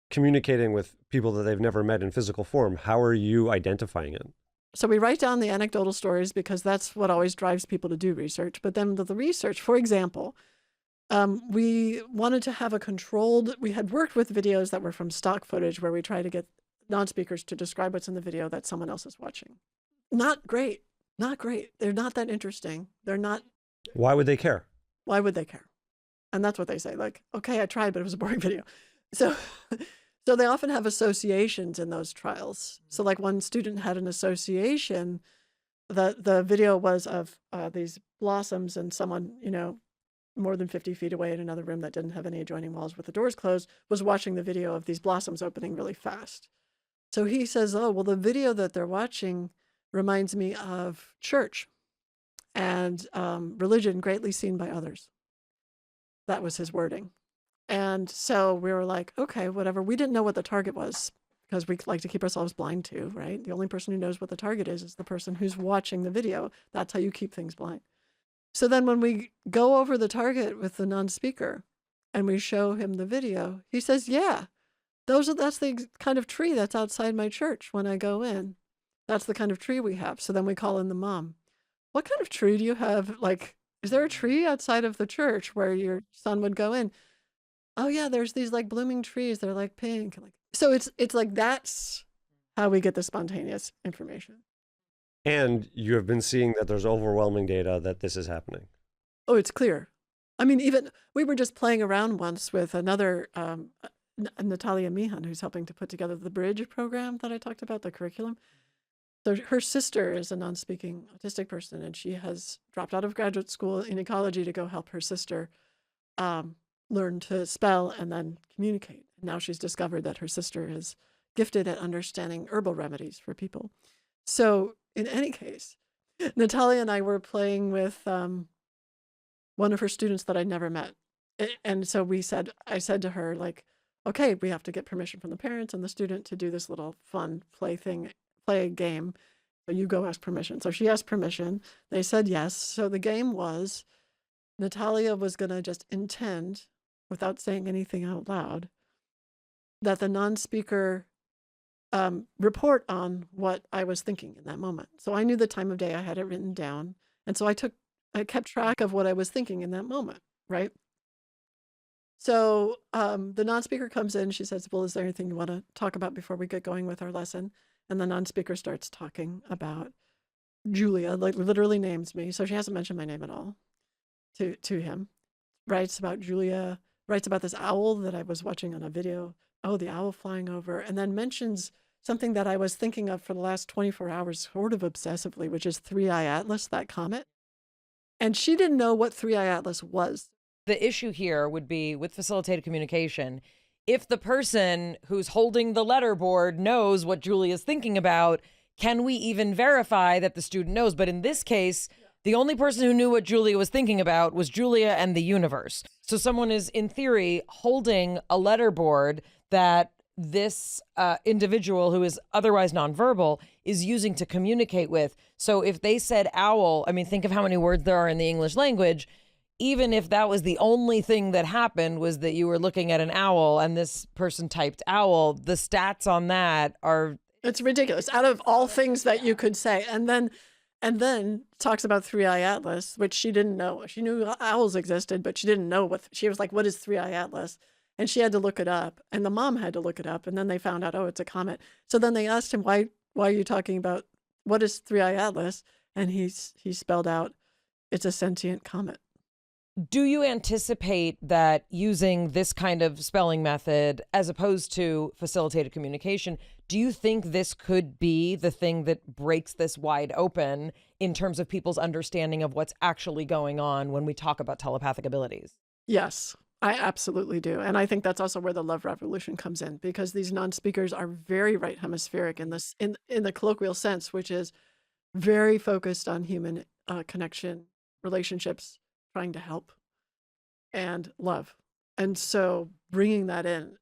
S3: communicating with people that they've never met in physical form? How are you identifying it?
S1: So we write down the anecdotal stories because that's what always drives people to do research. But then the research, for example, we wanted to have we had worked with videos that were from stock footage where we try to get non-speakers to describe what's in the video that someone else is watching. Not great. Not great. They're not that interesting. They're not.
S3: Why would they care?
S1: Why would they care? And that's what they say. Like, okay, I tried, but it was a boring video. So they often have associations in those trials. So like one student had an association. The video was of these blossoms and someone, more than 50 feet away in another room that didn't have any adjoining walls with the doors closed, was watching the video of these blossoms opening really fast. So he says, oh, well, the video that they're watching reminds me of church and religion greatly seen by others. That was his wording. And so we were like, okay, whatever. We didn't know what the target was because we like to keep ourselves blind too, right? The only person who knows what the target is the person who's watching the video. That's how you keep things blind. So then when we go over the target with the non-speaker and we show him the video, he says, yeah, that's the kind of tree that's outside my church when I go in. That's the kind of tree we have. So then we call in the mom. What kind of tree do you have? Like, is there a tree outside of the church where your son would go in? Oh yeah, there's these like blooming trees. They're like pink. So it's like that's how we get the spontaneous information.
S3: And you have been seeing that there's overwhelming data that this is happening.
S1: Oh, it's clear. I mean, even we were just playing around once with another Natalia Mihan, who's helping to put together the Bridge program that I talked about, the curriculum. So her sister is a non-speaking autistic person, and she has dropped out of graduate school in ecology to go help her sister learn to spell and then communicate. And now she's discovered that her sister is gifted at understanding herbal remedies for people. So in any case, Natalia and I were playing with one of her students that I'd never met. And so I said to her, like, okay, we have to get permission from the parents and the student to do this little fun play game. So you go ask permission. So she asked permission. They said yes. So the game was Natalia was going to just intend, without saying anything out loud, that the non-speaker report on what I was thinking in that moment. So I knew the time of day. I had it written down. And so I kept track of what I was thinking in that moment, right? So the non-speaker comes in. She says, well, is there anything you want to talk about before we get going with our lesson? And the non-speaker starts talking about Julia, like literally names me. So she hasn't mentioned my name at all to him. Writes about Julia, writes about this owl that I was watching on a video. Oh, the owl flying over. And then mentions something that I was thinking of for the last 24 hours, sort of obsessively, which is 3I Atlas, that comet. And she didn't know what 3I Atlas was.
S2: The issue here would be with facilitated communication. If the person who's holding the letterboard knows what Julia's thinking about, can we even verify that the student knows? But in this case, the only person who knew what Julia was thinking about was Julia and the universe. So someone is, in theory, holding a letterboard that this individual who is otherwise nonverbal is using to communicate with. So if they said owl, I mean, think of how many words there are in the English language. Even if that was the only thing that happened was that you were looking at an owl and this person typed owl, the stats on that are...
S1: It's ridiculous. Out of all things that you could say. And then talks about 3I Atlas, which she didn't know. She knew owls existed, but she didn't know what... She was like, what is 3I Atlas? And she had to look it up. And the mom had to look it up. And then they found out, oh, it's a comet. So then they asked him, why are you talking about... What is 3I Atlas? And he spelled out, it's a sentient comet.
S2: Do you anticipate that using this kind of spelling method as opposed to facilitated communication, do you think this could be the thing that breaks this wide open in terms of people's understanding of what's actually going on when we talk about telepathic abilities?
S1: Yes, I absolutely do. And I think that's also where the love revolution comes in, because these non-speakers are very right hemispheric in this, in the colloquial sense, which is very focused on human connection, relationships, trying to help, and love. And so bringing that in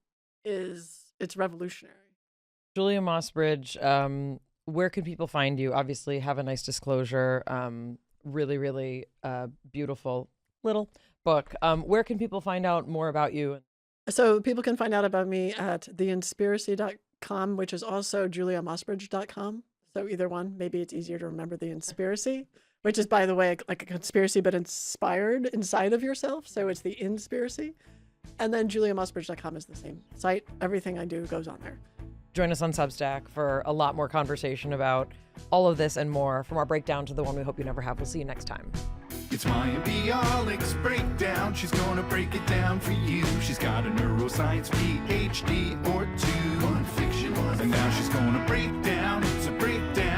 S1: it's revolutionary.
S2: Julia Mossbridge, where can people find you? Obviously, have a nice disclosure. Really, really beautiful little book. Where can people find out more about you?
S1: So people can find out about me at theinspiracy.com, which is also juliamossbridge.com. So either one, maybe it's easier to remember the Inspiracy, which is, by the way, like a conspiracy, but inspired inside of yourself. So it's the Inspiracy. And then juliamossbridge.com is the same site. Everything I do goes on there.
S2: Join us on Substack for a lot more conversation about all of this and more, from our breakdown to the one we hope you never have. We'll see you next time.
S4: It's Mayim Bialik's breakdown. She's gonna break it down for you. She's got a neuroscience PhD or two. One fiction, and now she's gonna break down. It's a breakdown.